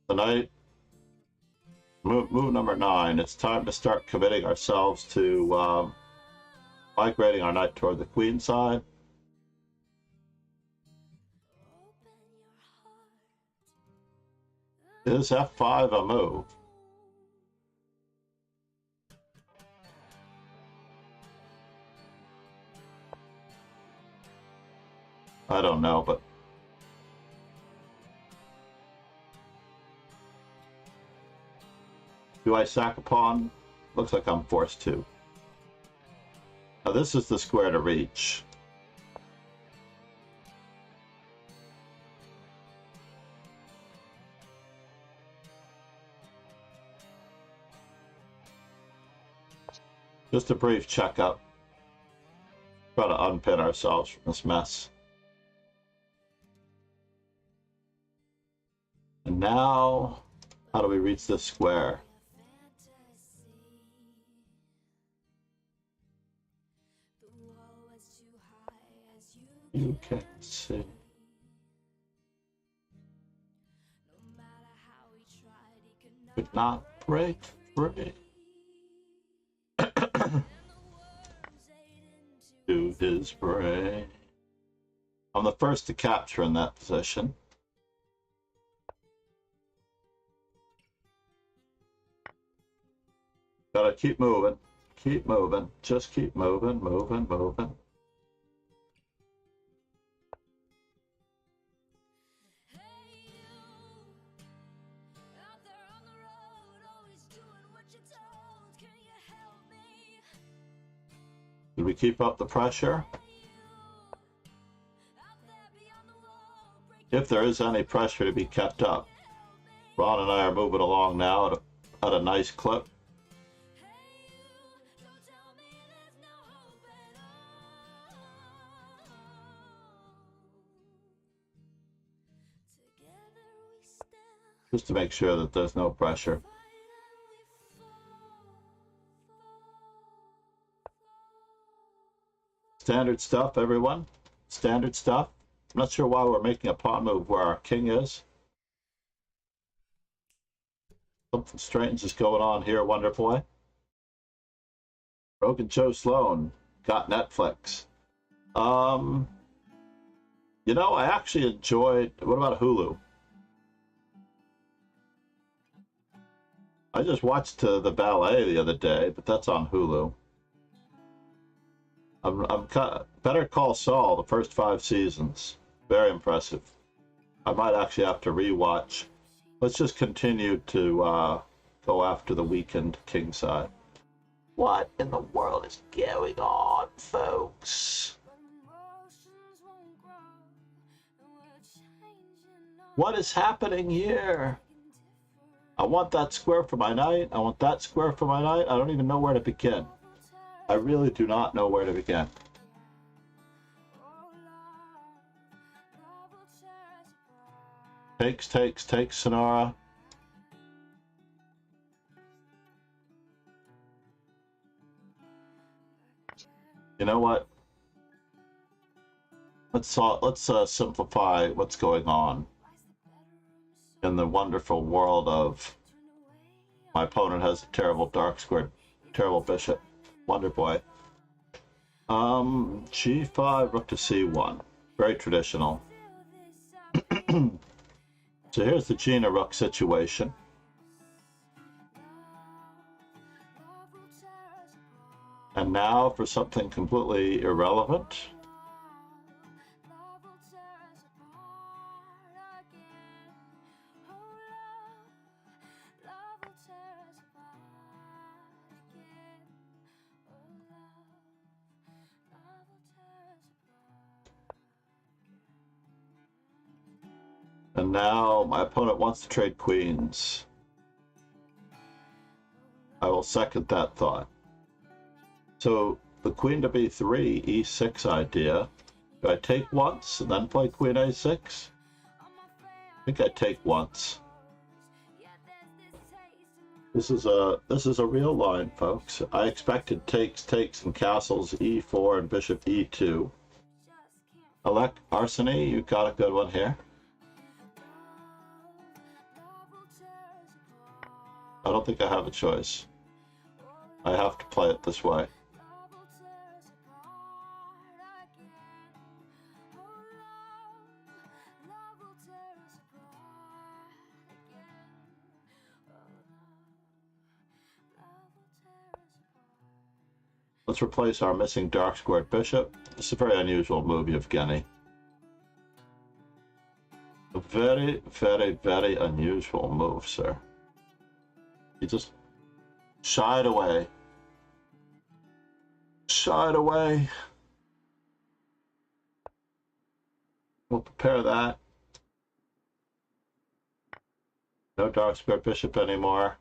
Tonight, move number 9. It's time to start committing ourselves to migrating our knight toward the queen side. Is f5 a move? I don't know, but do I sack a pawn? Looks like I'm forced to. Now this is the square to reach. Just a brief checkup. Try to unpin ourselves from this mess. And now, how do we reach this square? You can see. Could not break free. To his brain. I'm the first to capture in that position. Gotta keep moving, just keep moving. Did we keep up the pressure? If there is any pressure to be kept up. Ron and I are moving along now at a nice clip. Just to make sure that there's no pressure. Standard stuff, everyone. Standard stuff. I'm not sure why we're making a pawn move where our king is. Something strange is going on here, Wonder Boy. Rogan Joe Sloan got Netflix. You know, I actually enjoyed. What about Hulu? I just watched the ballet the other day, but that's on Hulu. Better Call Saul, the first 5 seasons. Very impressive. I might actually have to rewatch. Let's just continue to go after the weakened king side. What in the world is going on, folks? What is happening here? I want that square for my knight. I want that square for my knight. I don't even know where to begin. I really do not know where to begin. Takes, Sonora. You know what? Let's simplify what's going on in the wonderful world of my opponent has a terrible dark square, terrible bishop. Wonder Boy. G5, rook to C1. Very traditional. So here's the Gina rook situation. And now for something completely irrelevant. And now my opponent wants to trade queens. I will second that thought. So the queen to b3, e6 idea. Do I take once and then play queen a6? I think I take once. This is a real line, folks. I expected takes, and castles e4 and bishop e2. Alec Arseny, you got a good one here. I don't think I have a choice. I have to play it this way. Let's replace our missing dark squared bishop. This is a very unusual move, Evgeny. very, very, very unusual move, sir. You just shied away. Shied away. We'll prepare that. No dark square bishop anymore.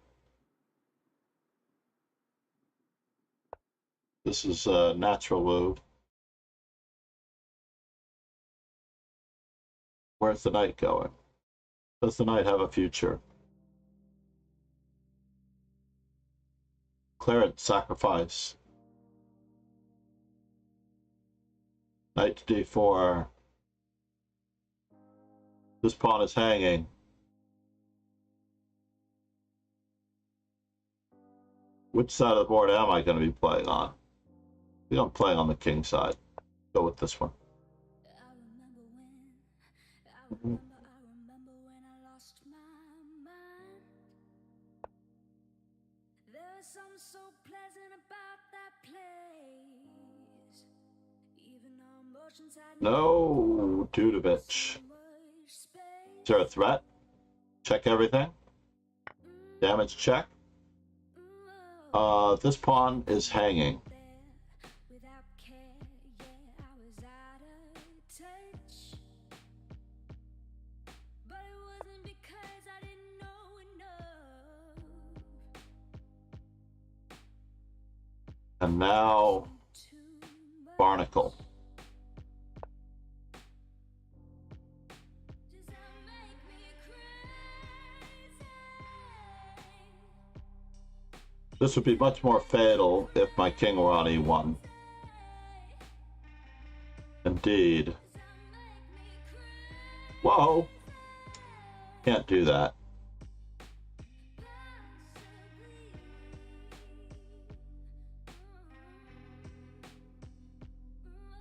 This is a natural move. Where's the knight going? Does the knight have a future? Clarence, sacrifice. Knight to d4. This pawn is hanging. Which side of the board am I going to be playing on? I think I'm playing on the king side. Go with this one. I remember when I lost my mind. There's something so pleasant about that place. Even our emotions had No, Dudovich. Is there a threat? Check everything. Damage check. This pawn is hanging. without care, yeah, I was out of touch. But it wasn't because I didn't know enough. And now, Barnacle. This would be much more fatal if my king were on e1. Indeed. Whoa! Can't do that.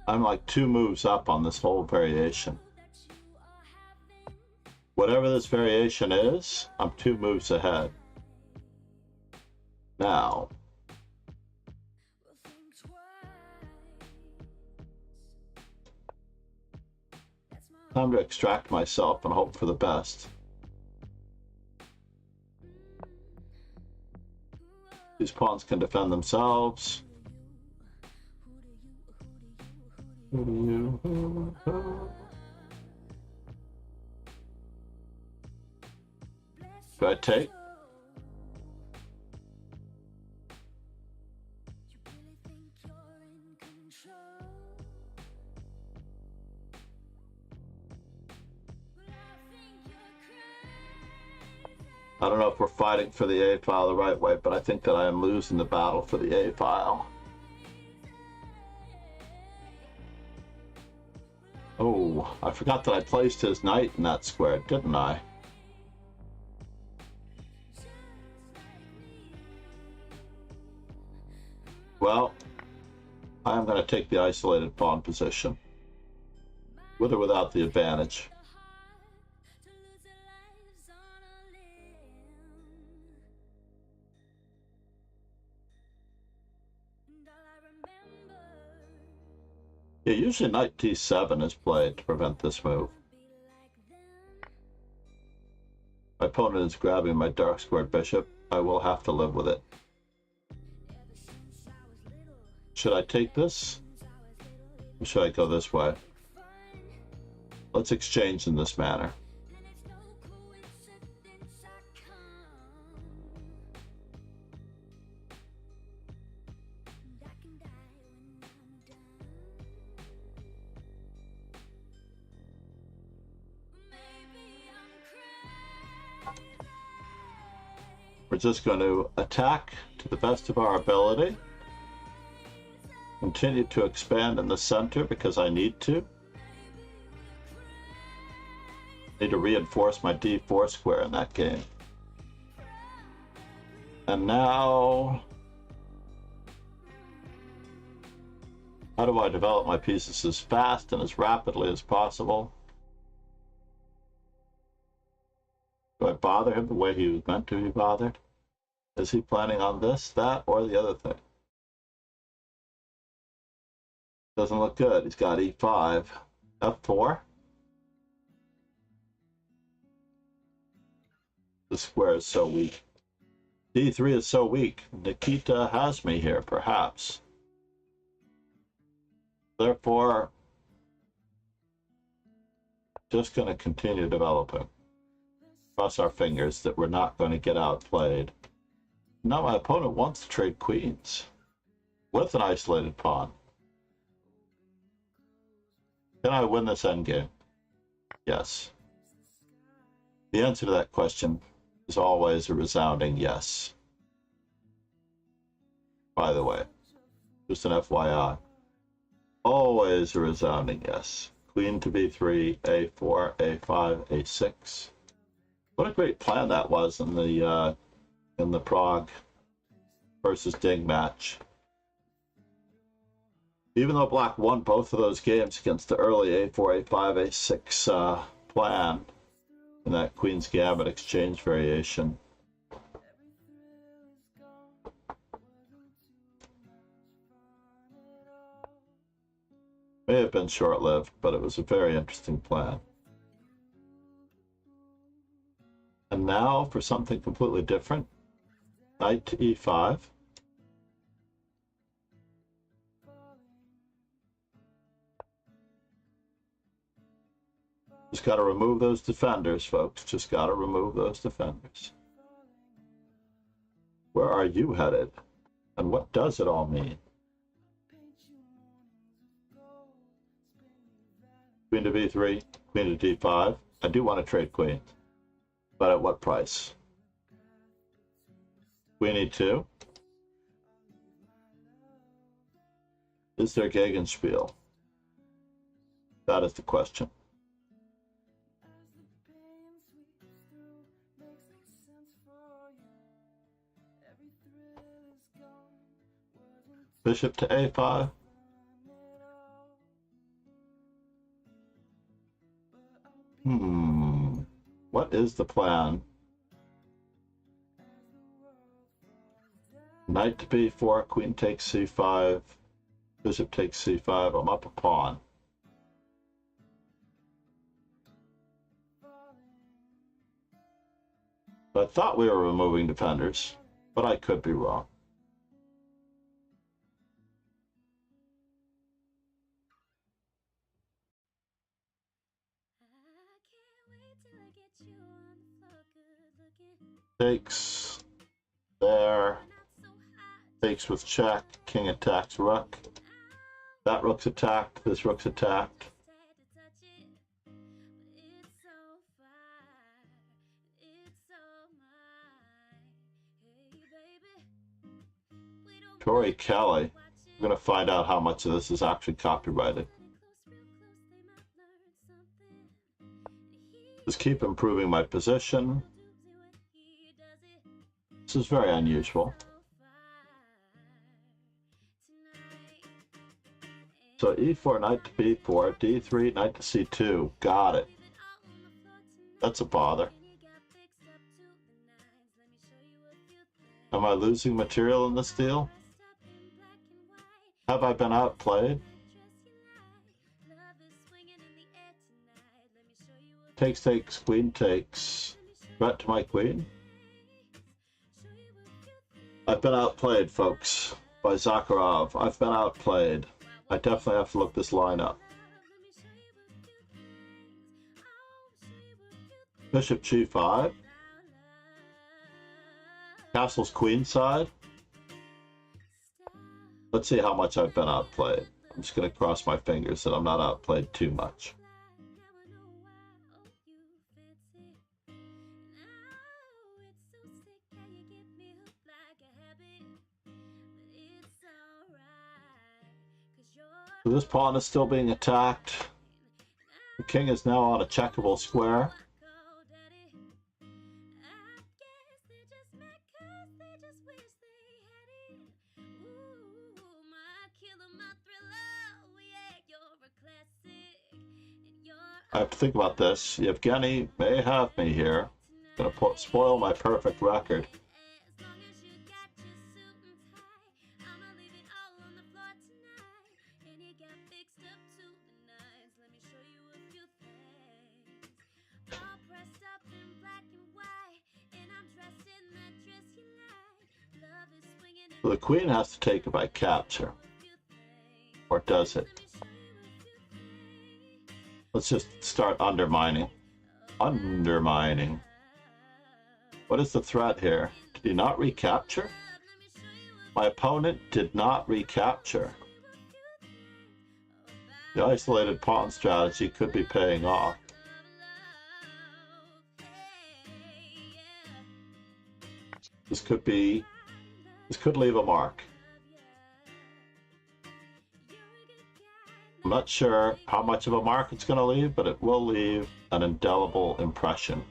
I'm like 2 moves up on this whole variation. Whatever this variation is, I'm 2 moves ahead. Now, time to extract myself and hope for the best. These pawns can defend themselves. Do I take? I don't know if we're fighting for the A file the right way, but I think that I am losing the battle for the A file. Oh, I forgot that I placed his knight in that square, didn't I? Well, I'm going to take the isolated pawn position, with or without the advantage. Yeah, usually knight d7 is played to prevent this move. My opponent is grabbing my dark squared bishop. I will have to live with it. Should I take this? Or should I go this way? Let's exchange in this manner. We're just going to attack to the best of our ability. Continue to expand in the center because I need to. Need to reinforce my d4 square in that game. And now, how do I develop my pieces as fast and as rapidly as possible? Do I bother him the way he was meant to be bothered? Is he planning on this, that, or the other thing? Doesn't look good. He's got e5, f4. The square is so weak. D3 is so weak. Nikita has me here, perhaps. Therefore, just going to continue developing. Cross our fingers that we're not going to get outplayed. Now my opponent wants to trade queens with an isolated pawn. Can I win this endgame? Yes. The answer to that question is always a resounding yes. By the way, just an FYI. Always a resounding yes. Queen to b3, a4, a5, a6. What a great plan that was in the Prague versus Ding match. Even though Black won both of those games against the early a4, a5, a6 plan in that Queen's Gambit exchange variation. May have been short-lived, but it was a very interesting plan. And now for something completely different. Knight to e5. Just got to remove those defenders, folks. Just got to remove those defenders. Where are you headed? And what does it all mean? Queen to b3, queen to d5. I do want to trade queens. But at what price? Queen e2. Is there Gegenspiel? That is the question. Bishop to a5. What is the plan? Knight to b4, queen takes c5, bishop takes c5. I'm up a pawn. I thought we were removing defenders, but I could be wrong. Takes there, takes with check, king attacks rook. That rook's attacked, this rook's attacked. Tori Kelly, I'm going to find out how much of this is actually copyrighted. Just keep improving my position. This is very unusual. So e4, knight to b4, d3, knight to c2. Got it. That's a bother. Am I losing material in this deal? Have I been outplayed? Takes, takes, queen takes. Threat to my queen? I've been outplayed, folks, by Zakharov. I've been outplayed. I definitely have to look this line up. Bishop g5. Castle's queenside. Let's see how much I've been outplayed. I'm just going to cross my fingers that I'm not outplayed too much. So this pawn is still being attacked. The king is now on a checkable square. I have to think about this. Yevgeny may have me here. Gonna spoil my perfect record. So the queen has to take it by capture. Or does it? Let's just start undermining. Undermining. What is the threat here? Did he not recapture? My opponent did not recapture. The isolated pawn strategy could be paying off. This could leave a mark. I'm not sure how much of a mark it's going to leave, but it will leave an indelible impression.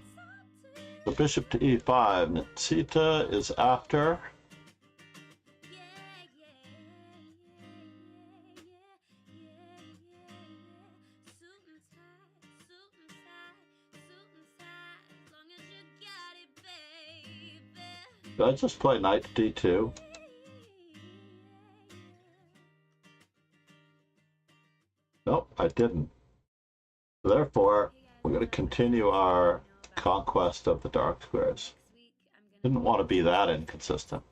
The bishop to e5. Nitsita is after. Did I just play knight to d2? Nope, I didn't. Therefore, we're going to continue our conquest of the dark squares. Didn't want to be that inconsistent.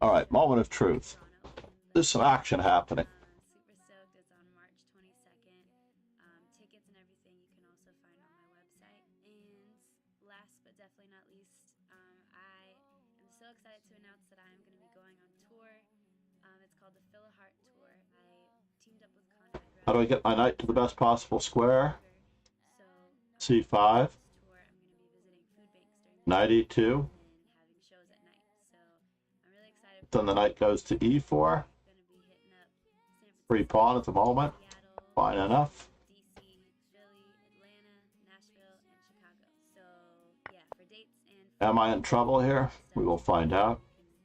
All right, moment of truth. There's some action happening. Super stoked. It's on March 22nd. Tickets and everything you can also find on my website. And last but definitely not least, I am so excited to announce that I am going to be going on tour. It's called the Fill a Heart Tour. I teamed up with Conrad. How do I get my knight to the best possible square? So, c5. tour, I'm going to be visiting food banks during Knight e2. and having shows at night. So I'm really excited. Then the knight goes to e4. Free pawn at the moment. Fine enough. DC, Philly, Atlanta, Nashville, and Chicago. So yeah, for dates and Am I in trouble here? We will find out.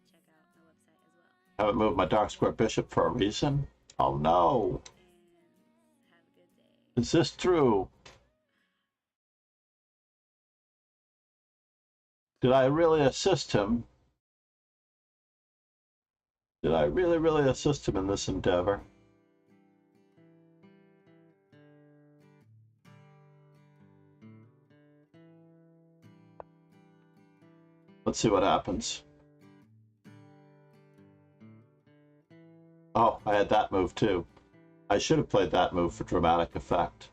check out my website as well. Haven't moved my dark square bishop for a reason. Oh no! And have a good day. Is this true? Did I really assist him? Did I really assist him in this endeavor? Let's see what happens. Oh, I had that move too. I should have played that move for dramatic effect.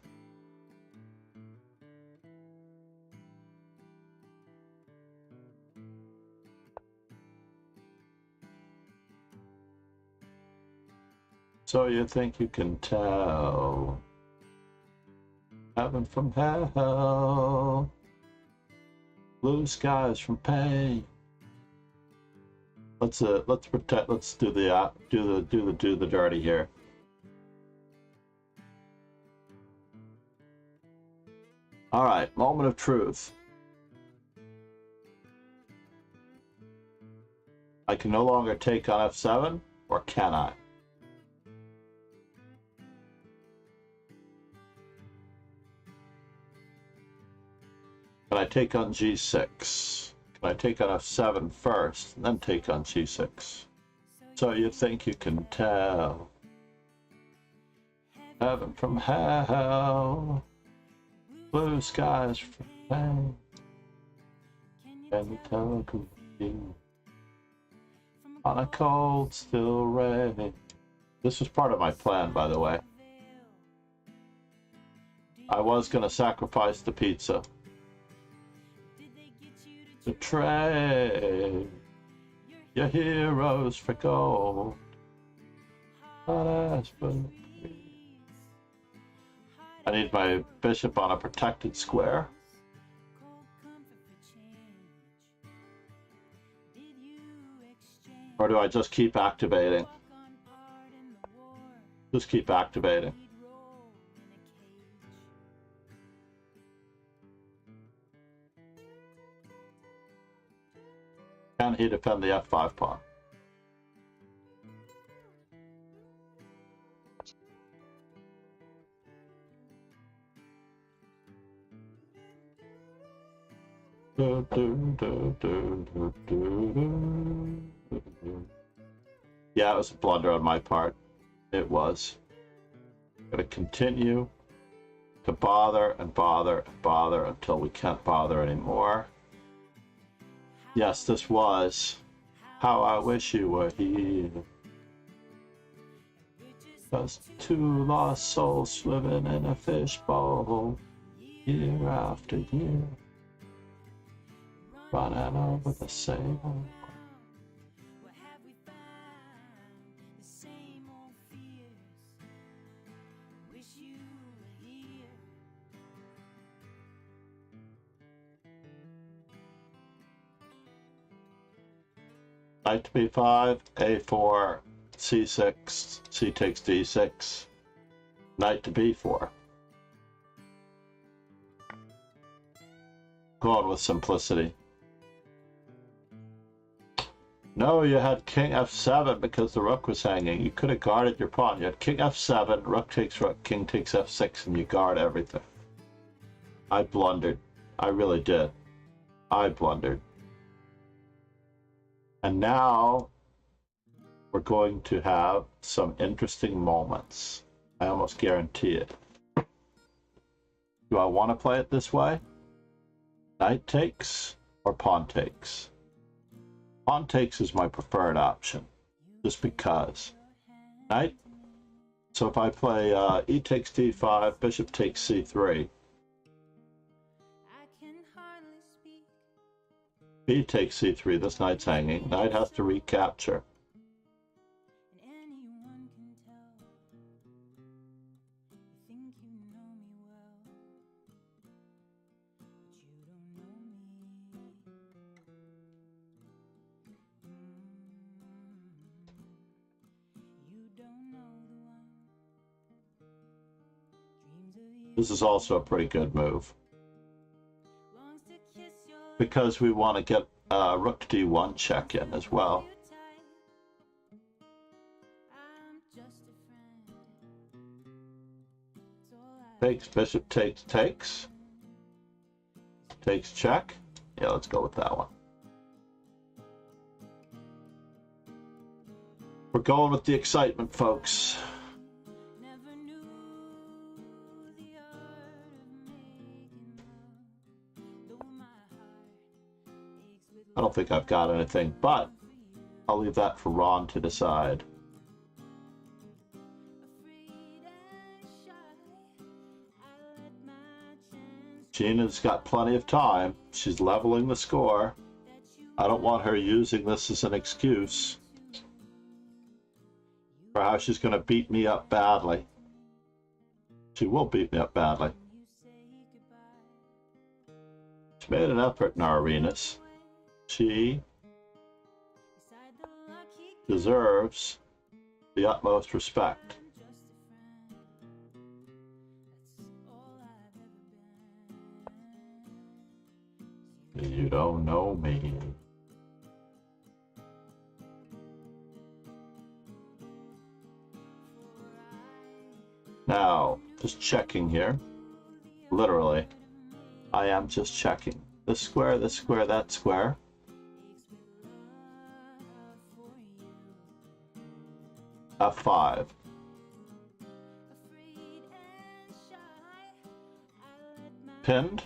So you think you can tell heaven from hell, blue skies from pain. Let's pretend. Let's do the dirty here. All right, moment of truth. I can no longer take on f7, or can I? Can I take on g6? Can I take on f7 first, and then take on g6? So you think you can tell heaven from hell, blue skies from pain. Can you tell who you on a cold, still rain? This was part of my plan, by the way. I was going to sacrifice the pizza. Betray your heroes for gold. I need my bishop on a protected square. Or do I just keep activating? Just keep activating. Can he defend the f5 pawn? Yeah, it was a blunder on my part. It was. going to continue to bother and bother and bother until we can't bother anymore. Yes, this was How I Wish You Were Here. Just two lost souls swimming in a fishbowl, year after year, running over the same old. Knight to b5, a4, c6, c takes d6, knight to b4. Going with simplicity. No, you had king f7 because the rook was hanging. You could have guarded your pawn. You had king f7, rook takes rook, king takes f6, and you guard everything. I blundered. I really did. I blundered. And now we're going to have some interesting moments. I almost guarantee it. Do I want to play it this way? Knight takes or pawn takes? Pawn takes is my preferred option, just because. Knight. So if I play e takes d5, bishop takes c3. B takes c3, this knight's hanging. Knight has to recapture. This is also a pretty good move, because we want to get rook d1 check in as well. Takes, bishop takes, takes. Takes check. Yeah, let's go with that one. We're going with the excitement, folks. I don't think I've got anything, but I'll leave that for Ron to decide. Gina's got plenty of time. She's leveling the score. I don't want her using this as an excuse for how she's going to beat me up badly. She will beat me up badly. She made an effort in our arenas. She deserves the utmost respect. You don't know me. Now, just checking here. Literally, I am just checking. This square, that square. F5. Pinned.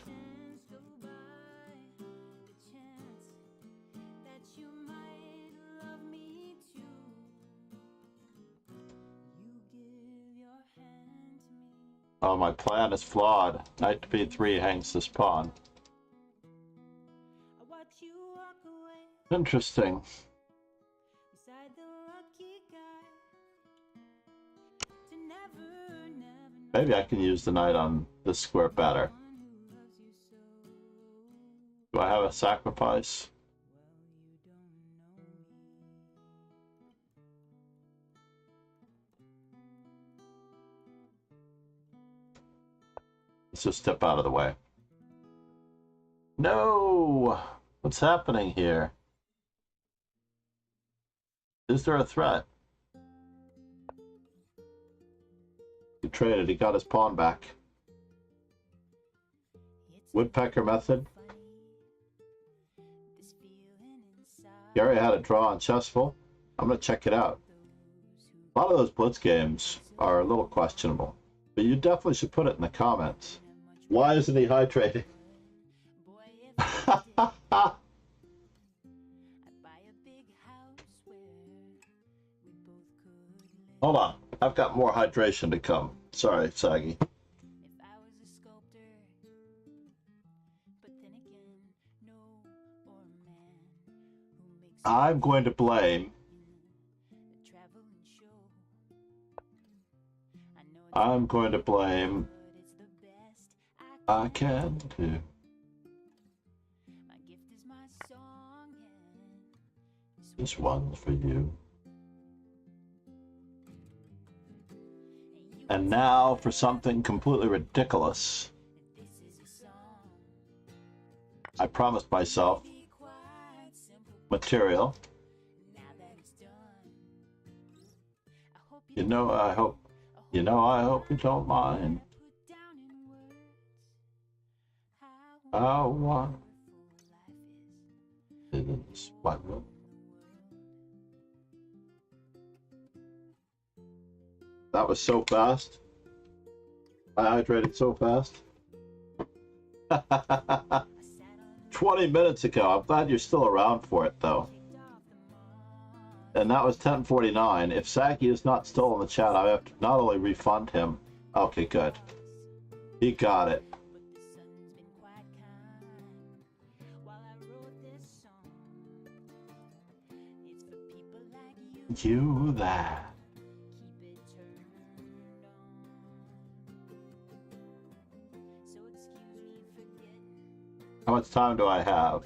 Oh, my plan is flawed. Knight to b3 hangs this pawn. Interesting. Maybe I can use the knight on this square better. Do I have a sacrifice? Let's just step out of the way. No! What's happening here? Is there a threat? He traded, he got his pawn back. Woodpecker method. Gary had a draw on Chessful. I'm going to check it out. A lot of those blitz games are a little questionable. But you definitely should put it in the comments. Why isn't he hydrating? Hold on. I've got more hydration to come. Sorry, Saggy. I'm going to blame. I'm going to blame. I can do. This one's for you. And now for something completely ridiculous. I promised myself material. I hope you don't mind. How wonderful is what will. That was so fast. I hydrated so fast. 20 minutes ago. I'm glad you're still around for it, though. And that was 10:49. If Saki is not still in the chat, I have to not only refund him. Okay, good. He got it. You that. How much time do I have?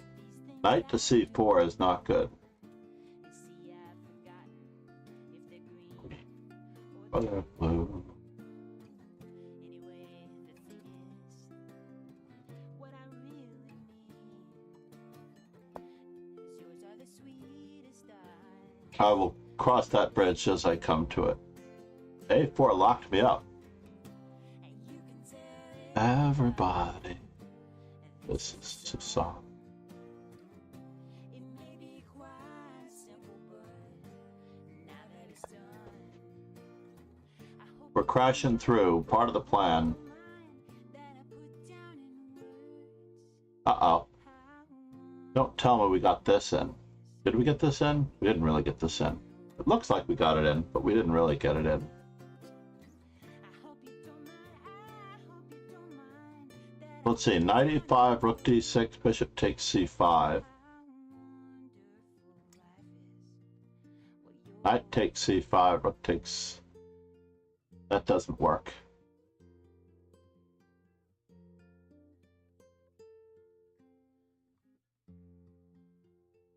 Knight to c4 is not good. Blue. I will cross that bridge as I come to it. A4 locked me up. Everybody. This is a song. We're crashing through. Part of the plan. Uh-oh. Don't tell me we got this in. Did we get this in? We didn't really get this in. It looks like we got it in, but we didn't really get it in. Let's see, knight e5, rook d6, bishop takes c5. Knight takes c5, rook takes... That doesn't work.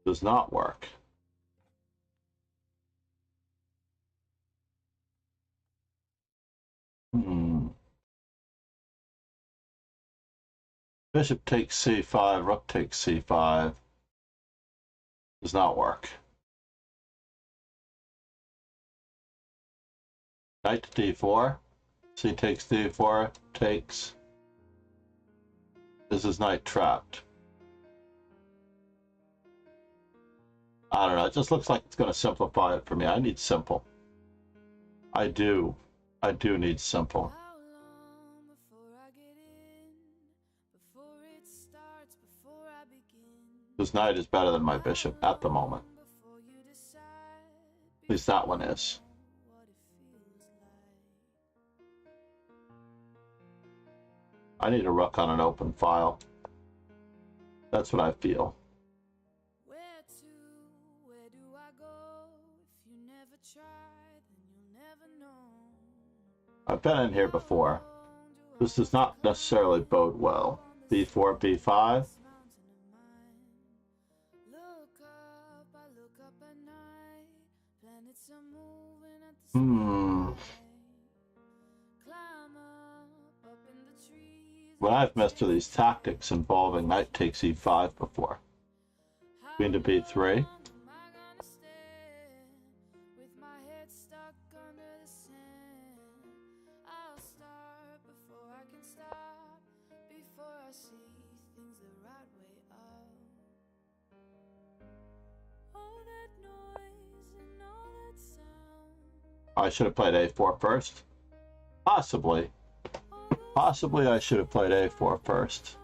Does not work. Bishop takes c5, rook takes c5. Does not work. Knight to d4. C takes d4, takes. This is knight trapped. I don't know, it just looks like it's going to simplify it for me. I need simple. I do need simple. This knight is better than my bishop at the moment. At least that one is. I need a rook on an open file. That's what I feel. I've been in here before. This does not necessarily bode well. b4, b5. Well, I've messed with these tactics involving knight takes e5 before. Queen to b3. I should have played a4 first. Possibly. Possibly I should have played a4 first.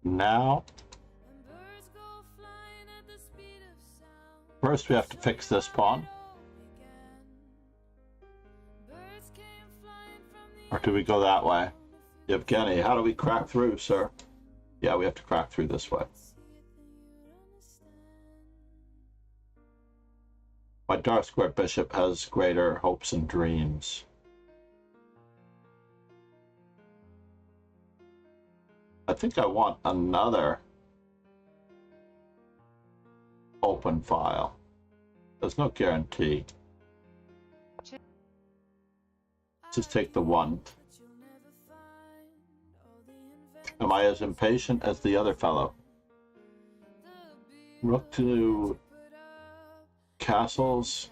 Now, first we have to fix this pawn. Or do we go that way? Yevgeny, how do we crack through, sir? Yeah, we have to crack through this way. My dark square bishop has greater hopes and dreams. I think I want another open file. There's no guarantee. Just take the one. Am I as impatient as the other fellow? Rook to castles.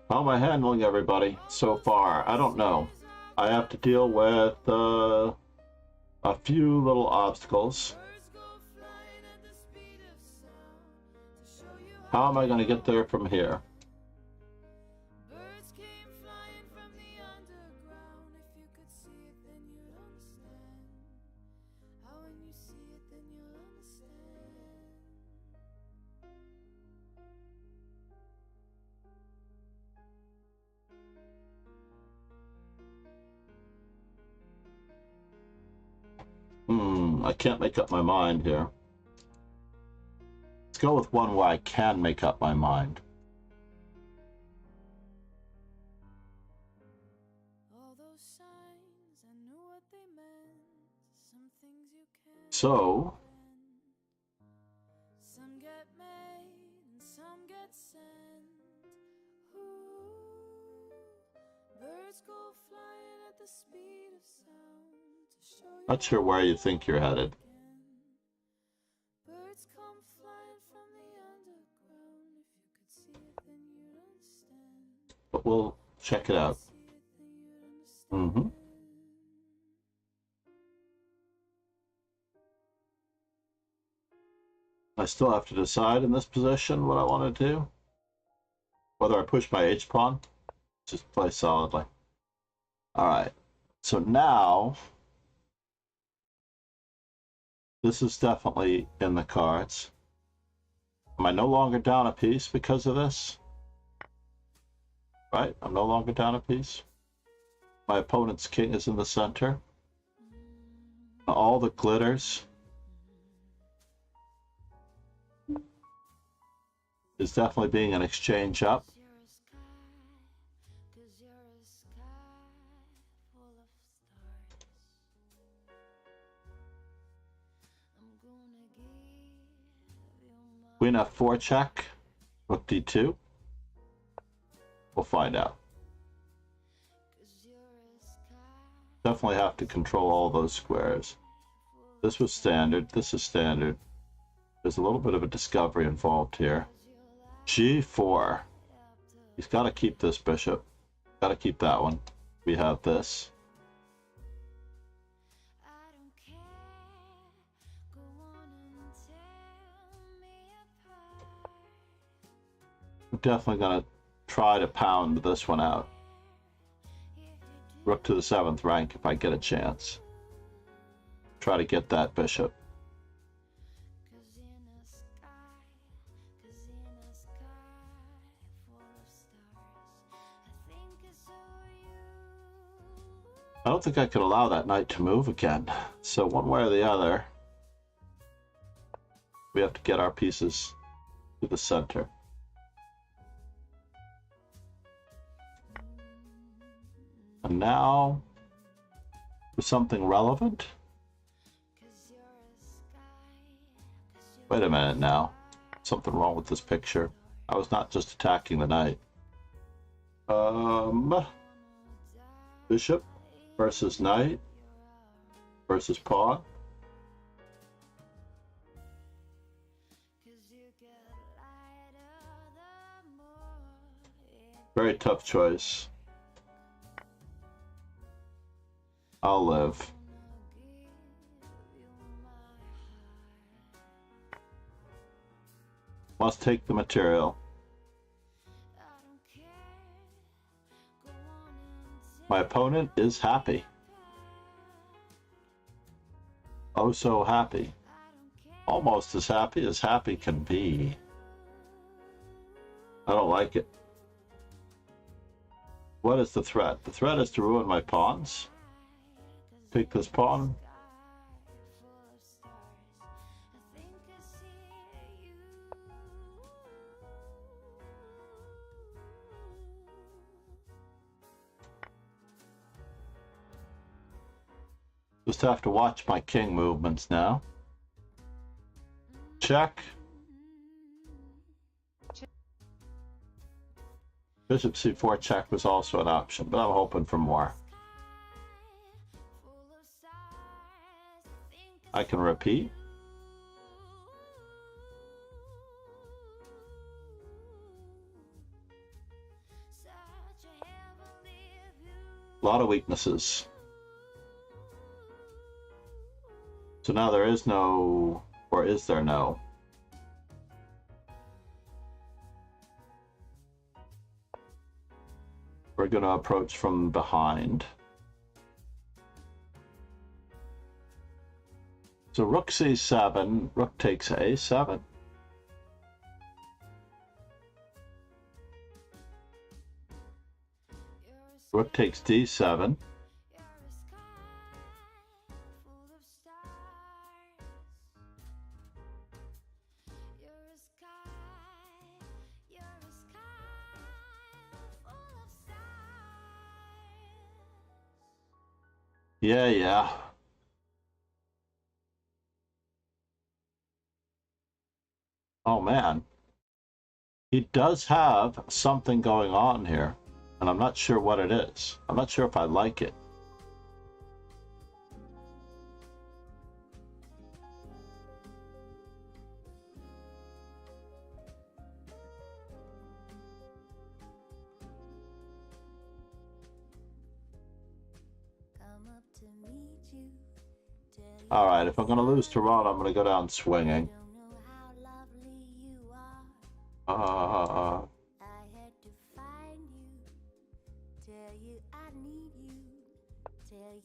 How am I handling everybody so far? I don't know. I have to deal with a few little obstacles. How am I going to get there from here? I can't make up my mind here. Let's go with one where I can make up my mind. So, not sure where you think you're headed. But we'll check it out. I still have to decide in this position what I want to do. Whether I push my h-pawn, just play solidly. Alright, so now this is definitely in the cards. Am I no longer down a piece because of this? Right, I'm no longer down a piece. My opponent's king is in the center. All the glitters is definitely being an exchange up. Queen f4 check, rook d2. We'll find out. Definitely have to control all those squares. This was standard, this is standard. There's a little bit of a discovery involved here. g4. He's got to keep this bishop. Got to keep that one. We have this. I'm definitely going to try to pound this one out. Rook to the 7th rank if I get a chance. Try to get that bishop. I don't think I could allow that knight to move again. So one way or the other, we have to get our pieces to the center. And now, for something relevant. Wait a minute now. Something wrong with this picture. I was not just attacking the knight. Bishop versus knight versus pawn. Very tough choice. I'll live. Must take the material. My opponent is happy. Oh, so happy. Almost as happy can be. I don't like it. What is the threat? The threat is to ruin my pawns. Take this pawn. Just have to watch my king movements now. Check. Bishop c4 check was also an option, but I'm hoping for more. I can repeat. A lot of weaknesses. So now there is no, or is there no? We're going to approach from behind. So rook c7, rook takes a7. Rook takes d7. Yeah. Oh man. He does have something going on here, and I'm not sure what it is. I'm not sure if I like it. All right, if I'm going to lose to Ron, I'm going to go down swinging.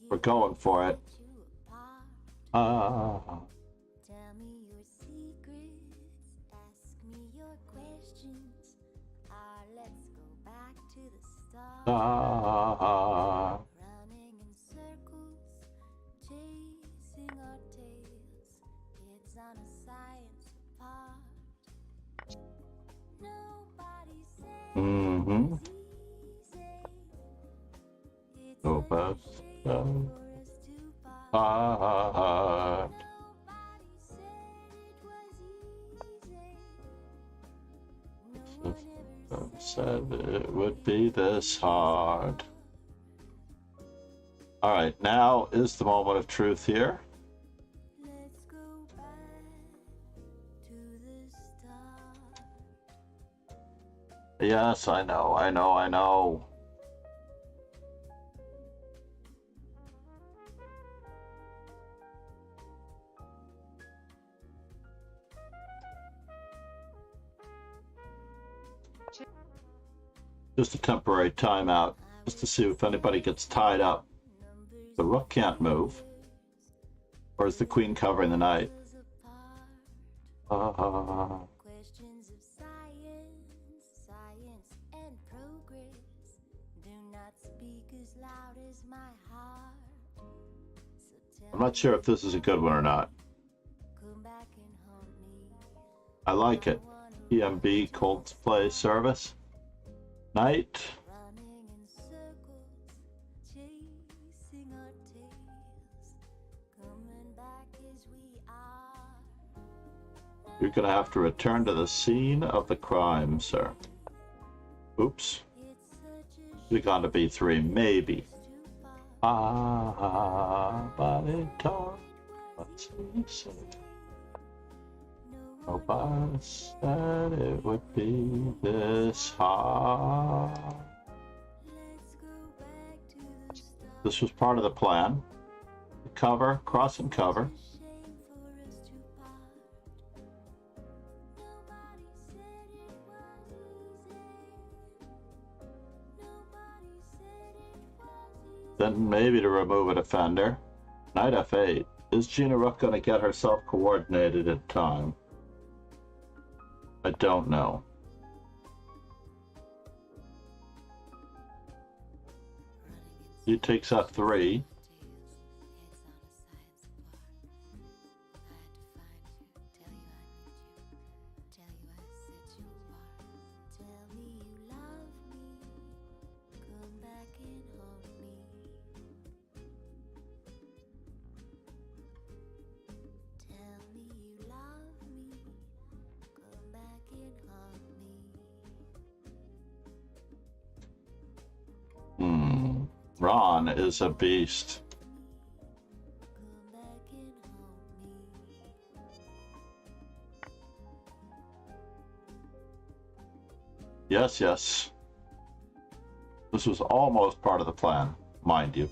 We're going for it. Tell me your secrets, ask me your questions. Let's go back to the start. Running in circles, chasing our tails. It's on a science apart. Nobody says it's easy. It's Go back. Said it would be this hard. All right, now is the moment of truth here. Let's go back to the start. Yes, I know. Just a temporary timeout, just to see if anybody gets tied up. The rook can't move. Or is the queen covering the knight? Questions of science and progress do not speak as loud as my heart. So I'm not sure if this is a good one or not. come back and haunt me. I like it. EMB cold play service. Knight. Running in circles, chasing our tails, coming back as we are. You're gonna have to return to the scene of the crime, sir. Oops. It's such a We've gone to B3, maybe. too far. But it talk. What's he say? No Nobody said it would be this hard. This was part of the plan. Cover, cross and cover. Then maybe to remove a defender. Knight f8. Is Gina Rook going to get herself coordinated in time? I don't know. He takes f3. Ron is a beast. Yes, yes. This was almost part of the plan, mind you.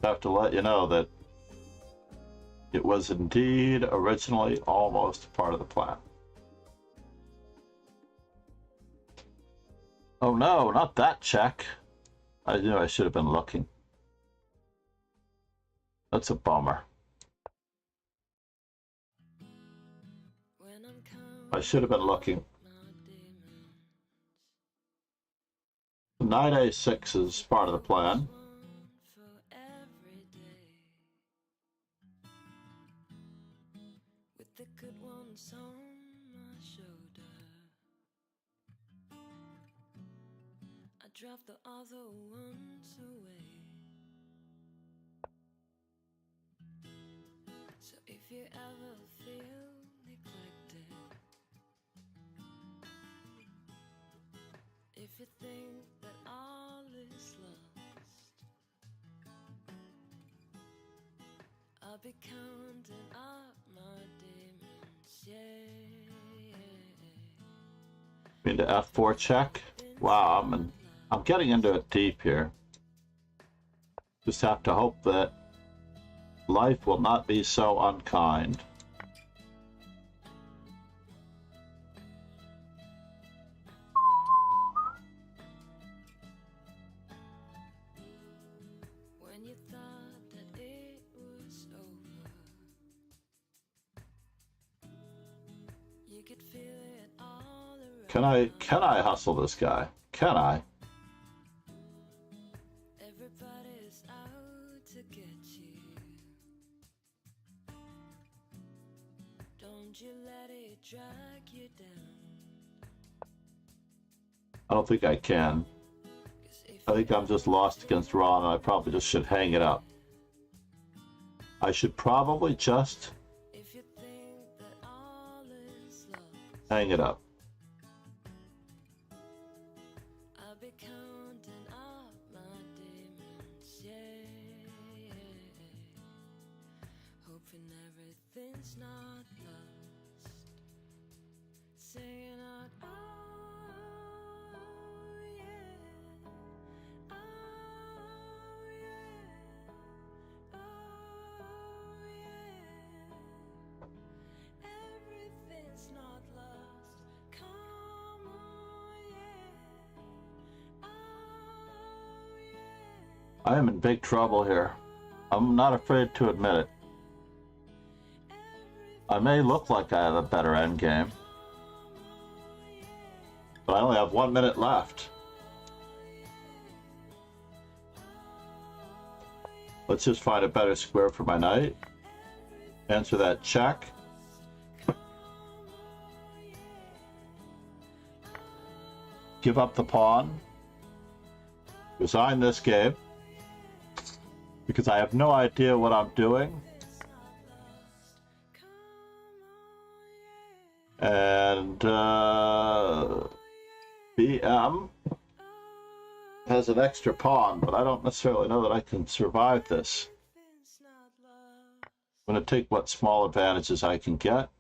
I have to let you know that it was indeed originally almost part of the plan. Oh no, not that check. I knew I should have been looking. That's a bummer. I should have been looking. Knight a6 is part of the plan. Drive the other ones away. So if you ever feel neglected, if you think that all is lost, I'll be counting up my demons, yeah. Into f4 check. Wow, I'm getting into it deep here. Just have to hope that life will not be so unkind. When you thought that it was over, you could feel it all around. Can I hustle this guy? Can I? Everybody's out to get you. Don't you let it drag you down. I don't think I can. I think I'm just lost against Ron, and I probably just should hang it up. I should probably just hang it up. Everything's not lost. Singing out, oh yeah, oh yeah, oh yeah. Everything's not lost. Come on, yeah, oh yeah. I am in big trouble here. I'm not afraid to admit it. I may look like I have a better endgame, but I only have 1 minute left. Let's just find a better square for my knight. Answer that check. Give up the pawn. Resign this game, because I have no idea what I'm doing. And BM has an extra pawn, but I don't necessarily know that I can survive this. I'm going to take what small advantages I can get.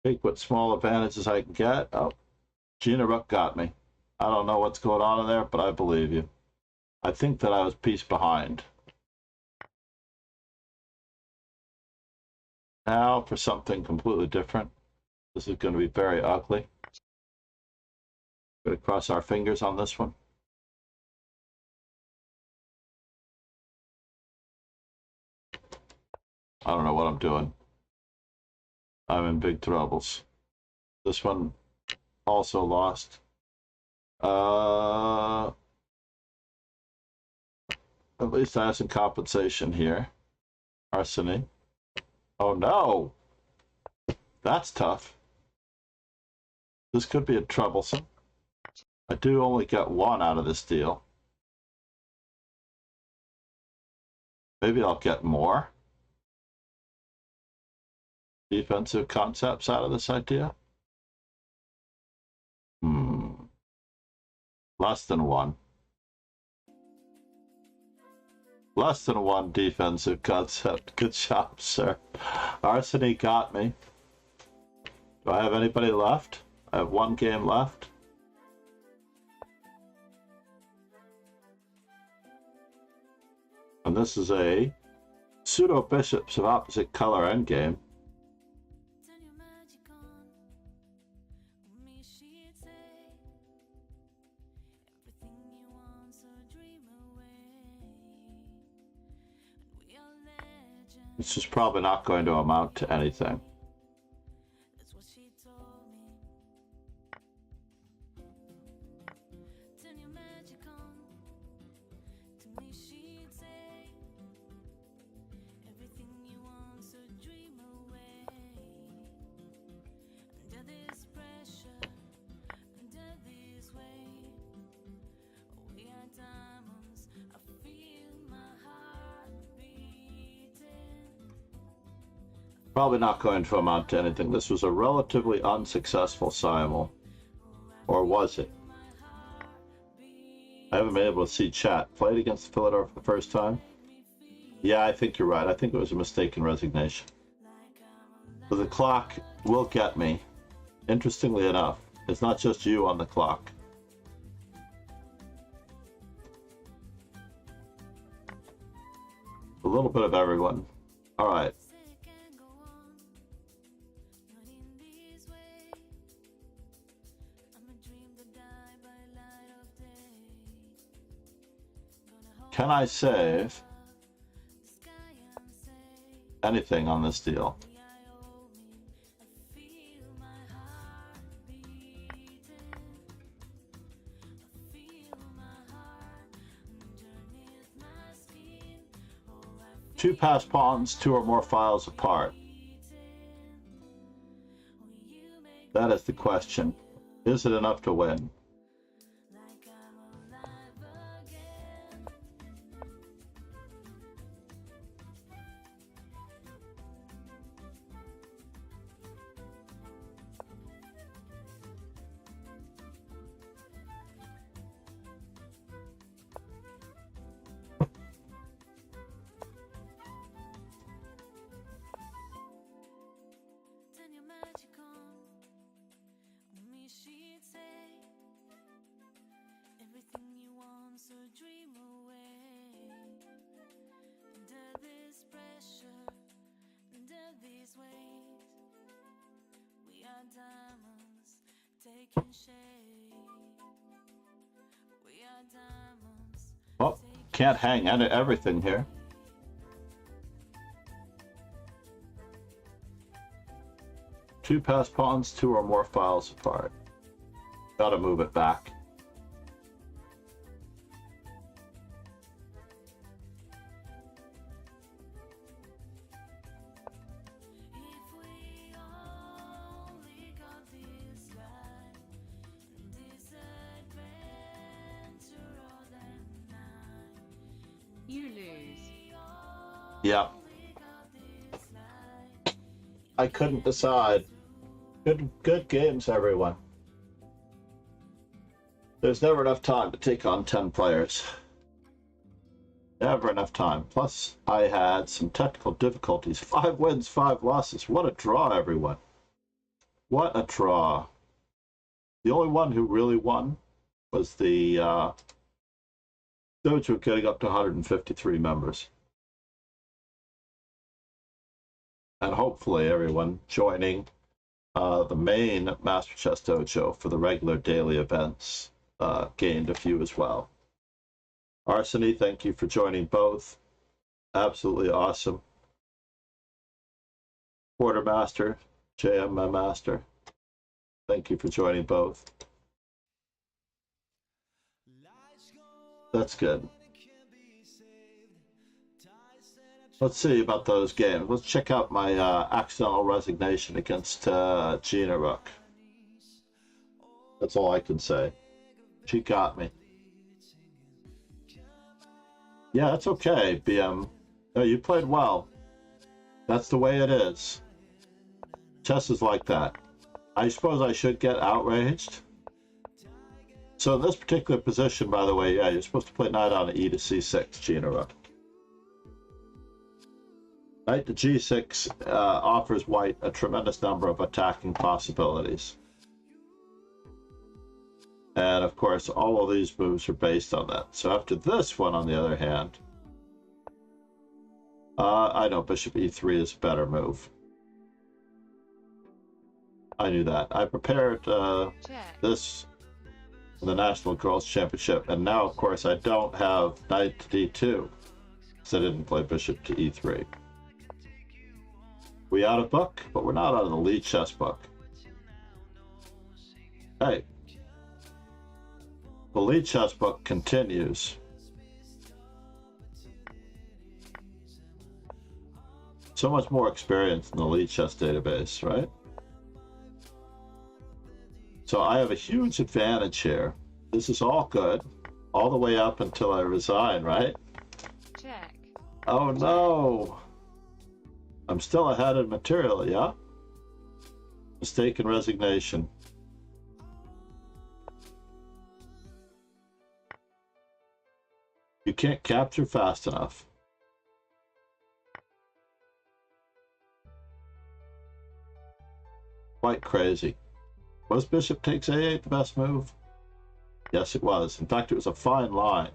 Take what small advantages I can get. Oh, Gina Rook got me. I don't know what's going on in there, but I believe you. I think that I was a piece behind. Now for something completely different. This is going to be very ugly. Going to cross our fingers on this one. I don't know what I'm doing. I'm in big troubles. This one also lost. At least I have some compensation here. Arseny. Oh no! That's tough. This could be troublesome. I do only get one out of this deal. Maybe I'll get more defensive concepts out of this idea. Less than one. Less than one defensive concept. Good job, sir. Arseny got me. Do I have anybody left? I have one game left. And this is a pseudo bishops of opposite color endgame. This is probably not going to amount to anything. Probably not going to amount to anything. This was a relatively unsuccessful simul. Or was it? I haven't been able to see chat. Played against Philidor for the first time? Yeah, I think you're right. I think it was a mistaken resignation. But the clock will get me. Interestingly enough, it's not just you on the clock. A little bit of everyone. All right. Can I save anything on this deal? Two passed pawns, two or more files apart. That is the question. Is it enough to win? Well, can't hang everything here. Two passed pawns, two or more files apart. Gotta move it back. You lose. Yeah. I couldn't decide. Good games, everyone. There's never enough time to take on 10 players. Never enough time. Plus, I had some technical difficulties. 5 wins, 5 losses. What a draw, everyone. What a draw. The only one who really won was the dojo getting up to 153 members. And hopefully everyone joining the main Master Chess Dojo for the regular daily events gained a few as well. Arseny, thank you for joining both. Absolutely awesome. Quartermaster, JM Master, thank you for joining both. That's good. Let's see about those games. Let's check out my accidental resignation against Gina Rook. That's all I can say. She got me. Yeah, that's okay, BM. No, you played well. That's the way it is. Chess is like that. I suppose I should get outraged. So in this particular position, by the way, yeah, you're supposed to play knight on e to c6, Gina Rook. Knight to g6 offers white a tremendous number of attacking possibilities. And of course, all of these moves are based on that. So after this one, on the other hand, I know bishop e3 is a better move. I knew that. I prepared this for the National Girls Championship, and now, of course, I don't have knight to d2 because I didn't play bishop to e3. We out of book, but we're not out of the lead chess book. Hey. The lead chess book continues. So much more experience in the lead chess database, right? So I have a huge advantage here. This is all good, all the way up until I resign, right? Check. Oh no! I'm still ahead in material, yeah? Mistaken resignation. You can't capture fast enough. Quite crazy. Was bishop takes a8 the best move? Yes, it was. In fact, it was a fine line.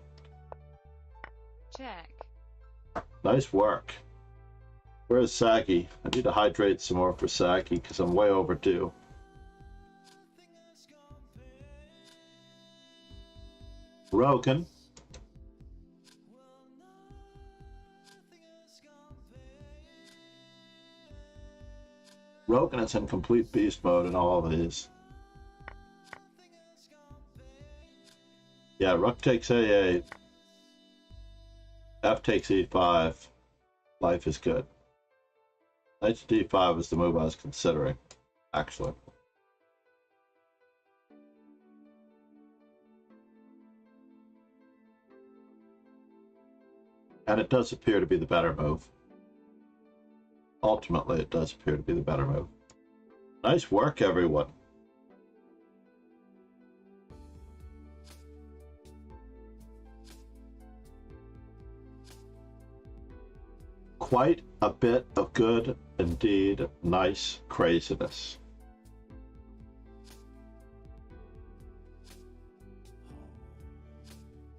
Check. Nice work. Where's Sagi? I need to hydrate some more for Sagi because I'm way overdue. Rogan. Rogan is in complete beast mode in all of these. Yeah, rook takes a8. F takes e5. Life is good. Knight to d5 is the move I was considering, actually. And it does appear to be the better move. Ultimately, it does appear to be the better move. Nice work, everyone. Quite a bit of good, indeed, nice craziness.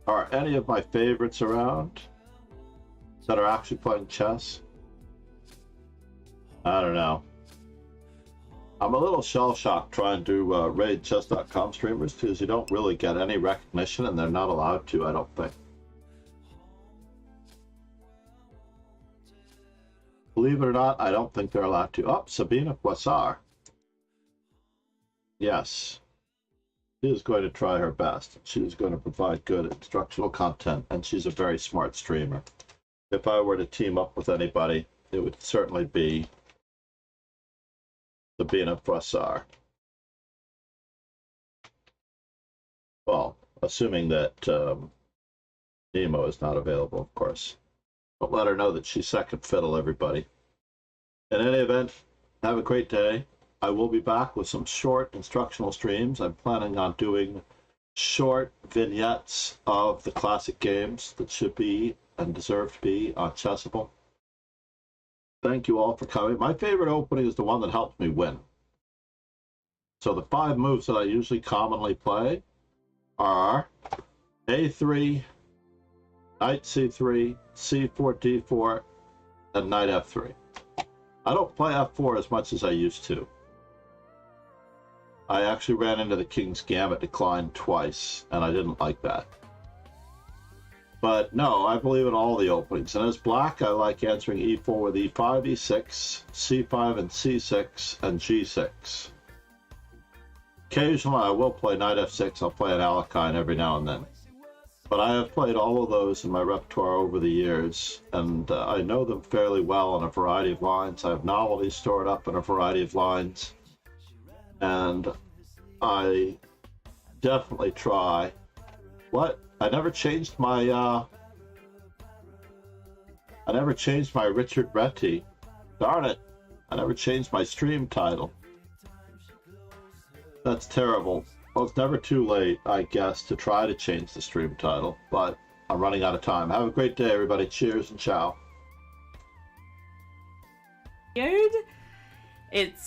Are any of my favorites around that are actually playing chess? I don't know. I'm a little shell-shocked trying to raid chess.com streamers because you don't really get any recognition and they're not allowed to, I don't think. Believe it or not, I don't think they're allowed to. Oh, Sabina Poissar. Yes. She is going to try her best. She is going to provide good instructional content, and she's a very smart streamer. If I were to team up with anybody, it would certainly be Sabina Poissar. Well, assuming that Nemo is not available, of course. But let her know that she's second fiddle, everybody. In any event, have a great day. I will be back with some short instructional streams. I'm planning on doing short vignettes of the classic games that should be and deserve to be on Chessable. Thank you all for coming. My favorite opening is the one that helps me win. So the 5 moves that I usually commonly play are A3, Knight C3, C4 D4, and Knight F3. I don't play F4 as much as I used to. I actually ran into the King's Gambit decline twice, and I didn't like that. But no, I believe in all the openings. And as black, I like answering E4 with E5, E6, C5 and C6, and G6. Occasionally, I will play Knight F6. I'll play an Alekhine every now and then. But I have played all of those in my repertoire over the years, and I know them fairly well on a variety of lines. I have novelties stored up in a variety of lines. And I definitely try. What? I never changed my Richard Retty. Darn it. I never changed my stream title. That's terrible. Well, it's never too late, I guess, to try to change the stream title, but I'm running out of time. Have a great day, everybody. Cheers and ciao. It's